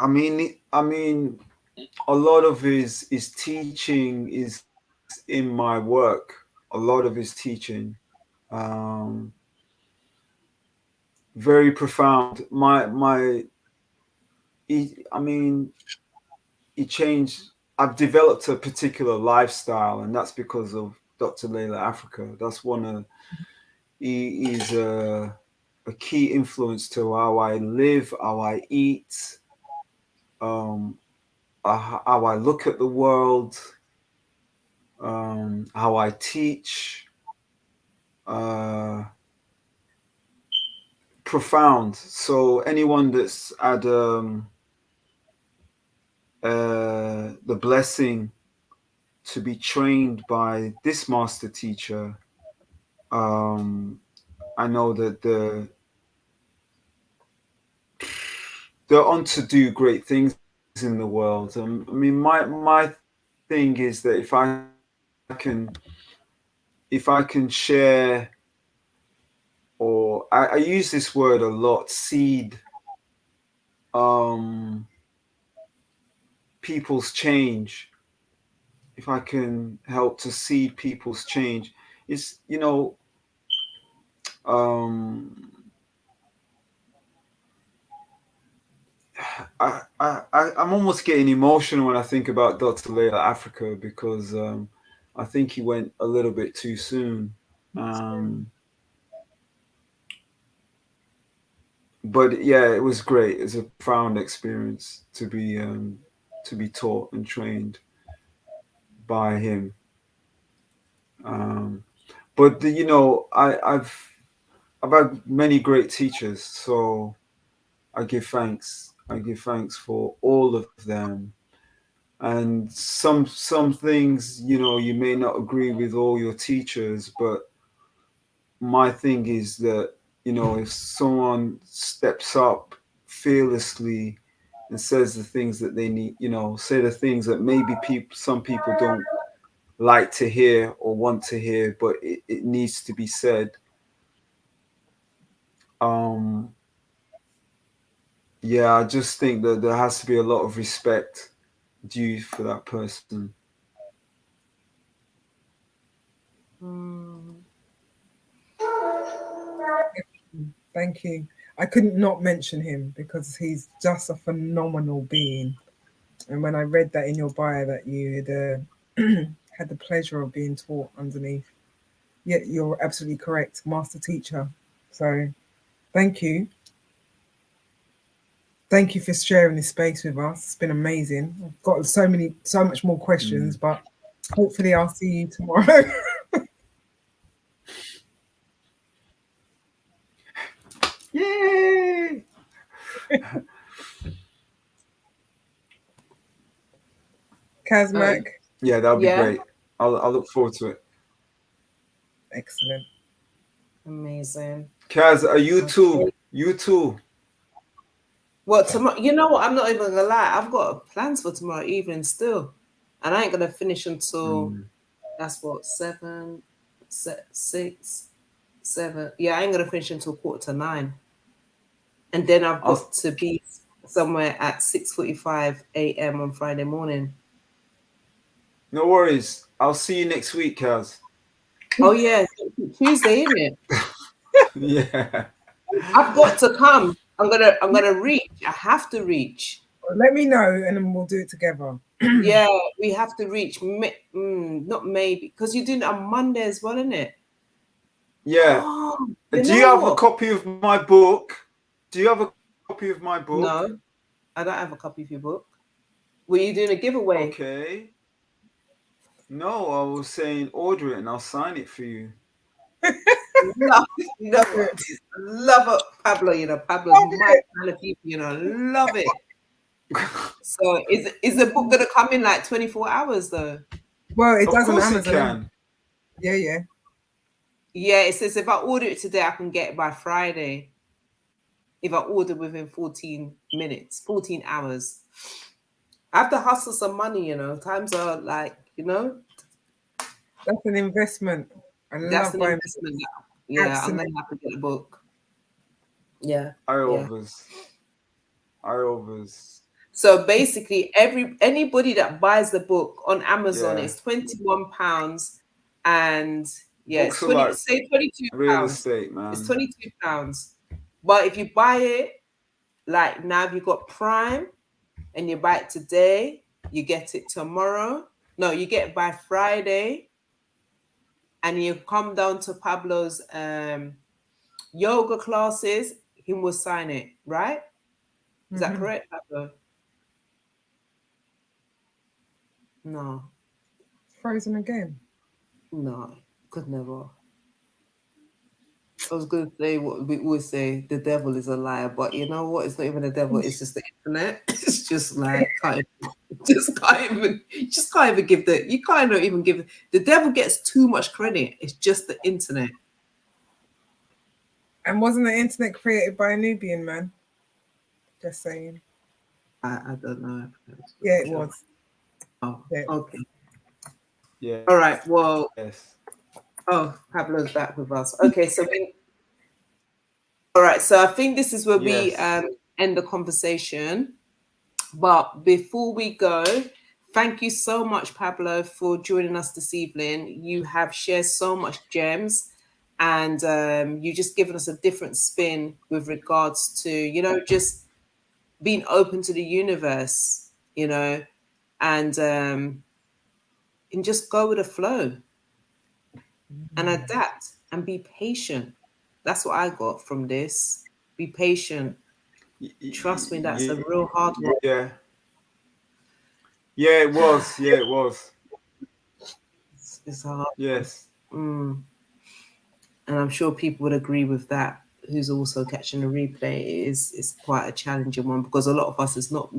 I mean, a lot of his teaching is in my work. A lot of his teaching, very profound. He changed. I've developed a particular lifestyle, and that's because of Dr. Layla Africa. That's he's a key influence to how I live, how I eat, how I look at the world, how I teach. Profound. So anyone that's had the blessing to be trained by this master teacher, I know that they're on to do great things in the world. I mean, my thing is that if I can share, or I use this word a lot, seed people's change. If I can help to seed people's change, it's, you know, I'm almost getting emotional when I think about Dr. Layla Africa, because I think he went a little bit too soon. But yeah, it was great. It was a profound experience to be taught and trained by him. But you know, I've had many great teachers, so I give thanks. I give thanks for all of them. And some things, you know, you may not agree with all your teachers, but my thing is that, you know, if someone steps up fearlessly and says the things that they need, you know, say the things that maybe some people don't like to hear or want to hear, but it needs to be said. Yeah, I just think that there has to be a lot of respect due for that person. Thank you. I couldn't not mention him because he's just a phenomenal being. And when I read that in your bio that you had had the pleasure of being taught underneath, yeah, you're absolutely correct, master teacher. So thank you. Thank you for sharing this space with us. It's been amazing. I've got so much more questions, but Hopefully, I'll see you tomorrow. Yay! Kazmak. Yeah, that'll be Yeah. great. I'll look forward to it. Excellent. Amazing. Kaz, are you too? You too. Well, tomorrow, you know what? I'm not even gonna lie. I've got plans for tomorrow evening still, and I ain't gonna finish until that's what 7, 6, 7. Yeah, I ain't gonna finish until 8:45, and then I've got to be somewhere at 6:45 a.m. on Friday morning. No worries. I'll see you next week, Kaz. Oh yeah, Tuesday, isn't it? Yeah. I've got to come. I'm gonna reach. I have to reach. Let me know, and then we'll do it together. Yeah, we have to reach. Not maybe, because you're doing it on Monday as well, isn't it? Yeah. Oh, Do you have a copy of my book? Do you have a copy of my book? No, I don't have a copy of your book. Were you doing a giveaway? Okay. No, I was saying order it and I'll sign it for you. Love it, Pablo. You know, Pablo's my kind of people. You know, love it. So, is the book gonna come in like 24 hours though? Well, it does on Of course Amazon. it can. Yeah. Yeah, it says if I order it today, I can get it by Friday. If I order within 14 minutes, 14 hours. I have to hustle some money, you know. Times are like, you know. That's an investment. That's an investment. Yeah, absolutely. I'm gonna have to get a book. Yeah. Eye-overs. So basically, anybody that buys the book on Amazon is £21, and it's 22 real pounds. estate, man. It's £22. But if you buy it, like now, if you got Prime and you buy it today, you get it tomorrow. No, you get it by Friday, and you come down to Pablo's yoga classes. He will sign it, right? Is that correct, Pablo? No. Frozen again. No, could never. I was going to say what we always say: the devil is a liar, but you know what? It's not even the devil; it's just the internet. It's just like you can't even give the devil gets too much credit. It's just the internet. And wasn't the internet created by a Nubian man? Just saying. I don't know. Yeah, it was. Oh, yeah. Okay. Yeah. All right. Well. Yes. Oh, Pablo's back with us. Okay, so all right. So I think this is where we end the conversation. But before we go, thank you so much, Pablo, for joining us this evening. You have shared so much gems, and you just given us a different spin with regards to, you know, just being open to the universe, you know, and just go with the flow and adapt and be patient. That's what I got from this. Be patient. Trust me, that's a real hard one. Yeah. Yeah, it was. Yeah, it was. It's hard. Yes. And I'm sure people would agree with that. Who's also catching the replay is quite a challenging one, because a lot of us is not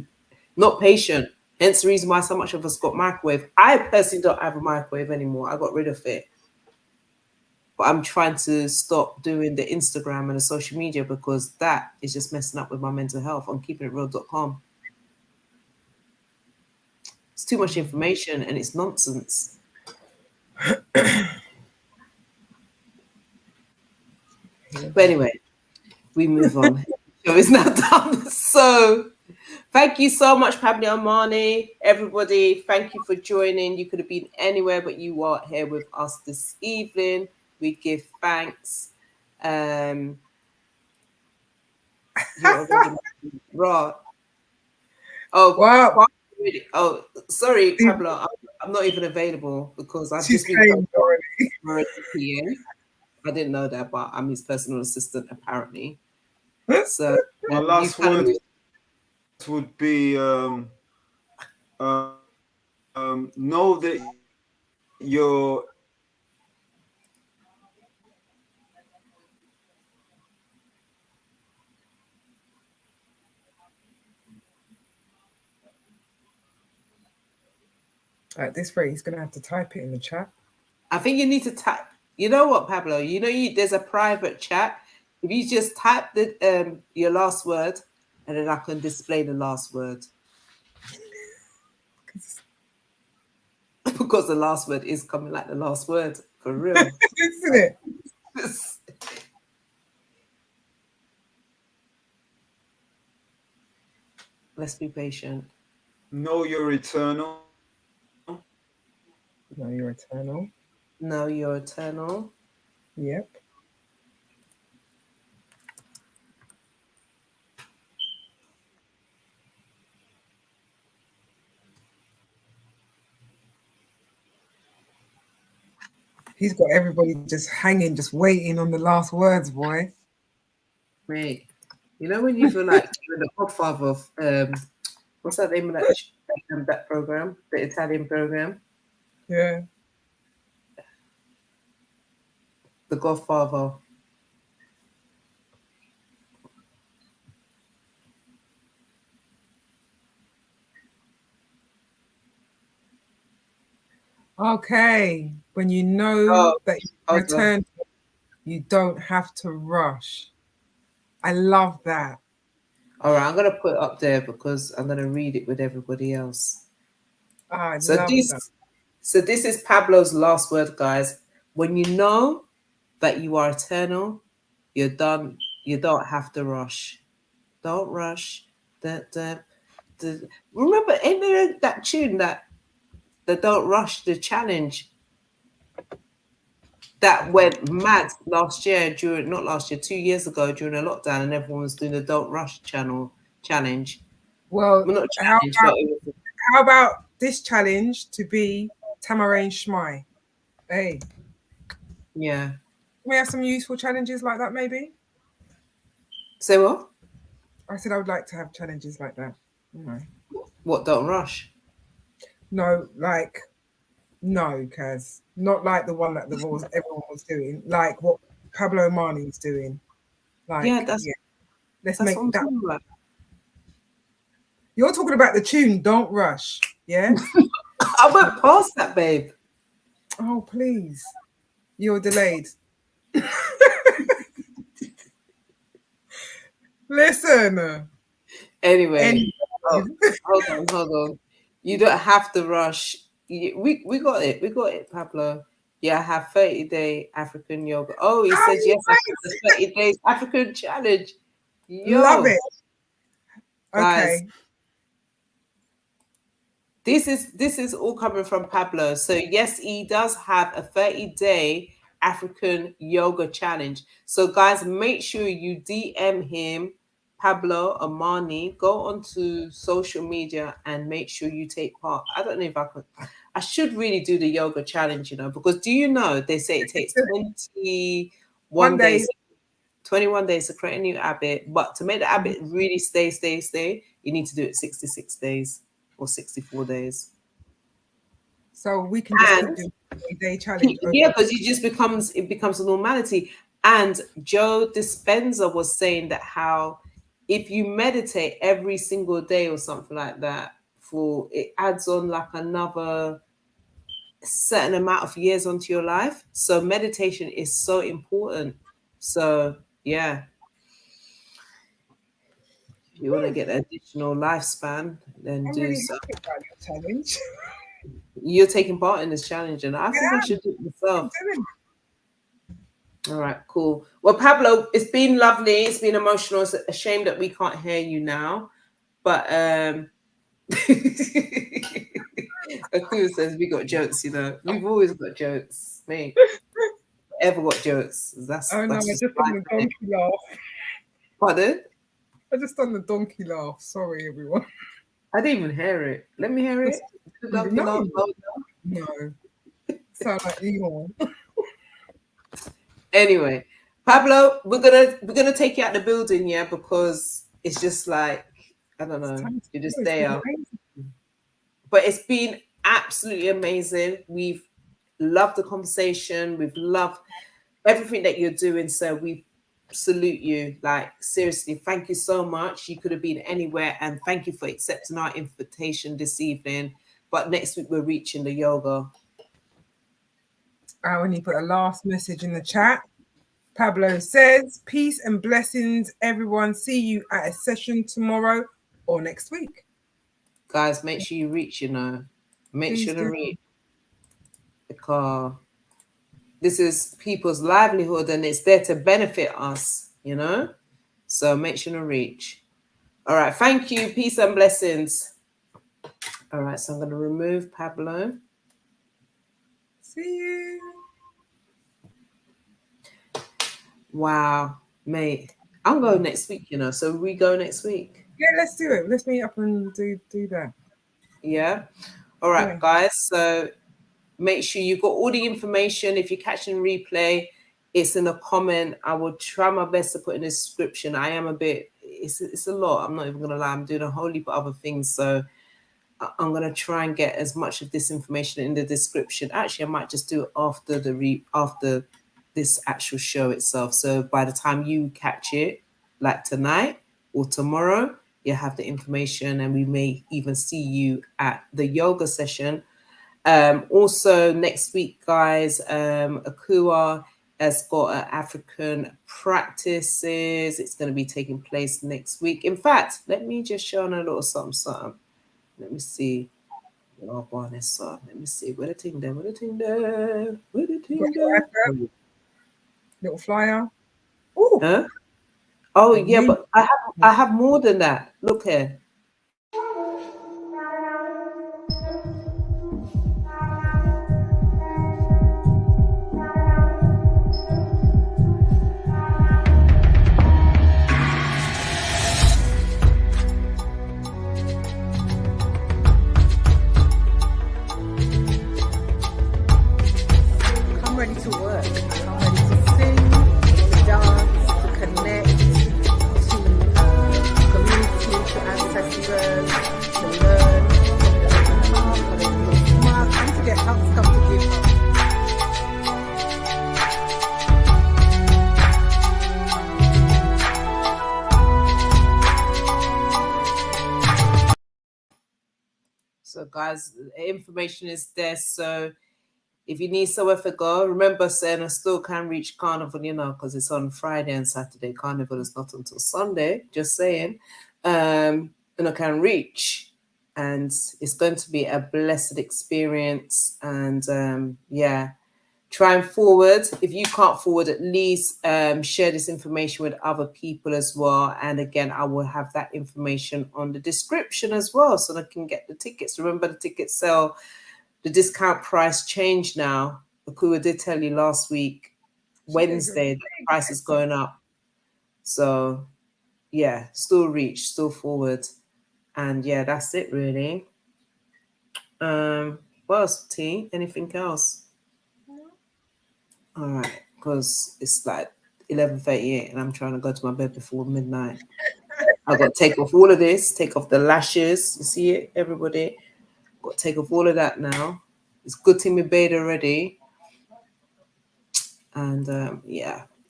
patient. Hence the reason why so much of us got microwave. I personally don't have a microwave anymore. I got rid of it. But I'm trying to stop doing the Instagram and the social media, because that is just messing up with my mental health on keepingitreal.com. It's too much information and it's nonsense. But anyway, we move on. The show is now done. So thank you so much, Pablo Imani. Everybody, thank you for joining. You could have been anywhere, but you are here with us this evening. We give thanks. Right. Oh, wow. Oh, sorry, Pablo. I'm not even available because I've just been already. PM. I didn't know that, but I'm his personal assistant apparently. So my last word would be know that You're At this rate, he's going to have to type it in the chat. I think you need to type. You know what, Pablo? There's a private chat. If you just type the your last word, and then I can display the last word. Because the last word is coming like the last word, for real. Isn't it? Let's be patient. know you're eternal. No, you're eternal. Know you're eternal. Yep. He's got everybody just hanging, just waiting on the last words, boy. Mate, you know when you feel like you're the godfather of what's that name of that program? The Italian program? Yeah. The Godfather. Okay. When you know that you return, you don't have to rush. I love that. All right, I'm going to put it up there because I'm going to read it with everybody else. I love that. So this is Pablo's last word, guys. When you know that you are eternal, you're done. You don't have to rush. Don't rush. Remember, ain't there that tune that the Don't Rush, the challenge that went mad last year not last year, 2 years ago during a lockdown, and everyone was doing the Don't Rush challenge. Well, not challenge, how about this challenge to be Tama-re Smai? Hey. Yeah. Can we have some useful challenges like that, maybe? Say what? I said I would like to have challenges like that. What, Don't Rush? No, Kaz. Not like the one that everyone was doing. Like what Pablo Imani is doing. Let's make that. About. You're talking about the tune, Don't Rush. Yeah? I went past that, babe. Oh, please. You're delayed. Listen. Anyway. Hold on. You don't have to rush. We got it. We got it, Pablo. Yeah, I have 30-day African yoga. Oh, he says yes, I have the 30 days African challenge. Yo, love it. Guys, okay. This is all coming from Pablo. So yes, he does have a 30-day African yoga challenge. So guys, make sure you DM him, Pablo Imani. Go onto social media and make sure you take part. I don't know if I should really do the yoga challenge, because do you know they say it takes 21 days. 21 days to create a new habit, but to make the habit really stay, you need to do it 66 days or 64 days. So we can just keep doing a day challenge. Yeah, because it becomes a normality. And Joe Dispenza was saying that how if you meditate every single day or something like that, it adds on like another certain amount of years onto your life. So meditation is so important. So yeah. If you want to get additional lifespan, then I'm do really so. happy about your challenge. You're taking part in this challenge, and I think I should do it myself. All right, cool. Well, Pablo, it's been lovely. It's been emotional. It's a shame that we can't hear you now, but Aku says we got jokes. We've always got jokes, mate. Ever got jokes? That's I just done the donkey laugh. Pardon? I just done the donkey laugh. Sorry, everyone. I didn't even hear it. Let me hear it. No. Sound like Elon. Anyway, Pablo, we're gonna take you out the building, yeah, because it's just like I don't know, you're just there. But it's been absolutely amazing. We've loved the conversation. We've loved everything that you're doing. So we salute you. Like, seriously, thank you so much. You could have been anywhere, and thank you for accepting our invitation this evening. But next week we're reaching the yoga. I only put a last message in the chat. Pablo says, peace and blessings, everyone. See you at a session tomorrow or next week. Guys, make sure you reach, Make Please sure to do. reach. Because this is people's livelihood and it's there to benefit us, So make sure to reach. All right. Thank you. Peace and blessings. All right. So I'm going to remove Pablo. See you. Wow, mate. I'm going next week, So we go next week. Yeah, let's do it. Let's meet up and do that. Yeah. All right, Yeah. guys. So make sure you got all the information. If you're catching replay, it's in a comment. I will try my best to put in the description. I am a bit, it's a lot. I'm not even going to lie. I'm doing a whole heap of other things. So I'm going to try and get as much of this information in the description. Actually, I might just do it after this actual show itself. So by the time you catch it, like tonight or tomorrow, you have the information, and we may even see you at the yoga session. Also next week, guys, Akua has got African practices. It's going to be taking place next week. In fact, let me just show on a little something. Let me see. Oh, Vanessa. Let me see. Where the thing there? Little flyer. Ooh. Huh? Oh, yeah, but I have more than that. Look here. I'm ready to work. I'm ready to sing, to dance, to connect, to community, to ancestors, to learn, and to get help stuff to give. So, guys, the information is there. So, if you need somewhere to go, remember saying I still can reach Carnival, because it's on Friday and Saturday. Carnival is not until Sunday, just saying. And I can reach. And it's going to be a blessed experience. And try and forward. If you can't forward, at least share this information with other people as well. And again, I will have that information on the description as well, so they can get the tickets. Remember, the tickets sell. The discount price changed now. Akua did tell you last week, Wednesday, the price is going up. So, yeah, still reach, still forward. And yeah, that's it really. What else, T? Anything else? All right, because it's like 11:38 and I'm trying to go to my bed before midnight. I've got to take off all of this, take off the lashes. You see it, everybody? Got to take off all of that now. It's good to be bed already. And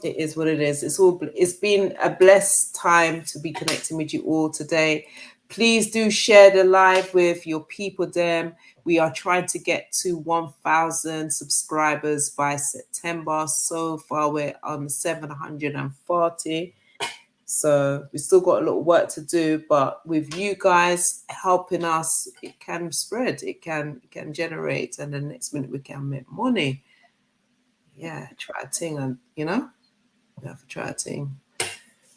it is what it is. It's been a blessed time to be connecting with you all today. Please do share the live with your people them. We are trying to get to 1,000 subscribers by September. So far we're on 740. So we still got a lot of work to do, but with you guys helping us, it can spread, it can generate, and the next minute we can make money. Yeah, try a thing, and we have to try a thing.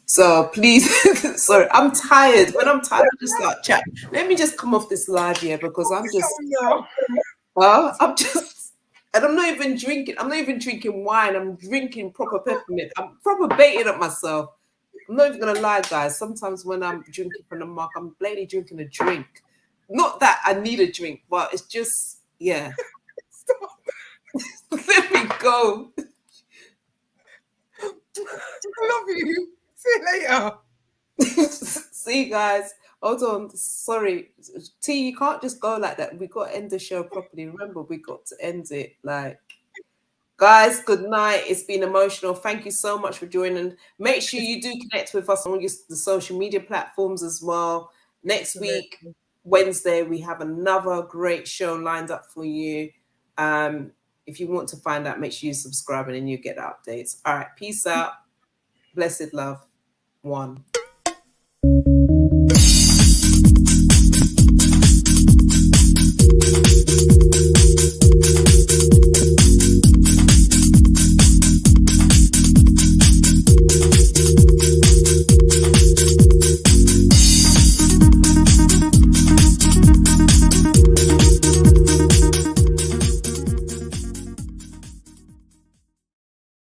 So please, sorry, I'm tired. When I'm tired, I just start chat. Let me just come off this live here because I'm just, and I'm not even drinking. I'm not even drinking wine. I'm drinking proper peppermint. I'm proper baiting up myself. I'm not even gonna lie, guys. Sometimes when I'm drinking from the mug, I'm blatantly drinking a drink. Not that I need a drink, but it's just, yeah. Let me go. I love you. See you later. See you guys. Hold on, sorry, T. You can't just go like that. We got to end the show properly. Remember, we got to end it like. Guys, good night. It's been emotional. Thank you so much for joining. Make sure you do connect with us on the social media platforms as well. Next week, Wednesday, we have another great show lined up for you. If you want to find out, make sure you subscribe and then you get updates. All right, peace out. Blessed love. 1.